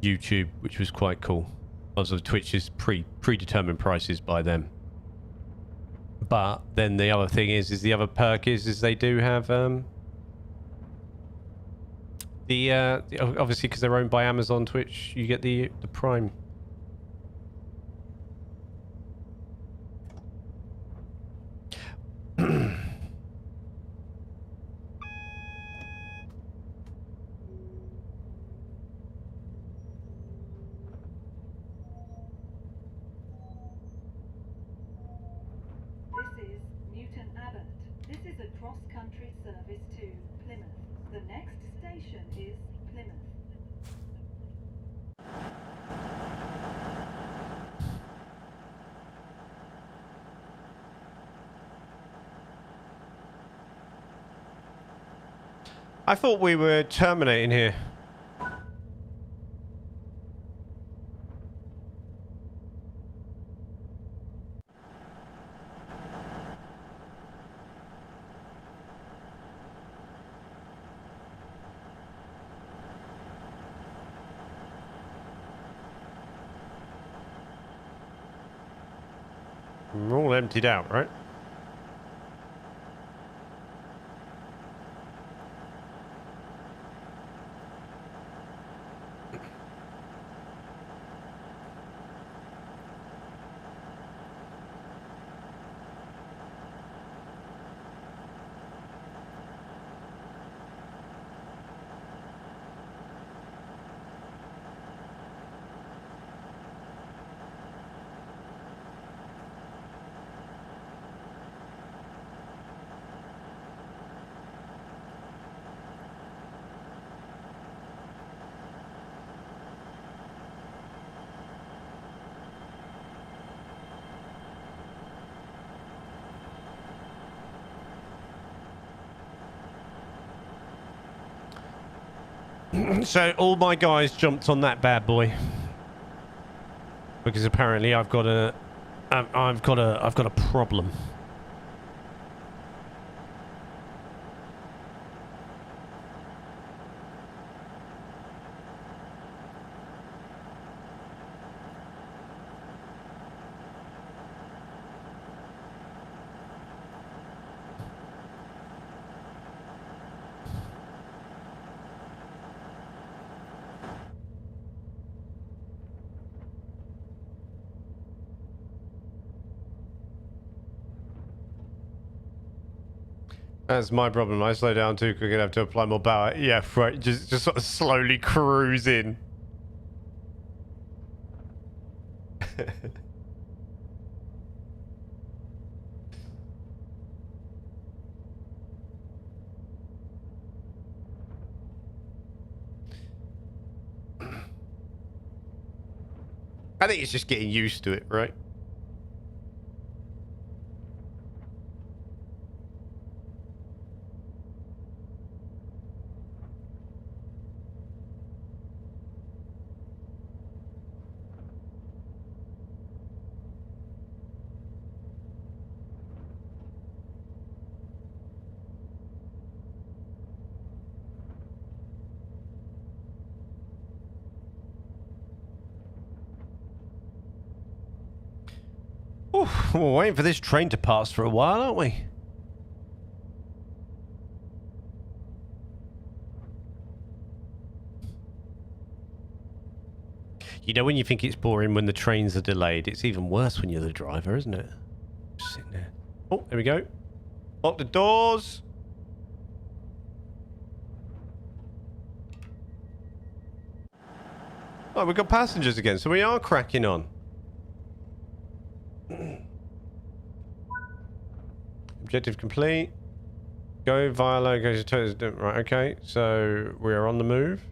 YouTube, which was quite cool. Also, Twitch is predetermined prices by them. But then the other thing is the other perk is they do have obviously because they're owned by Amazon Twitch, you get the Prime. This is Newton Abbot. This is a cross-country service to Plymouth. The next station is Plymouth. I thought we were terminating here. We're all emptied out, right? So all my guys jumped on that bad boy because apparently I've got a problem. That's my problem. I slow down too quick and have to apply more power. Yeah, right. Just sort of slowly cruise in. I think it's just getting used to it, right? Oof, we're waiting for this train to pass for a while, aren't we? You know when you think it's boring when the trains are delayed, it's even worse when you're the driver, isn't it? Just sitting there. Oh, there we go. Lock the doors. Oh, we've got passengers again, so we are cracking on. Objective complete. Go via location. Right, okay. So we are on the move.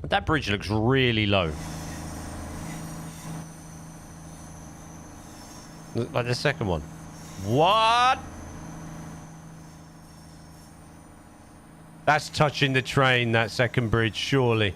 That bridge looks really low. Like the second one. What? That's touching the train, that second bridge, surely.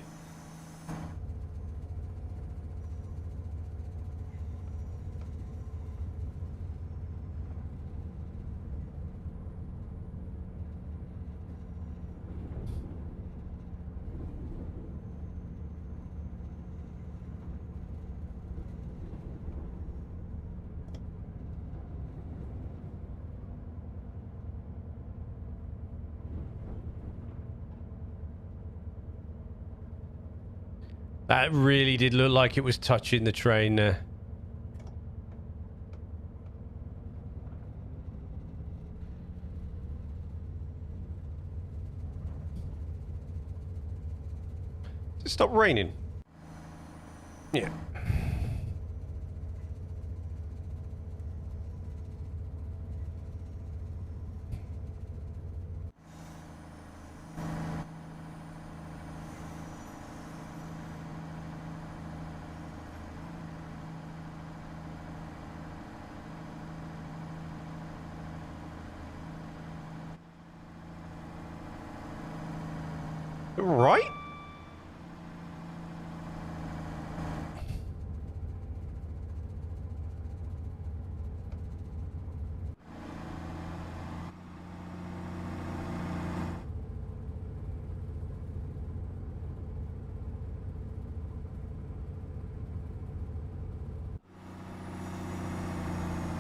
That really did look like it was touching the train there. Does it stop raining? Yeah. Right?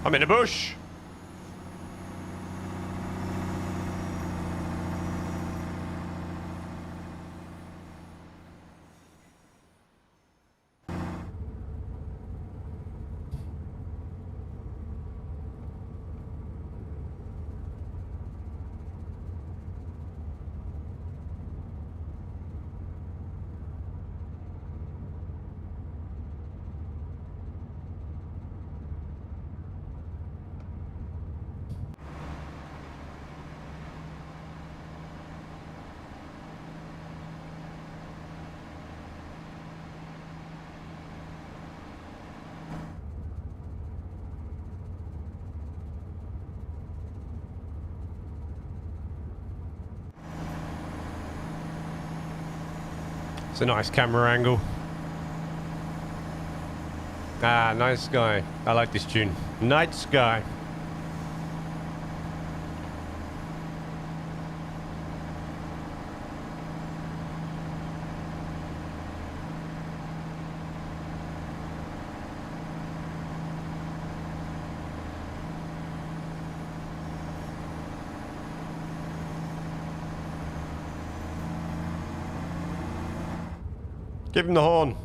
I'm in a bush. It's a nice camera angle. Ah, night sky. I like this tune. Night sky. Give him the horn.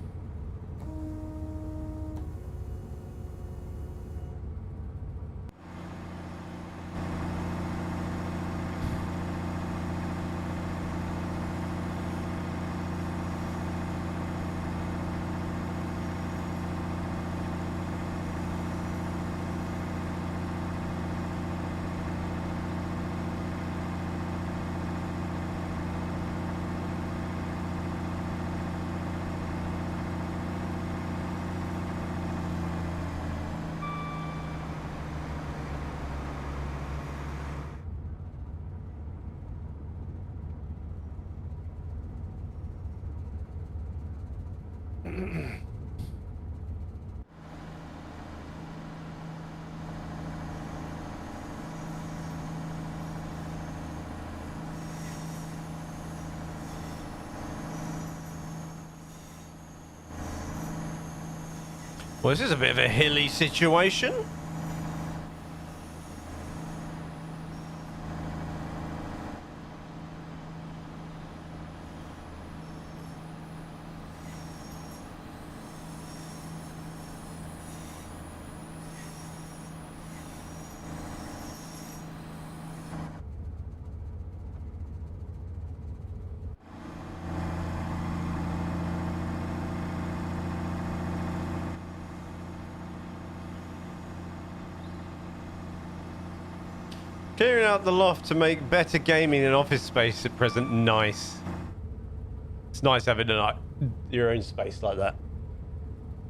Well, this is a bit of a hilly situation. Clearing out the loft to make better gaming and office space at present. Nice. It's nice having like your own space like that.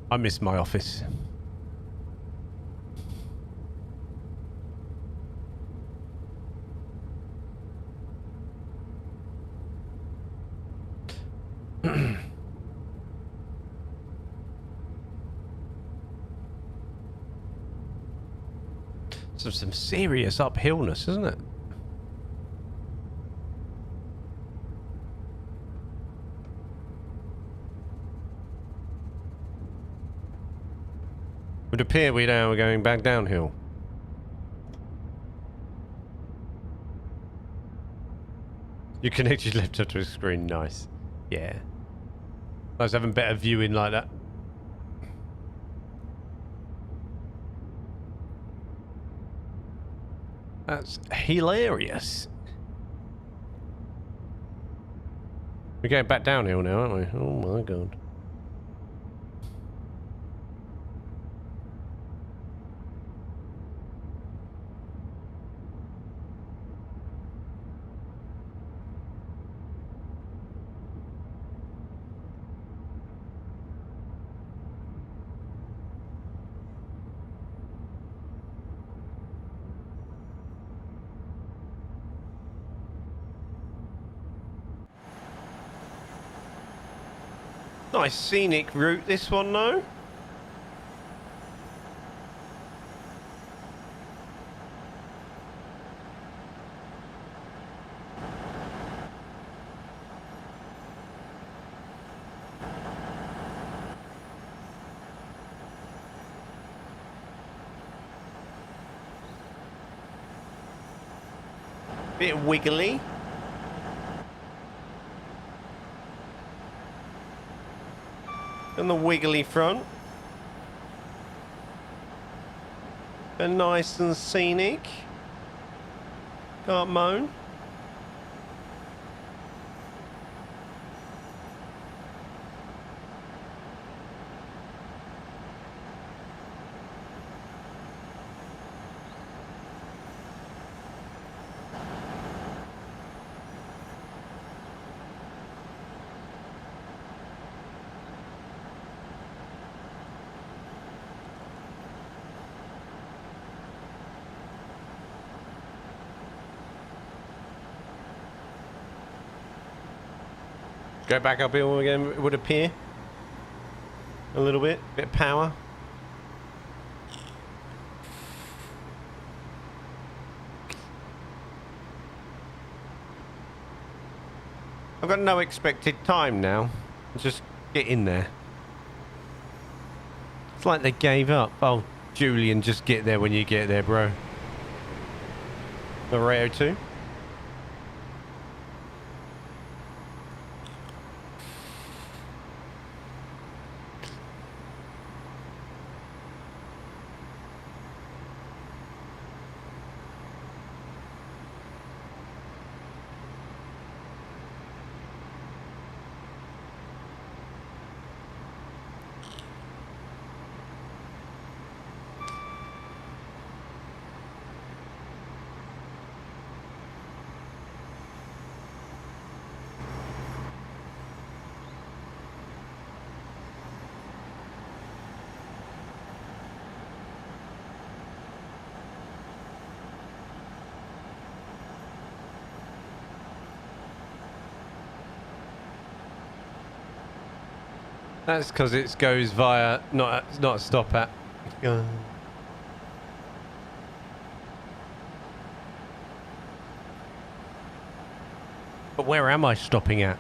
I miss my office. Some serious uphillness, isn't it? Would appear we're going back downhill. You connect your laptop to a screen, nice. Yeah. Nice having better viewing like that. That's hilarious. We're going back downhill now, aren't we? Oh my god. Nice scenic route, this one, though. Bit wiggly. On the wiggly front. And nice and scenic. Can't moan. Go back uphill again, it would appear. A little bit of power. I've got no expected time now. Just get in there. It's like they gave up. Oh, Julian, just get there when you get there, bro. Laredo 2. That's because it goes via not a stop at. But where am I stopping at?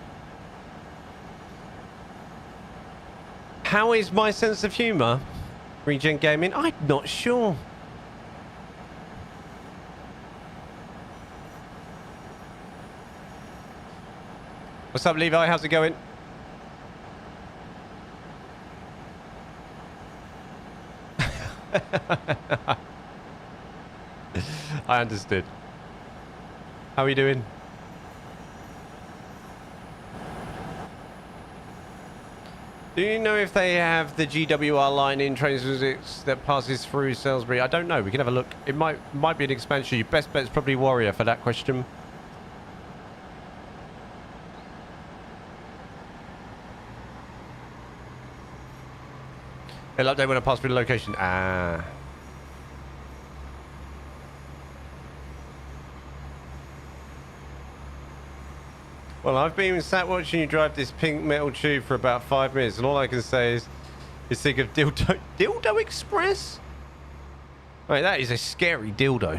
How is my sense of humour? Regen Gaming? I'm not sure. What's up, Levi? How's it going? I understood. How are you doing? Do you know if they have the GWR line in Trains that passes through Salisbury? I don't know. We can have a look. It might be an expansion. Your best bet is probably Warrior for that question. It'll update when I pass through the location. Ah. Well, I've been sat watching you drive this pink metal tube for about 5 minutes, and all I can say is think of Dildo Express? Right, that is a scary dildo.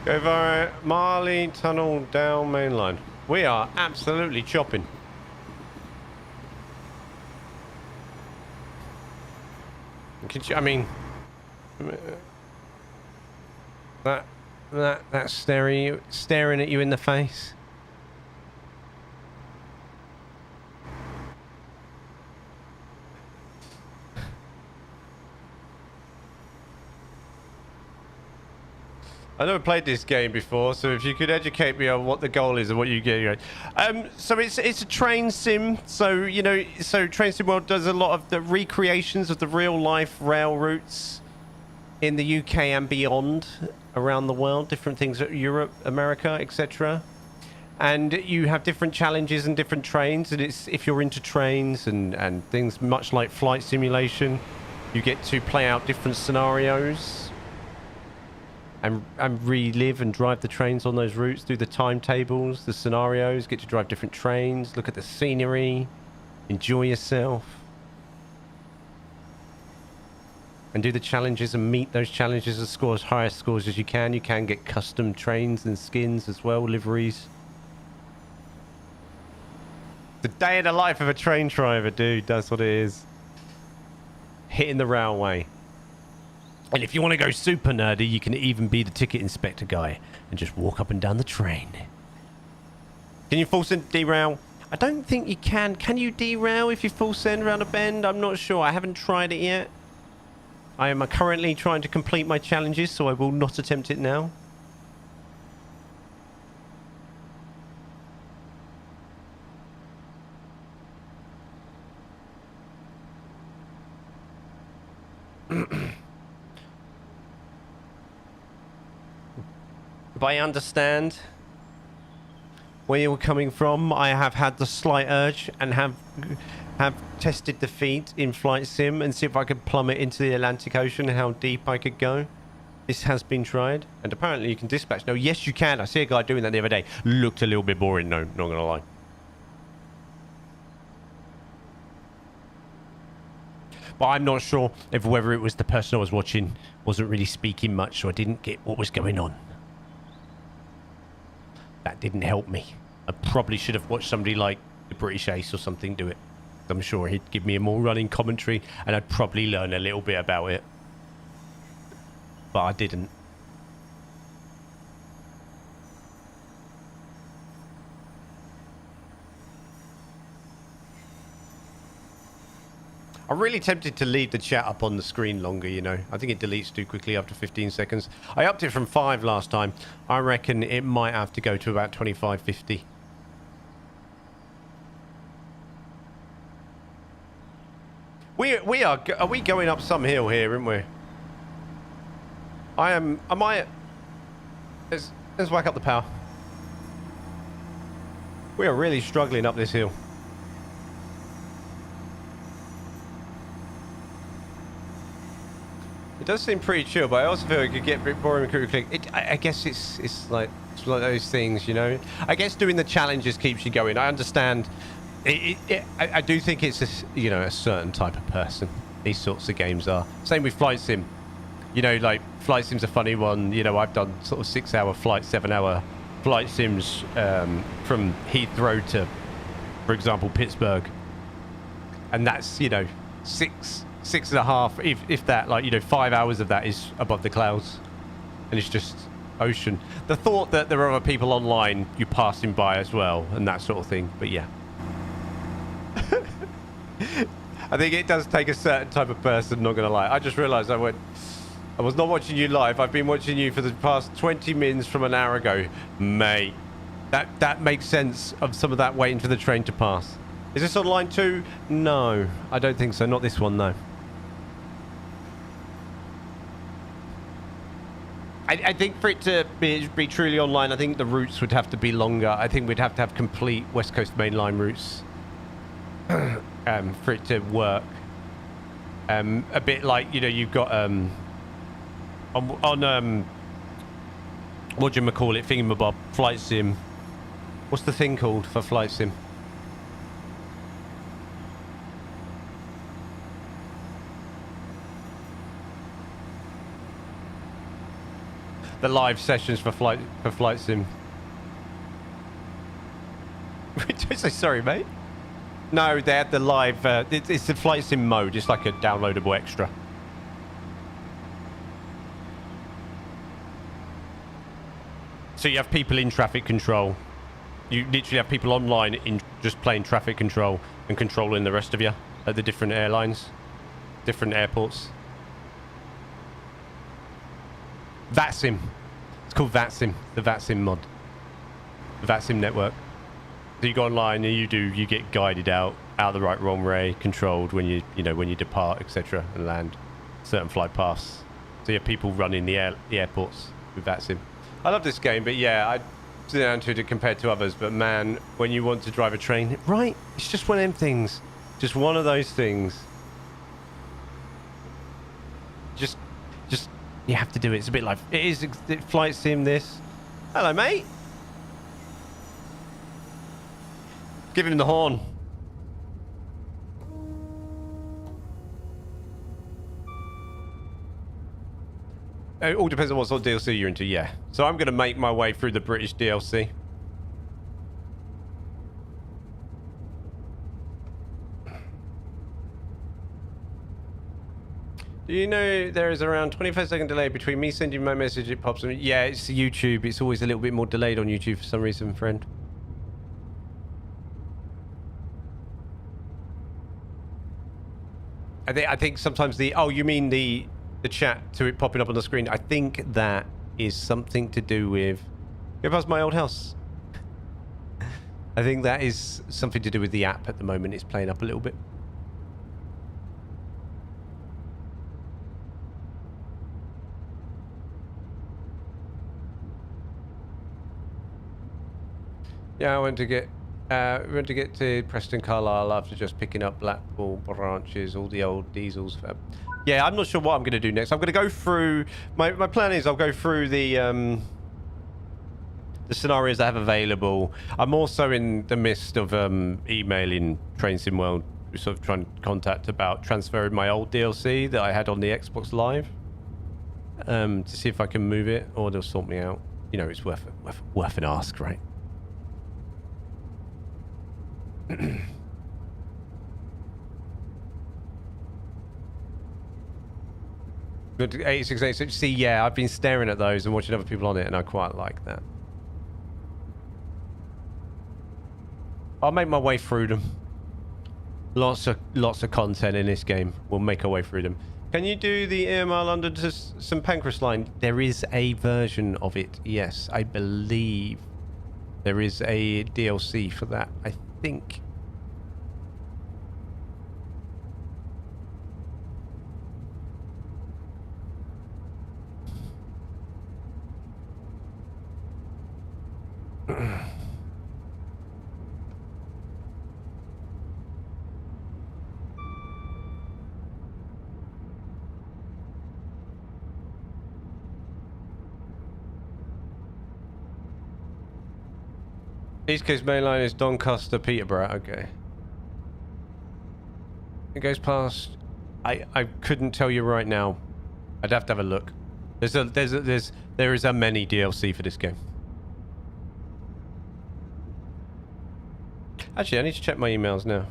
Go via Marley Tunnel down main line. We are absolutely chopping. I mean, that's staring at you in the face. I've never played this game before, so if you could educate me on what the goal is and what you get. So it's a train sim. So Train Sim World does a lot of the recreations of the real life rail routes in the UK and beyond around the world, different things, Europe, America, etc. And you have different challenges and different trains, and it's if you're into trains and things much like flight simulation. You get to play out different scenarios and relive and drive the trains on those routes, do the timetables, the scenarios, get to drive different trains, look at the scenery, enjoy yourself. And do the challenges and meet those challenges and score as high scores as you can. You can get custom trains and skins as well, liveries. The day in the life of a train driver, dude. That's what it is. Hitting the railway. And if you want to go super nerdy, you can even be the ticket inspector guy and just walk up and down the train. Can you full send derail? I don't think you can. Can you derail if you full send around a bend? I'm not sure. I haven't tried it yet. I am currently trying to complete my challenges, so I will not attempt it now. But I understand where you're coming from. I have had the slight urge and have tested the feat in flight sim and see if I could plummet into the Atlantic Ocean and how deep I could go. This has been tried, and apparently you can dispatch. No, yes you can. I see a guy doing that the other day. Looked a little bit boring, no, not gonna lie. But I'm not sure if whether it was the person I was watching wasn't really speaking much, so I didn't get what was going on. That didn't help me. I probably should have watched somebody like the British Ace or something do it. I'm sure he'd give me a more running commentary and I'd probably learn a little bit about it. But I didn't. I'm really tempted to leave the chat up on the screen longer, you know. I think it deletes too quickly after 15 seconds. I upped it from 5 last time. I reckon it might have to go to about 25, 50. Are we going up some hill here, aren't we? Let's whack up the power. We are really struggling up this hill. It does seem pretty chill, but I also feel it could get a bit boring quickly. I guess it's like one of those things, you know. I guess doing the challenges keeps you going. I understand. I do think it's a certain type of person these sorts of games are. Same with flight sim. You know, like flight sim's a funny one. You know, I've done sort of 6-hour flight, 7-hour flight sims from Heathrow to, for example, Pittsburgh, and that's 6.5, if that, like 5 hours of that is above the clouds, and it's just ocean. The thought that there are other people online you're passing by as well, and that sort of thing. But yeah. I think it does take a certain type of person, not gonna lie. I just realized I was not watching you live. I've been watching you for the past 20 minutes from an hour ago. Mate, that makes sense of some of that waiting for the train to pass. Is this on line 2? No, I don't think so. Not this one, no. I think for it to be truly online, I think the routes would have to be longer. I think we'd have to have complete West Coast main line routes for it to work. A bit like, you've got on what do you call it, thingamabob, flight sim. What's the thing called for flight sim? The live sessions for flight sim. Sorry, mate. No, they had the live. It's the flight sim mode. It's like a downloadable extra. So you have people in traffic control. You literally have people online in just playing traffic control and controlling the rest of you at the different airlines, different airports. VATSIM. It's called VATSIM. The VATSIM mod. The VATSIM network. So you go online and you get guided out the right runway, controlled when you depart, etc., and land certain flight paths. So you have people running the airports with VATSIM. I love this game, but yeah, I sit down to it compared to others. But man, when you want to drive a train, right? It's just one of them things. Just one of those things. You have to do it. It's a bit like it is flight sim. This. Hello, mate. Give him the horn. It all depends on what sort of DLC you're into. Yeah. So I'm gonna make my way through the British DLC. Do you know there is around 25-second delay between me sending my message, it pops in? Yeah, it's YouTube. It's always a little bit more delayed on YouTube for some reason, friend. I think sometimes the... Oh, you mean the chat to it popping up on the screen? I think that is something to do with... Go past my old house. I think that is something to do with the app at the moment. It's playing up a little bit. Yeah, I went to get to Preston Carlisle after just picking up Blackpool branches, all the old diesels. Yeah, I'm not sure what I'm going to do next. I'm going to go through... My plan is I'll go through the scenarios I have available. I'm also in the midst of emailing Train Sim World, sort of trying to contact about transferring my old DLC that I had on the Xbox Live to see if I can move it or they'll sort me out. You know, it's worth an ask, right? 8686. See, yeah, I've been staring at those and watching other people on it, and I quite like that. I'll make my way through them. Lots of content in this game. We'll make our way through them. Can you do the Air Mile London to St Pancras line? There is a version of it. Yes, I believe there is a DLC for that. I think. East Coast Main Line is Doncaster, Peterborough. Okay. It goes past. I couldn't tell you right now. I'd have to have a look. There is a many DLC for this game. Actually, I need to check my emails now.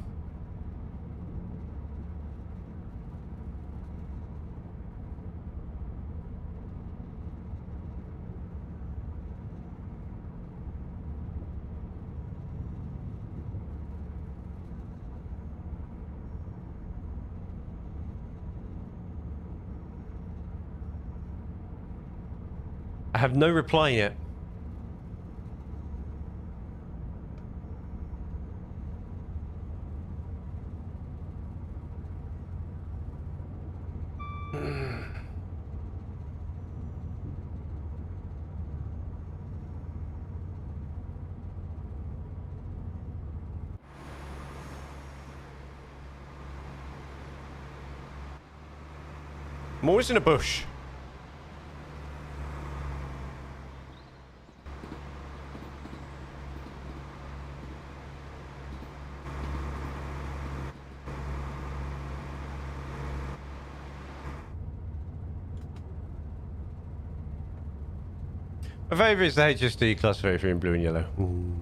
I have no reply yet. I'm always in a bush. My favourite is the HSD Class 33 in blue and yellow. Ooh.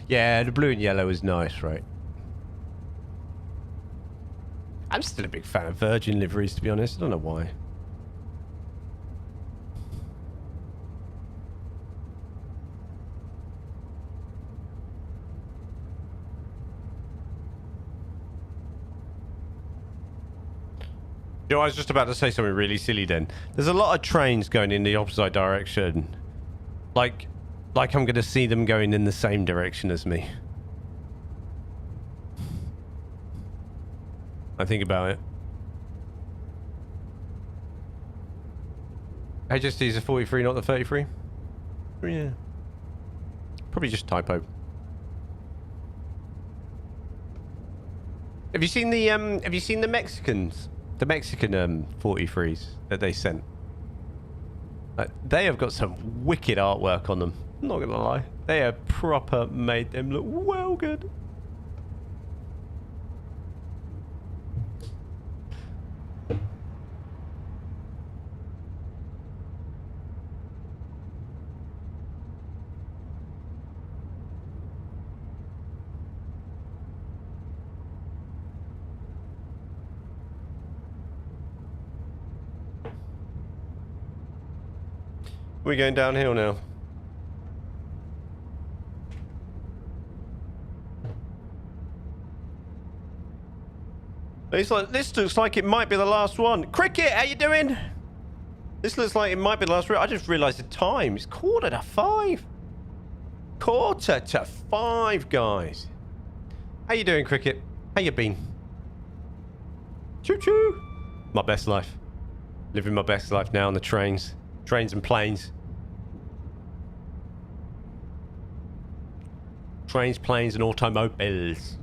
Yeah, the blue and yellow is nice, right? I'm still a big fan of Virgin liveries, to be honest. I don't know why. You know, I was just about to say something really silly then. There's a lot of trains going in the opposite direction. Like I'm going to see them going in the same direction as me. I think about it. HSD is a 43, not the 33? Yeah. Probably just typo. Have you seen the Mexicans? The Mexican 43s that they sent. They have got some wicked artwork on them. I'm not gonna lie. They have proper made them look well good. We're going downhill now. It's like, this looks like it might be the last one. Cricket, how you doing? This looks like it might be the last one. I just realised the time. It's 4:45. 4:45, guys. How you doing, Cricket? How you been? Choo choo. My best life. Living my best life now on the trains. Trains and planes. Trains, planes, and automobiles.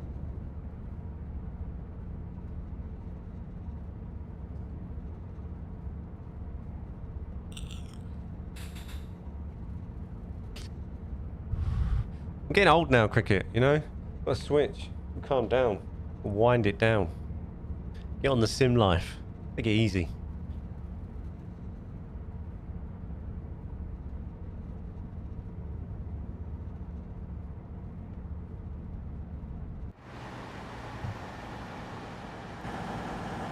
I'm getting old now, Cricket, you know? Gotta switch. Calm down. Wind it down. Get on the sim life. Take it easy.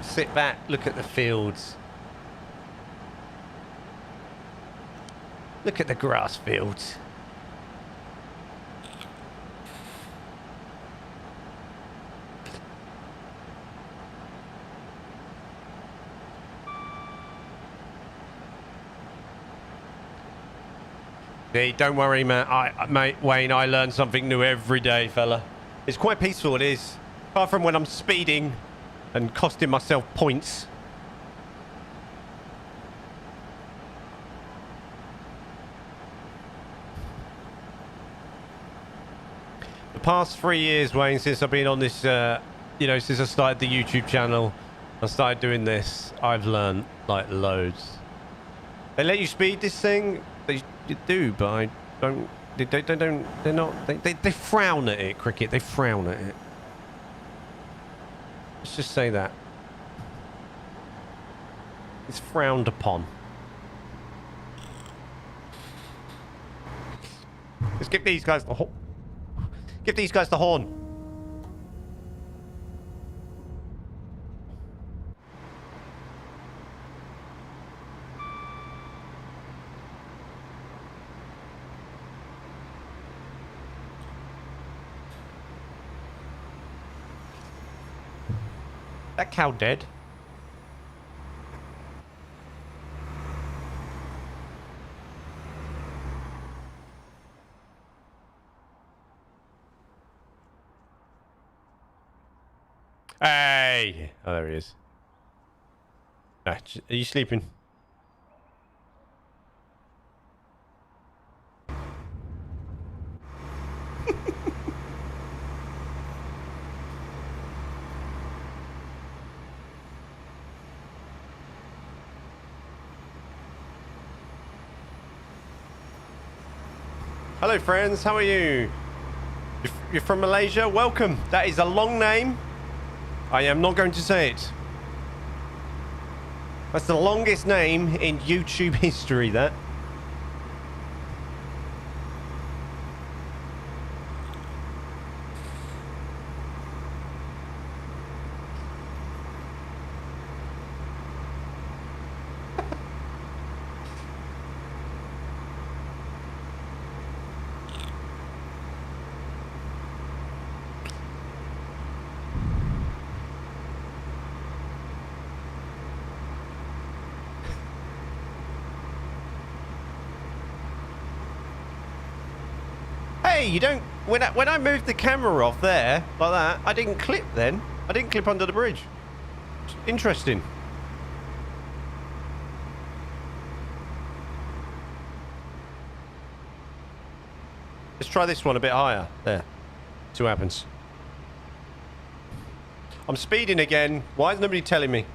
Sit back, look at the fields. Look at the grass fields. Hey, don't worry, mate, Wayne, I learn something new every day, fella. It's quite peaceful, it is. Apart from when I'm speeding and costing myself points. The past 3 years, Wayne, since I've been on this, you know, since I started the YouTube channel, I started doing this, I've learned, like, loads. They let you speed this thing? They do, but I don't, they're not, they frown at it, Cricket, they frown at it. Let's just say that. It's frowned upon. Let's give these guys the horn. Give these guys the horn. That cow dead? Hey! Oh, there he is. Ah, are you sleeping? Hello friends, how are you? You're from Malaysia? Welcome. That is a long name. I am not going to say it. That's the longest name in YouTube history, that. Hey, you don't... When I moved the camera off there, like that, I didn't clip then. I didn't clip under the bridge. Interesting. Let's try this one a bit higher. There. See what happens. I'm speeding again. Why is nobody telling me?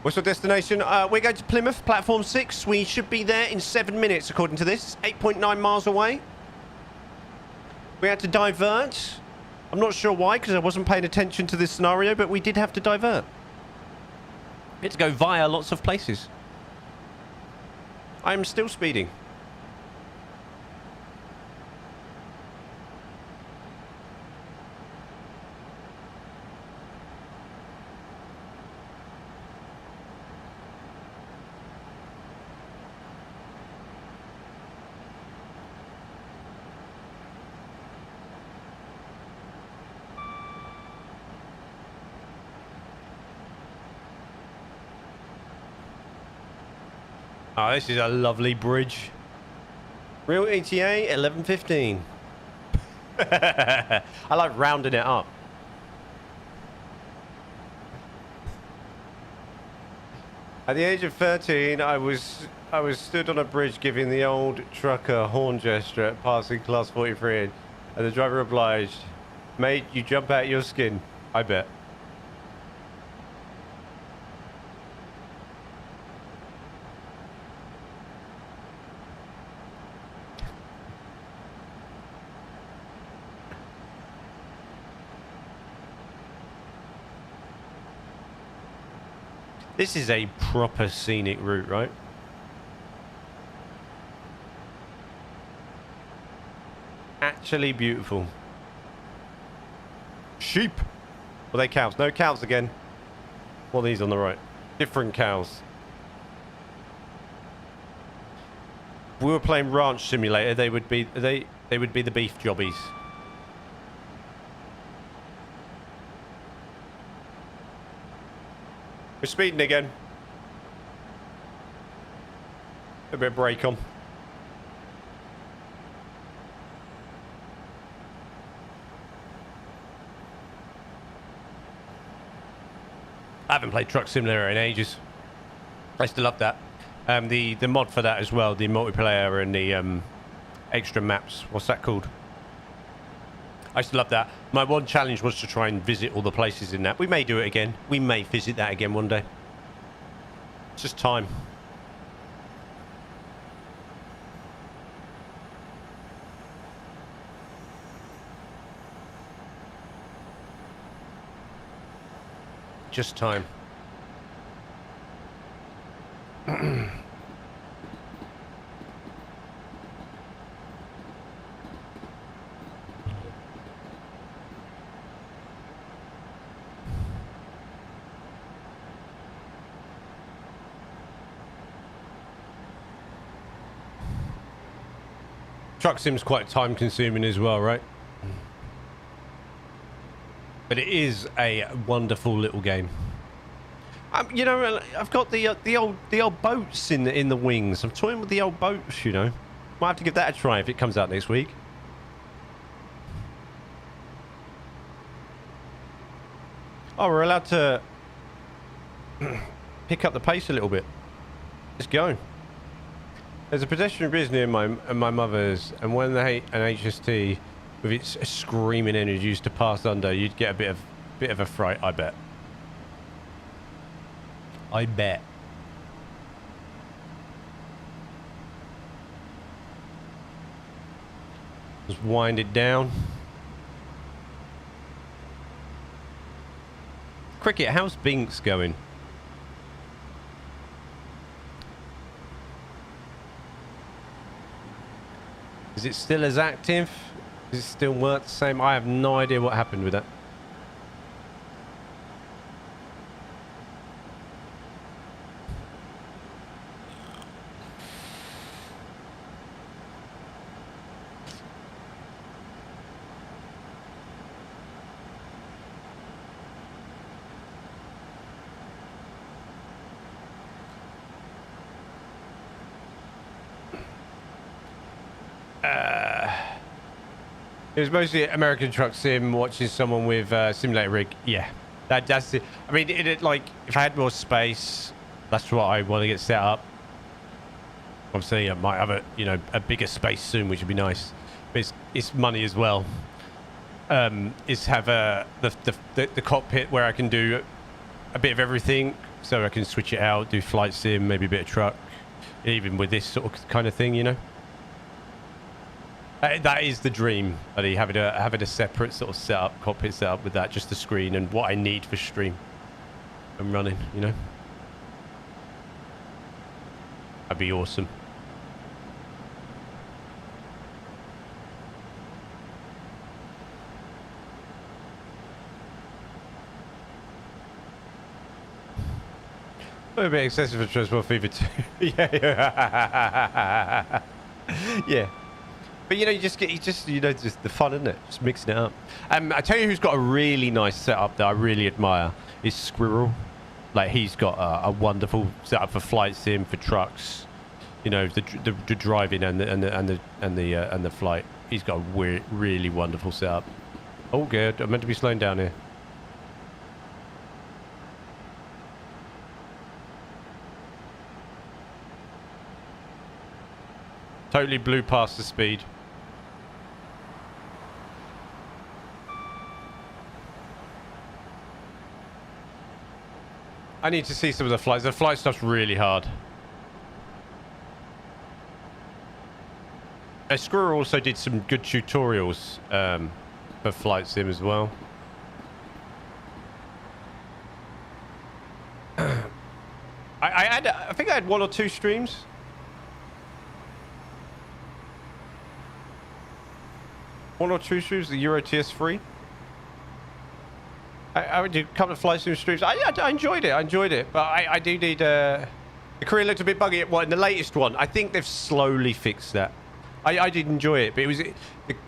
What's your destination? We're going to Plymouth, platform 6. We should be there in 7 minutes, according to this. 8.9 miles away. We had to divert. I'm not sure why, because I wasn't paying attention to this scenario, but we did have to divert. We had to go via lots of places. I am still speeding. Oh, this is a lovely bridge. Real ETA 11:15. I like rounding it up. At the age of 13, I was stood on a bridge giving the old trucker horn gesture at passing class 43, and the driver obliged. Mate, you jump out your skin. I bet. This is a proper scenic route, right? Actually beautiful. Sheep. Were they cows? No cows again. What are these on the right? Different cows. If we were playing Ranch Simulator, they would be the beef jobbies. We're speeding again. A bit of brake on. I haven't played Truck Simulator in ages. I still love that. The mod for that as well, the multiplayer and the extra maps. What's that called? I still love that. My one challenge was to try and visit all the places in that. We may do it again. We may visit that again one day. It's just time. Just time. Truck Sim's quite time consuming as well, right? But it is a wonderful little game. You know, I've got the old boats in the wings. I'm toying with the old boats, you know. Might have to give that a try if it comes out next week. Oh, we're allowed to pick up the pace a little bit. Let's go. There's a pedestrian bridge near my mother's, and when an HST with its screaming energy used to pass under, you'd get a bit of a fright, I bet. I bet. Just wind it down. Cricket, how's Binks going? Is it still as active? Does it still work the same? I have no idea what happened with that. It was mostly American Truck Sim, watching someone with simulator rig. Yeah, that's it. I mean, like, if I had more space, that's what I want to get set up. Obviously, I might have a bigger space soon, which would be nice. But it's money as well. is have the cockpit where I can do a bit of everything. So I can switch it out, do flight sim, maybe a bit of truck, even with this sort of kind of thing, you know. That is the dream, buddy, having a separate sort of setup, cockpit setup with that, just the screen and what I need for stream and running, you know. That'd be awesome. A bit excessive for Transport Fever 2. Yeah. Yeah. But you know, just the fun, isn't it? Just mixing it up. I tell you who's got a really nice setup that I really admire is Squirrel. Like, he's got a wonderful setup for flight sim, for trucks. You know, the driving and the flight. He's got a really wonderful setup. Oh, good. I'm meant to be slowing down here. Totally blew past the speed. I need to see some of the flights. The flight stuff's really hard. Squirrel also did some good tutorials for flight sim as well. I think I had 1 or 2 streams. One or two streams, the Euro TS3. I did a couple of flight sim streams. I enjoyed it. But I do need... the career looked a bit buggy in the latest one. I think they've slowly fixed that. I did enjoy it, but it was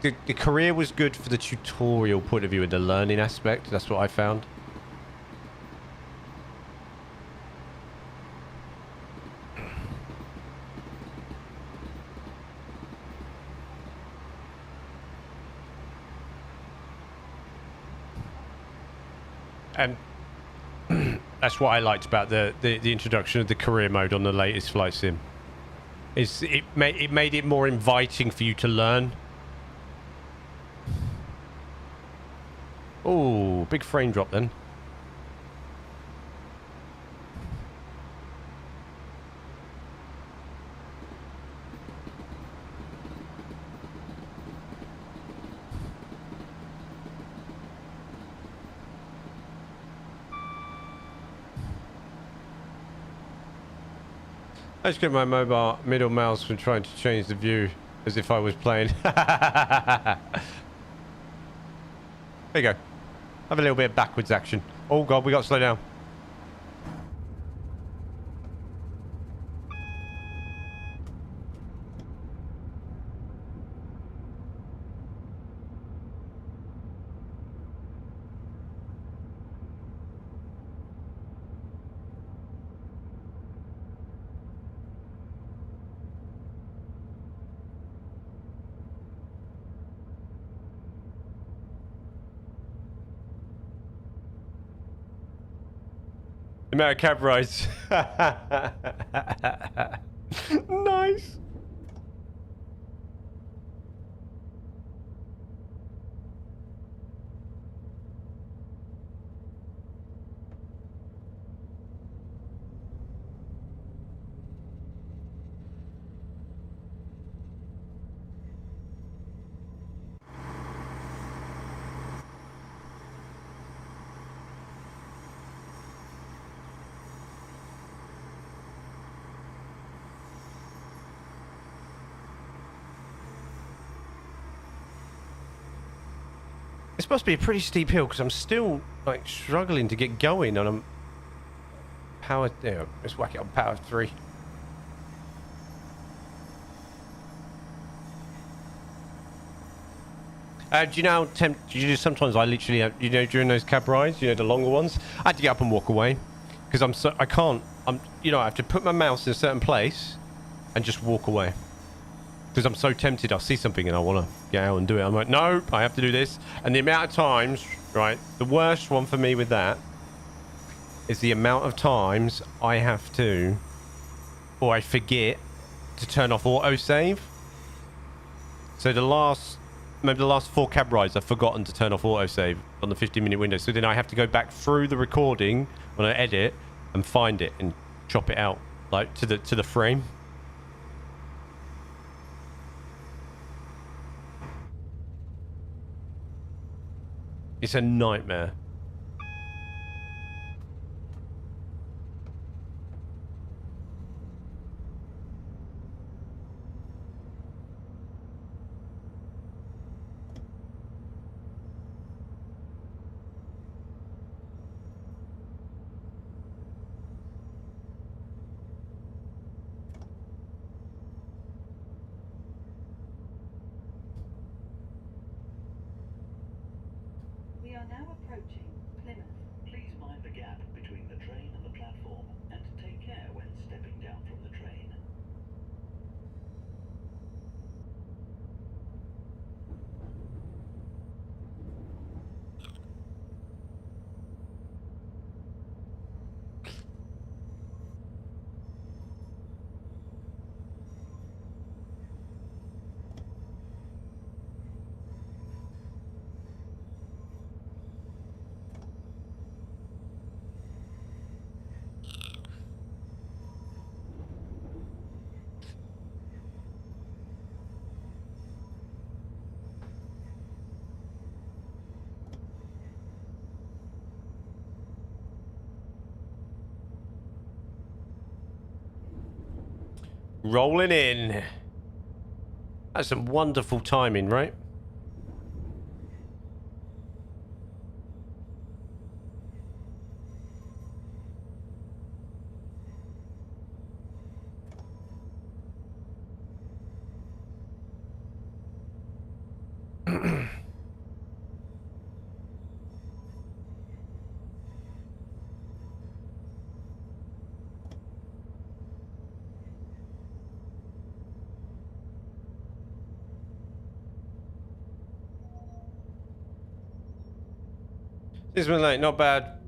the career was good for the tutorial point of view and the learning aspect. That's what I found. And that's what I liked about the introduction of the career mode on the latest flight sim. It made it more inviting for you to learn. Oh, big frame drop then. I just get my mobile middle mouse from trying to change the view as if I was playing. There you go. Have a little bit of backwards action. Oh god, we got to slow down. The amount of cab rides. Nice. This must be a pretty steep hill because I'm still like struggling to get going on a power. There, let's whack it on power 3. Do you know sometimes I literally, you know, during those cab rides, you know, the longer ones, I had to get up and walk away because you know, I have to put my mouse in a certain place and just walk away. Because I'm so tempted, I'll see something and I want to get out and do it. I'm like, no, I have to do this. And the amount of times, right, the worst one for me with that is the amount of times I have to, or I forget to turn off autosave. So the last maybe the last 4 cab rides, I've forgotten to turn off autosave on the 15-minute window. So then I have to go back through the recording when I edit and find it and chop it out, like to the frame. It's a nightmare. We are now approaching Plymouth. Please mind the gap between the train and the platform, and take care when stepping down from the train. Rolling in. That's some wonderful timing, right? This one like not bad.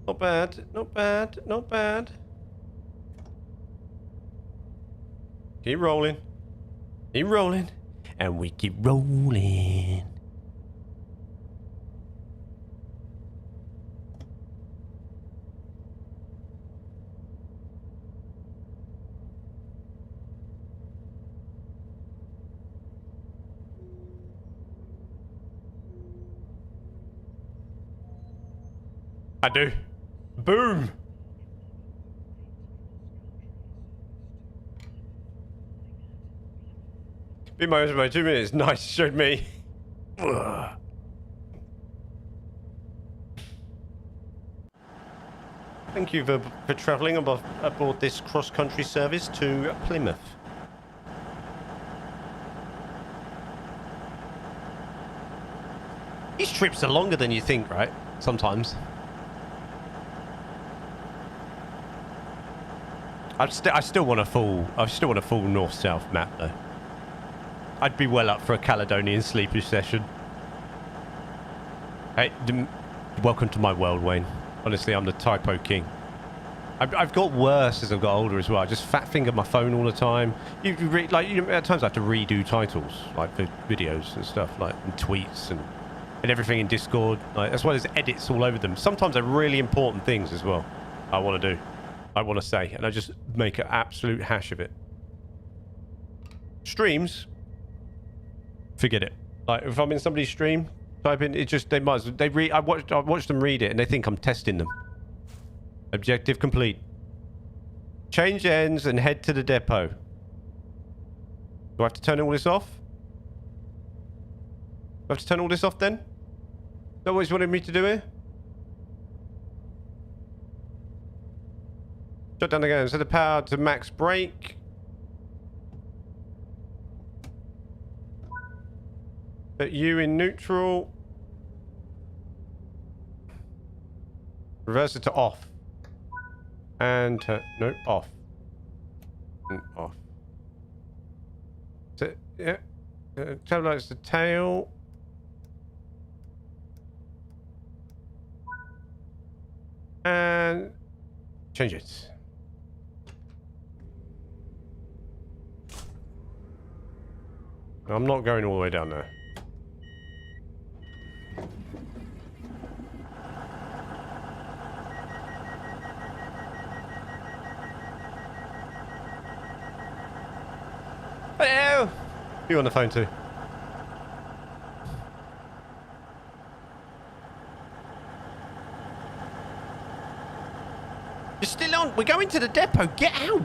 Not bad, not bad, not bad. Keep rolling. Keep rolling. And we keep rolling. I do. Boom. Beat my by 2 minutes. Nice, showed me. Ugh. Thank you for travelling aboard this cross-country service to Plymouth. These trips are longer than you think, right? Sometimes. I still want a full north-south map though. I'd be well up for a Caledonian sleeper session. Hey, welcome to my world, Wayne. Honestly, I'm the typo king. I've got worse as I've got older as well. I just fat finger my phone all the time. At times I have to redo titles, like for videos and stuff, like and tweets and everything in Discord, like, as well as edits all over them. Sometimes they're really important things as well. I want to do. I want to say, and I just make an absolute hash of it. Streams, forget it. Like if I'm in somebody's stream, type in it. Just I watch them read it, and they think I'm testing them. Objective complete. Change ends and head to the depot. Do I have to turn all this off? Do I have to turn all this off then? Is that what you wanted me to do here? Shut down again. Set the power to max brake. Put you in neutral. Reverse it to off. And no, off. And off. So, yeah. Stabilize the tail. And change it. I'm not going all the way down there. Hello! Who you on the phone to? You're still on. We're going to the depot. Get out!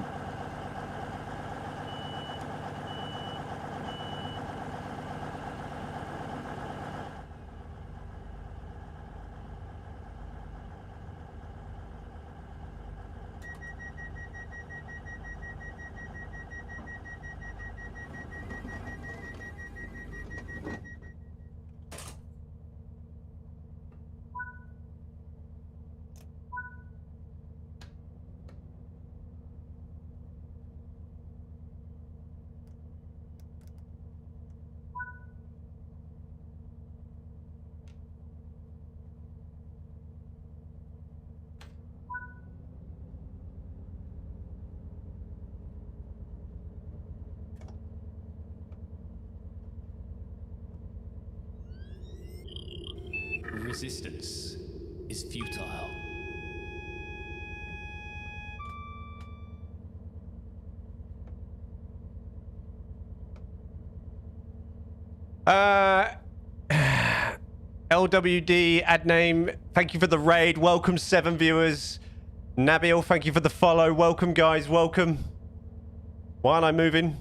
Resistance is futile. LWD ad name, thank you for the raid. Welcome 7 viewers. Nabil, thank you for the follow. Welcome guys, welcome. Why aren't I moving?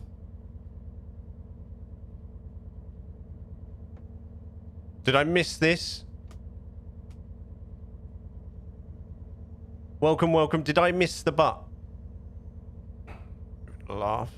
Did I miss this? Welcome, welcome. Did I miss the butt? Laugh.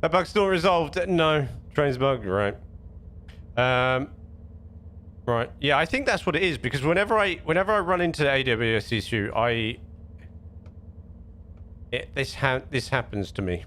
That bug's still resolved. No. Train's bug, right. Right. Yeah, I think that's what it is, because whenever I run into the AWS issue, this happens to me.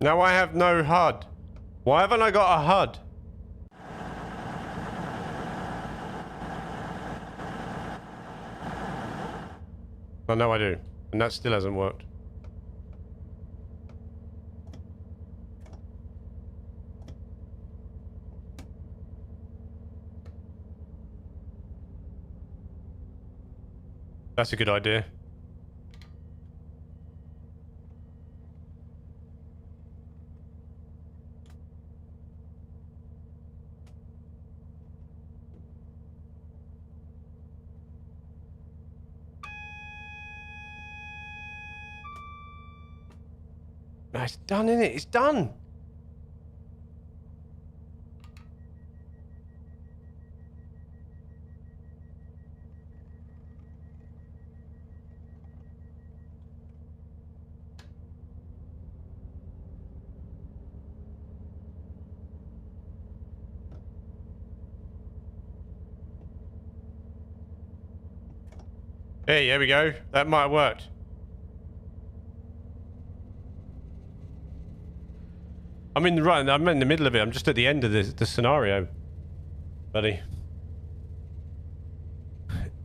Now I have no HUD. Why haven't I got a HUD? Oh, no, I do. And that still hasn't worked. That's a good idea. No, it's done, isn't it? It's done. Hey, here we go. That might have worked. I'm in the middle of it. I'm just at the end of the scenario, buddy.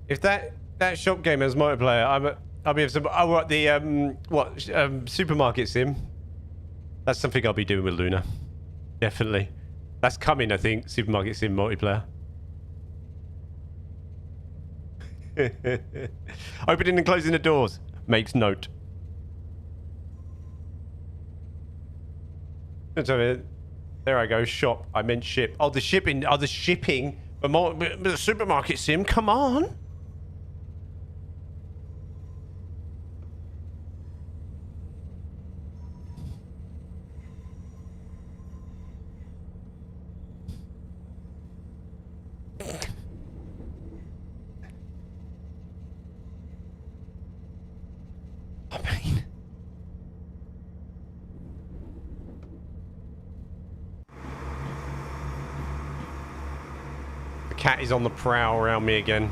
If that shop game has multiplayer, I'll be some. Oh, what the supermarket sim? That's something I'll be doing with Luna. Definitely. That's coming, I think. Supermarket sim multiplayer. Opening and closing the doors. Makes note. There I go. Shop. I meant ship. Oh, the shipping. Oh, the shipping. But the supermarket sim. Come on. I mean... The cat is on the prowl around me again.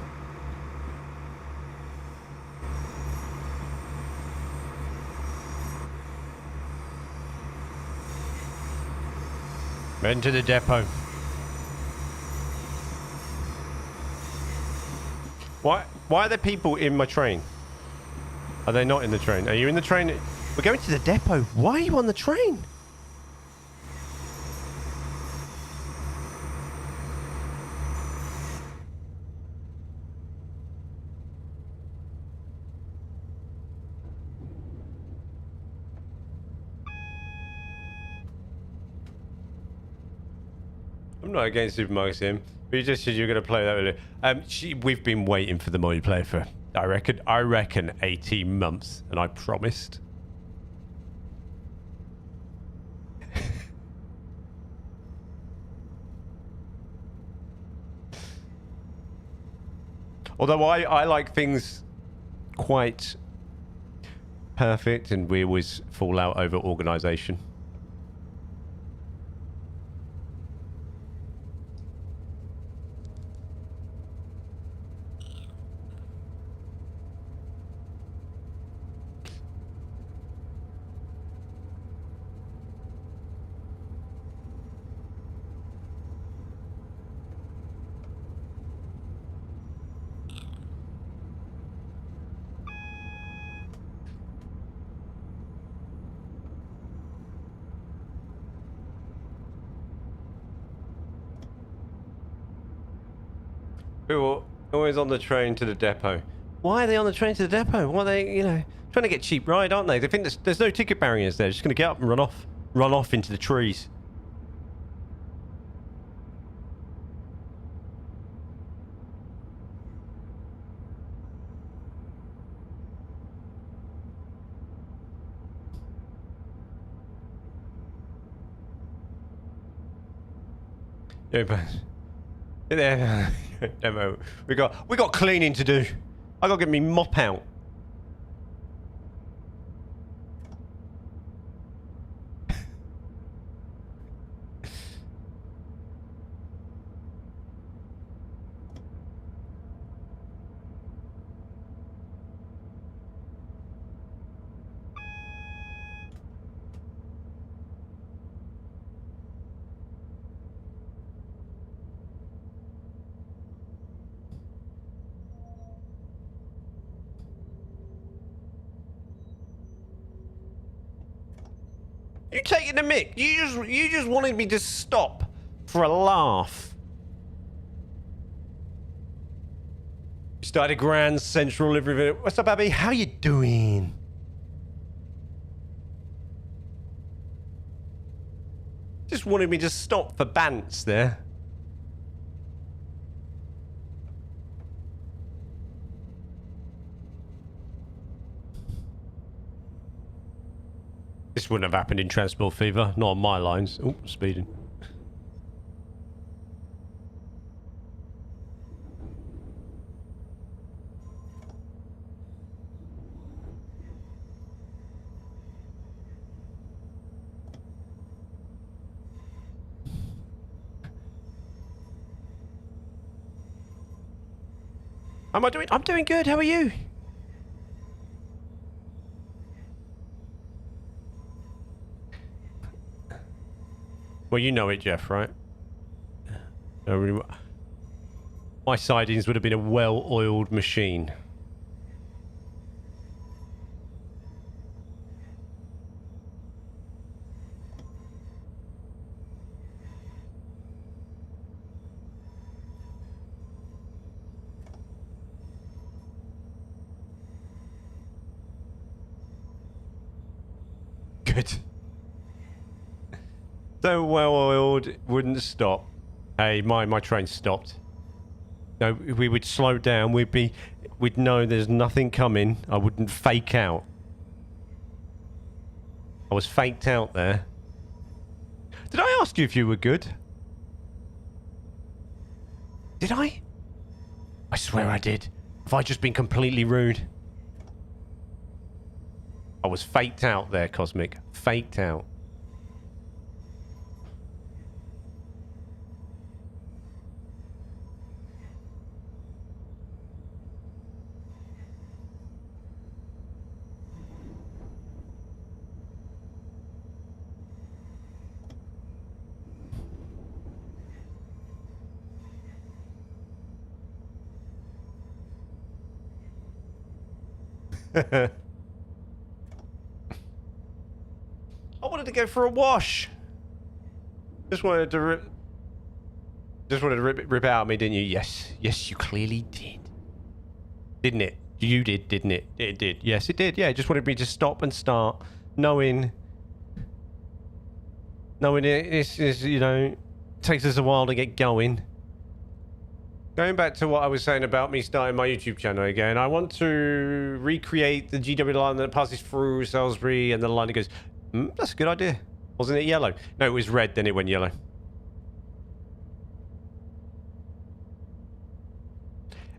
Heading to the depot. Why are there people in my train? Are they not in the train? Are you in the train? We're going to the depot. Why are you on the train? I'm not against Supermarket Sim. But you just said you're going to play that with it. We've been waiting for the multiplayer for, I reckon 18 months. And I promised. Although I like things quite perfect, and we always fall out over organisation. Who are always on the train to the depot? Why are they on the train to the depot? Why are they, trying to get cheap ride, aren't they? They think there's no ticket barriers there. They're just going to get up and run off into the trees. Yeah, but demo. We got cleaning to do. I got to get me mop out. You taking the mick? You just wanted me to stop for a laugh. You started Grand Central Livery. What's up, Abby? How you doing? Just wanted me to stop for bants there. This wouldn't have happened in Transport Fever, not on my lines. Oh, speeding. How am I doing? I'm doing good. How are you? Well, you know it, Jeff, right? My sidings would have been a well-oiled machine. Good. So well-oiled, wouldn't stop. Hey, my train stopped. No, we would slow down. We'd know there's nothing coming. I wouldn't fake out. I was faked out there. Did I ask you if you were good? Did I? I swear I did. Have I just been completely rude? I was faked out there, Cosmic. Faked out. I wanted to go for a wash. Just wanted to rip it out of me, didn't you? Yes, you clearly did. Didn't it? You did, didn't it? It did. Yes, it did. Yeah, it just wanted me to stop and start, knowing this is, you know, takes us a while to get going. Going back to what I was saying about me starting my YouTube channel again, I want to recreate the GW line that passes through Salisbury, and the line that goes, that's a good idea. Wasn't it yellow? No, it was red, then it went yellow.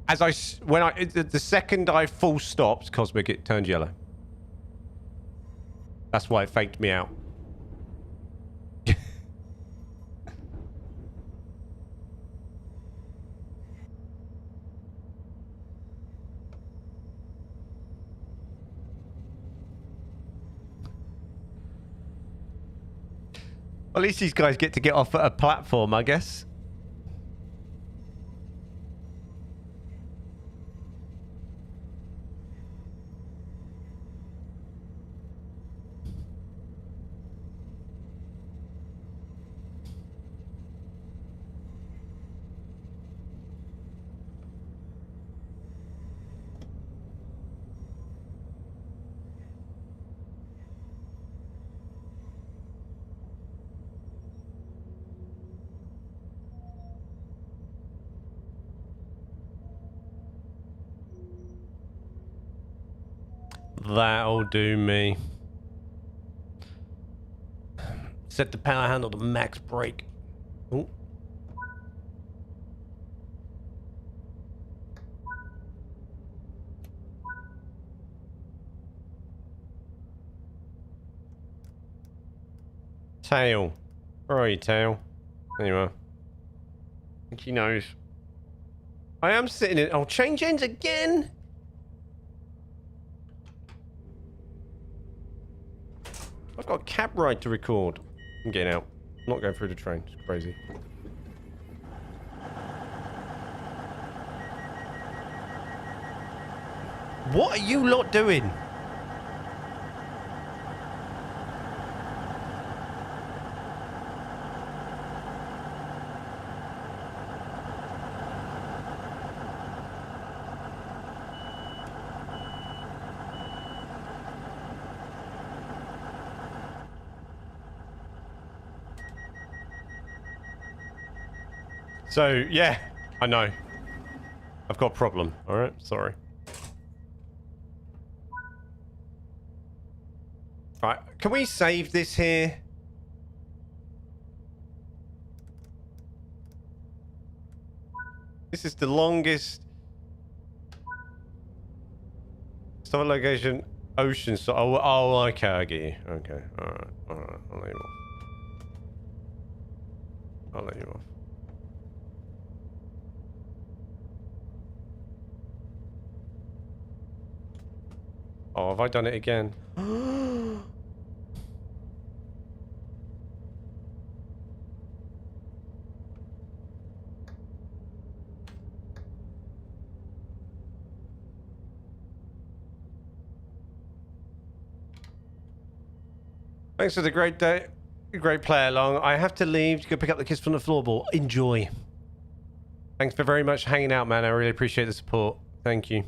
The second I full stopped, Cosmic, it turned yellow. That's why it faked me out. At least these guys get to get off at a platform, I guess. That'll do me. Set the power handle to max brake. Ooh. Tail. Where are you, Tail? There you are. I think he knows. I am sitting in... Oh, change ends again? I've got a cab ride to record. I'm getting out. I'm not going through the train. It's crazy. What are you lot doing? So, yeah, I know. I've got a problem, alright? Sorry. Right, can we save this here? This is the longest... Start location, ocean, so... Oh, okay, I get you. Okay, alright, I'll let you off. I'll let you off. Oh, have I done it again? Thanks for the great day. Great play along. I have to leave to go pick up the kids from the floorball. Enjoy. Thanks for very much hanging out, man. I really appreciate the support. Thank you.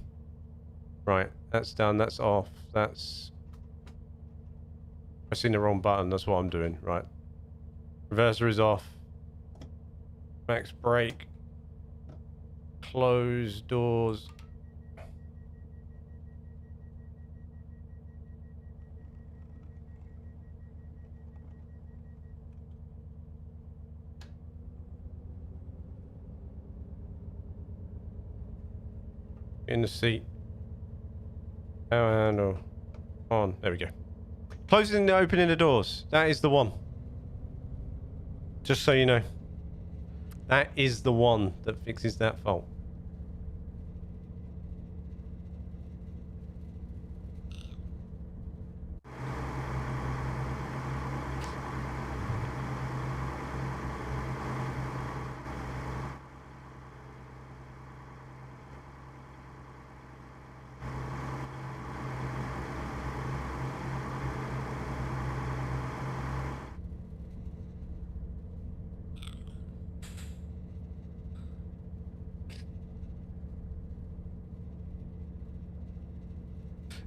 Right, that's done. That's off. That's... I've seen the wrong button. That's what I'm doing. Right. Reverser is off. Max brake. Close doors. In the seat. Power handle. On. There we go. Closing and opening the doors. That is the one. Just so you know. That is the one that fixes that fault.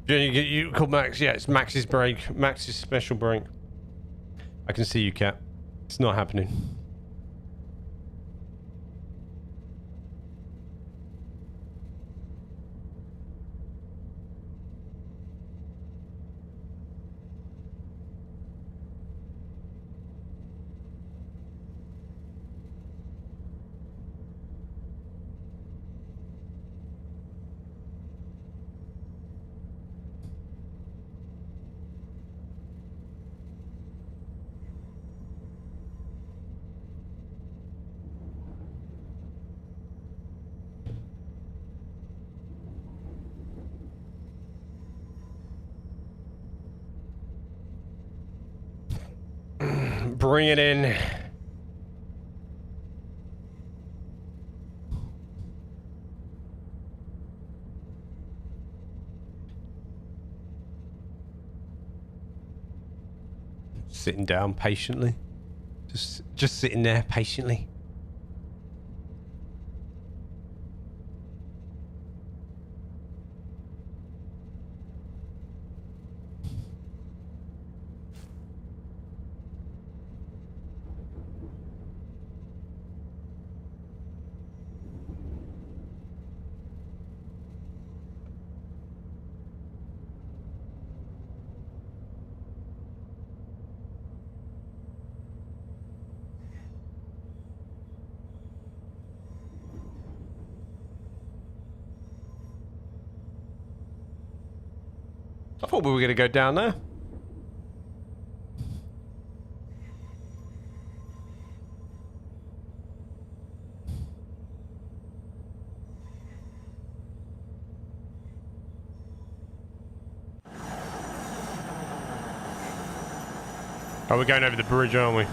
You call Max? Yeah, it's Max's brake. Max's special brake. I can see you, Cat. It's not happening. Bring it in. Sitting down patiently. Just sitting there patiently. I thought we were going to go down there. Oh, we're going over the bridge, aren't we?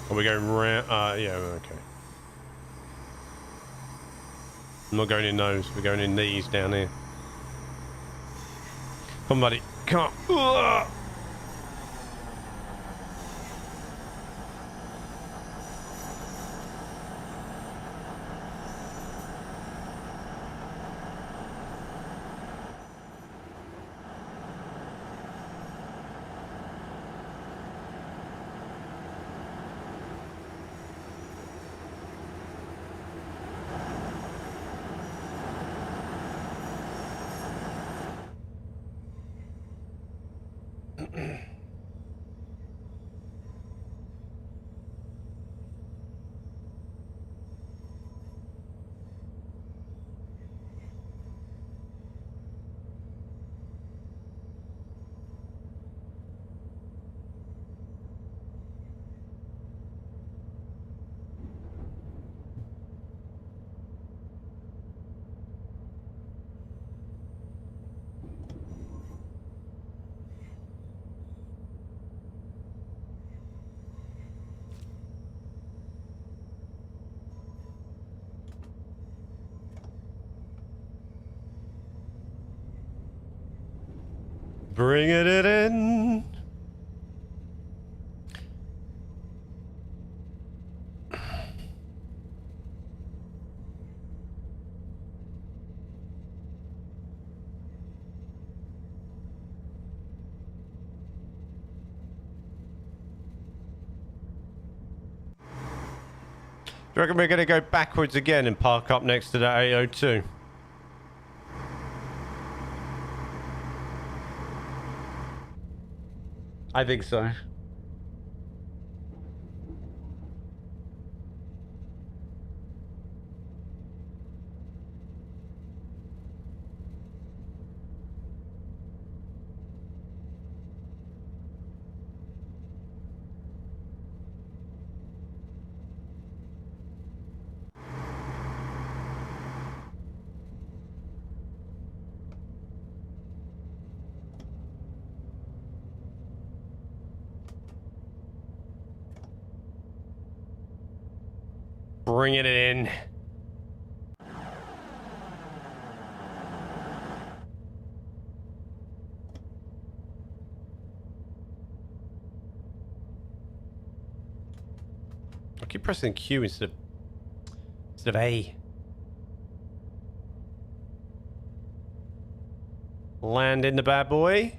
Are we going round? Yeah, okay. I'm not going in those. We're going in these down here. Come on, buddy. Come on. Ugh. Bring it in. Do you reckon we're going to go backwards again and park up next to that 802? I think so. Bring it in. I keep pressing Q instead of A. Land in the bad boy.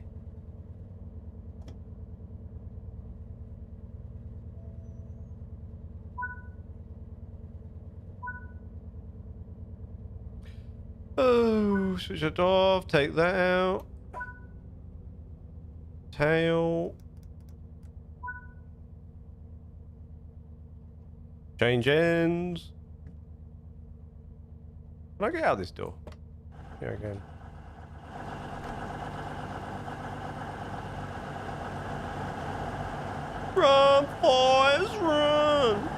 Oh, switch it off. Take that out. Tail. Change ends. Can I get out of this door? Yeah, I can. Run, boys, run!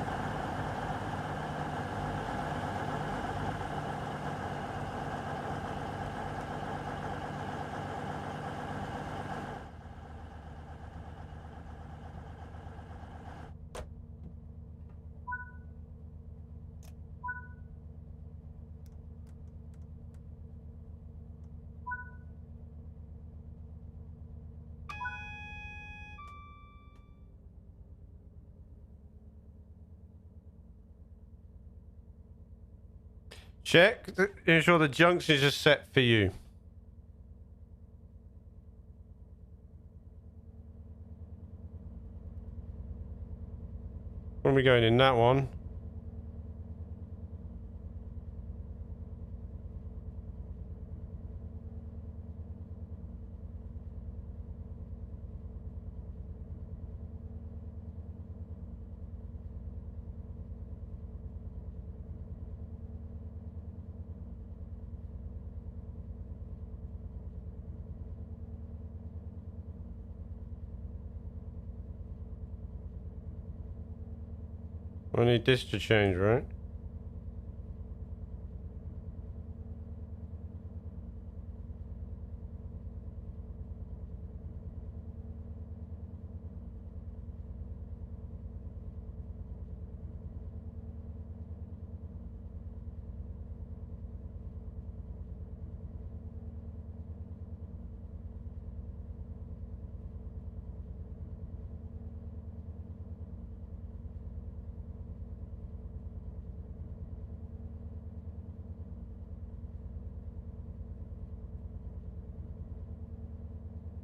Check. Ensure the junctions are set for you. When are we going in that one? I need this to change, right?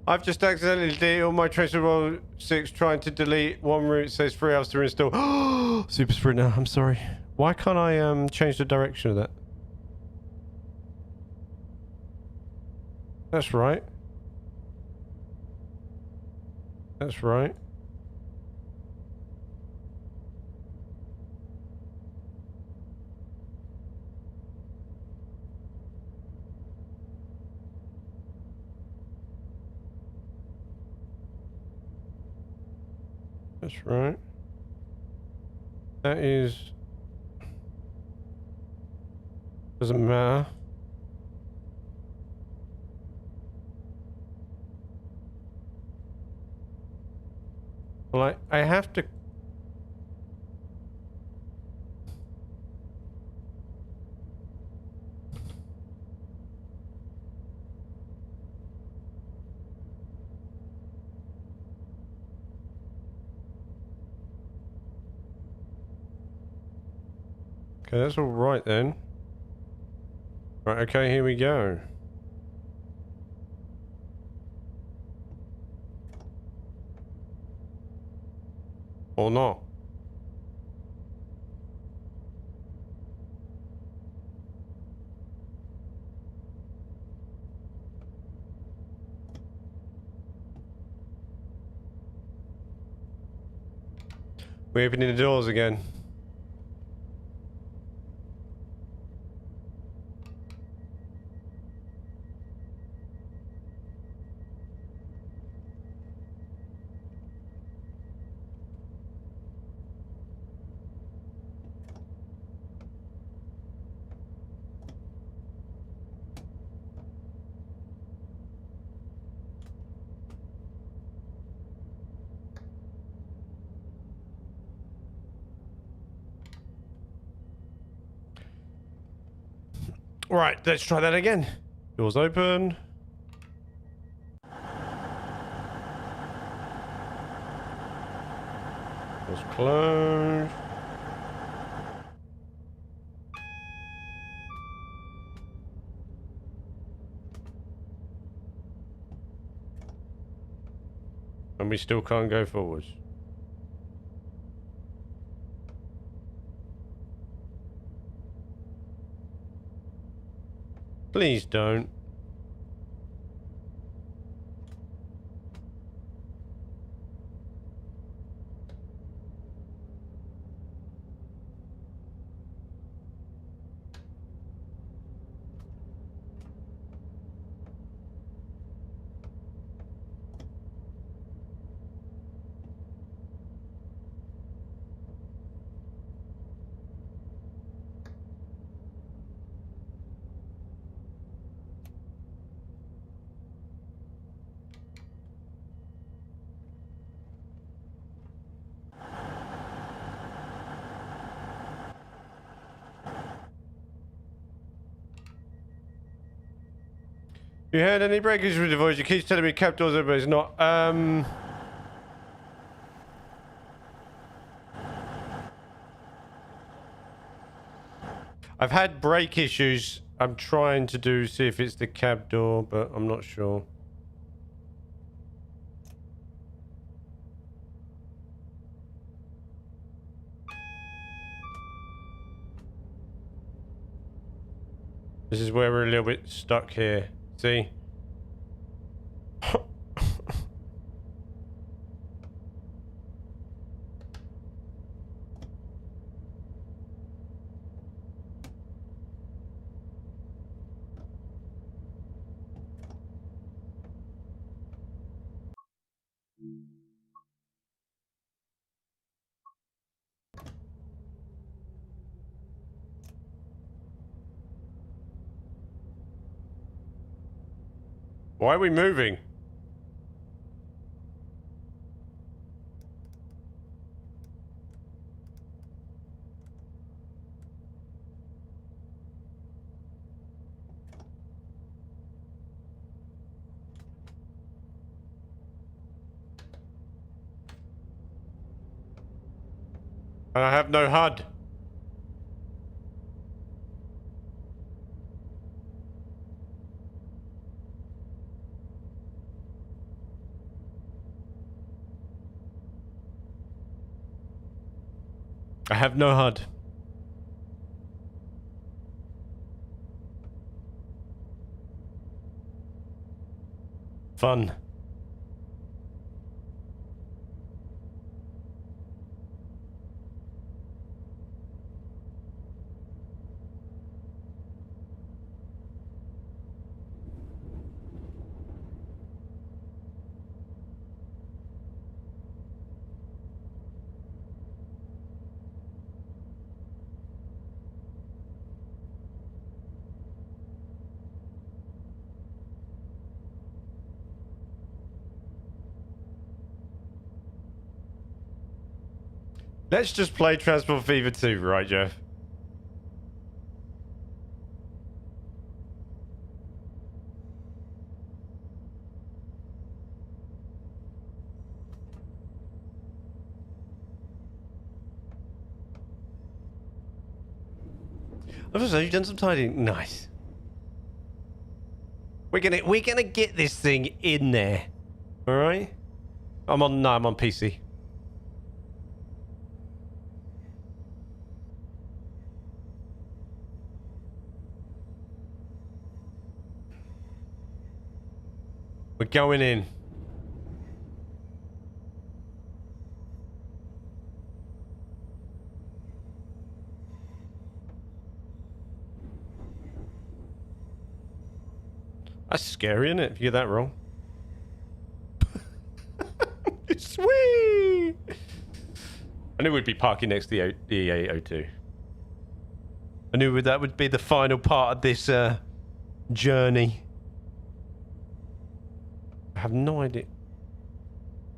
I've just accidentally deleted all my Tracer Roll 6 trying to delete one route. It says 3 hours to reinstall. Super Sprinter, I'm sorry. Why can't I change the direction of that? That's right. That's right. That's right. That is... Doesn't matter. Well, I have to... Okay, that's all right then. Right, okay, here we go. Or not. We're opening the doors again. Right, let's try that again. Doors open. Doors closed. And we still can't go forwards. Please don't. You heard any breakage with the Voyager? Keeps telling me cap doors open, but it's not. I've had brake issues. I'm trying to see if it's the cab door, but I'm not sure. This is where we're a little bit stuck here. See? Why are we moving? And I have no HUD. I have no HUD. Fun. Let's just play Transport Fever 2, right, Jeff? I've just you've done some tidying. Nice. We're gonna get this thing in there. All right. I'm on PC. We're going in. That's scary, isn't it, if you get that wrong? Sweet! I knew we'd be parking next to the A802. I knew that would be the final part of this journey. I have no idea.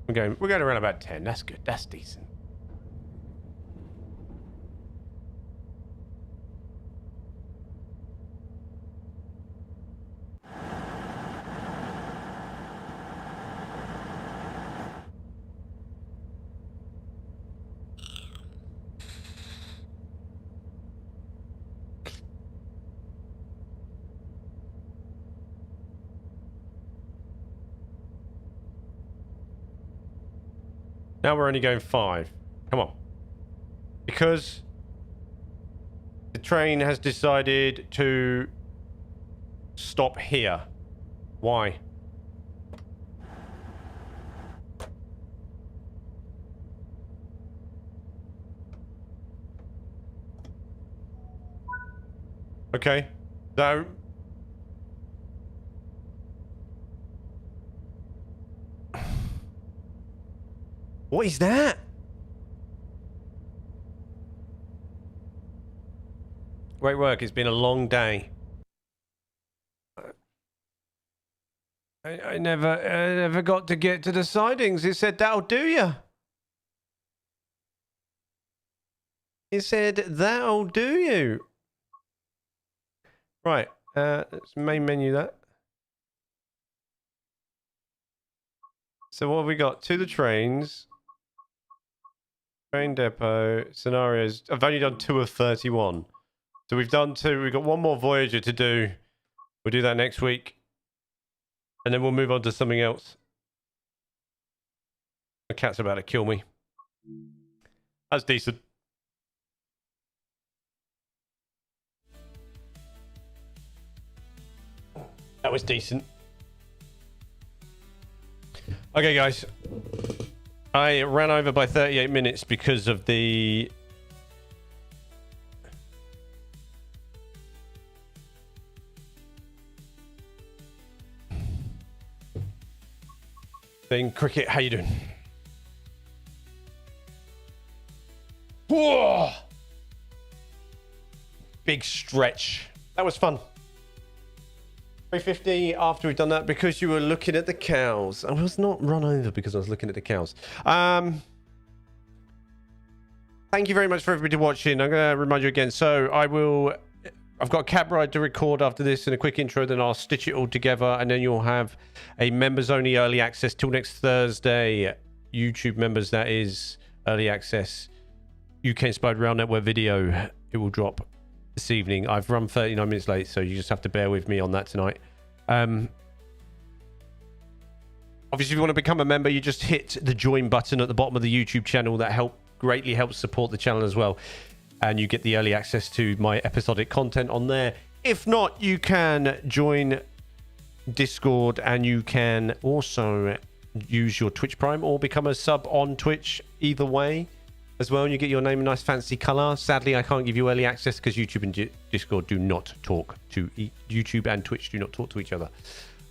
We're going around about 10. That's good. That's decent. Now we're only going 5. Come on. Because the train has decided to stop here. Why? Okay. So what is that? Great work. It's been a long day. I never got to get to the sidings. It said that'll do ya. It said that'll do you. Right. Let's main menu that. So what have we got? To the trains. Train depot, scenarios. I've only done 2 of 31. So we've done 2. We've got 1 more Voyager to do. We'll do that next week. And then we'll move on to something else. The cat's about to kill me. That's decent. That was decent. Okay, guys. I ran over by 38 minutes because of the thing. Cricket, how you doing? Whoa! Big stretch. That was fun. 350 after we've done that because you were looking at the cows. I was not run over because I was looking at the cows. Thank you very much for everybody watching. I'm going to remind you again. So I've got a cab ride to record after this and a quick intro, then I'll stitch it all together and then you'll have a members only early access till next Thursday. YouTube members, that is early access. UK Inspired Rail Network video. It will drop this evening. I've run 39 minutes late, so you just have to bear with me on that tonight. Obviously, if you want to become a member, you just hit the join button at the bottom of the YouTube channel. That greatly helps support the channel as well. And you get the early access to my episodic content on there. If not, you can join Discord and you can also use your Twitch Prime or become a sub on Twitch. Either way as well, and you get your name in nice fancy color. Sadly, I can't give you early access because YouTube and Discord do not talk to YouTube and Twitch do not talk to each other.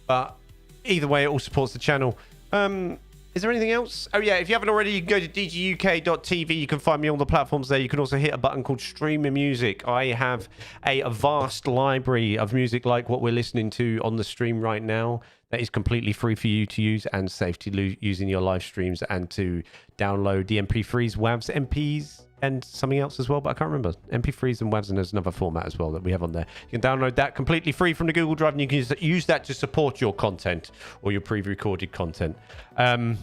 But either way, it all supports the channel. Is there anything else? Oh yeah, if you haven't already, you can go to dguk.tv. You can find me on the platforms there. You can also hit a button called Stream Music. I have a vast library of music like what we're listening to on the stream right now that is completely free for you to use and safe to use in your live streams and to download the MP3s, WAVs, MPs, and something else as well, but I can't remember. MP3s and WAVs, and there's another format as well that we have on there. You can download that completely free from the Google Drive, and you can use that to support your content or your pre-recorded content. And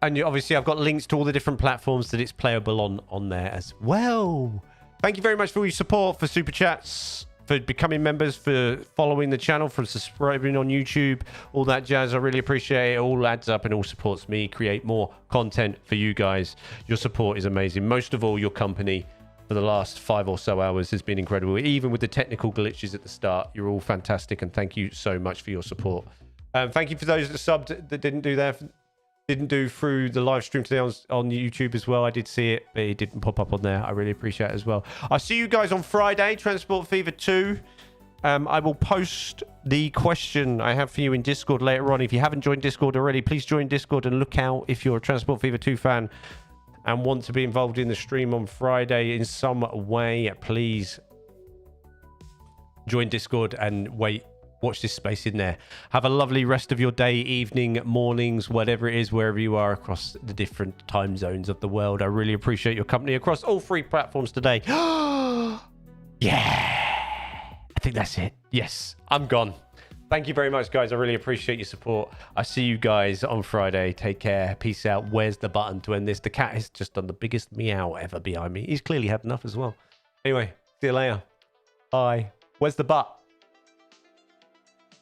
obviously, I've got links to all the different platforms that it's playable on there as well. Thank you very much for all your support, for Super Chats, for becoming members, for following the channel, for subscribing on YouTube, all that jazz. I really appreciate it. It all adds up and all supports me create more content for you guys. Your support is amazing. Most of all, your company for the last 5 or so hours has been incredible. Even with the technical glitches at the start, you're all fantastic, and thank you so much for your support. Thank you for those that subbed that didn't do through the live stream today on YouTube as well. I did see it, but it didn't pop up on there. I really appreciate it as well. I'll see you guys on Friday, Transport Fever 2. I will post the question I have for you in Discord later on. If you haven't joined Discord already, please join Discord and look out if you're a Transport Fever 2 fan and want to be involved in the stream on Friday in some way. Please join Discord and watch this space in there. Have a lovely rest of your day, evening, mornings, whatever it is, wherever you are across the different time zones of the world. I really appreciate your company across all 3 platforms today. Yeah, I think that's it. Yes, I'm gone. Thank you very much, guys. I really appreciate your support. I see you guys on Friday. Take care. Peace out. Where's the button to end this? The cat has just done the biggest meow ever behind me. He's clearly had enough as well. Anyway, see you later. Bye. Where's the butt?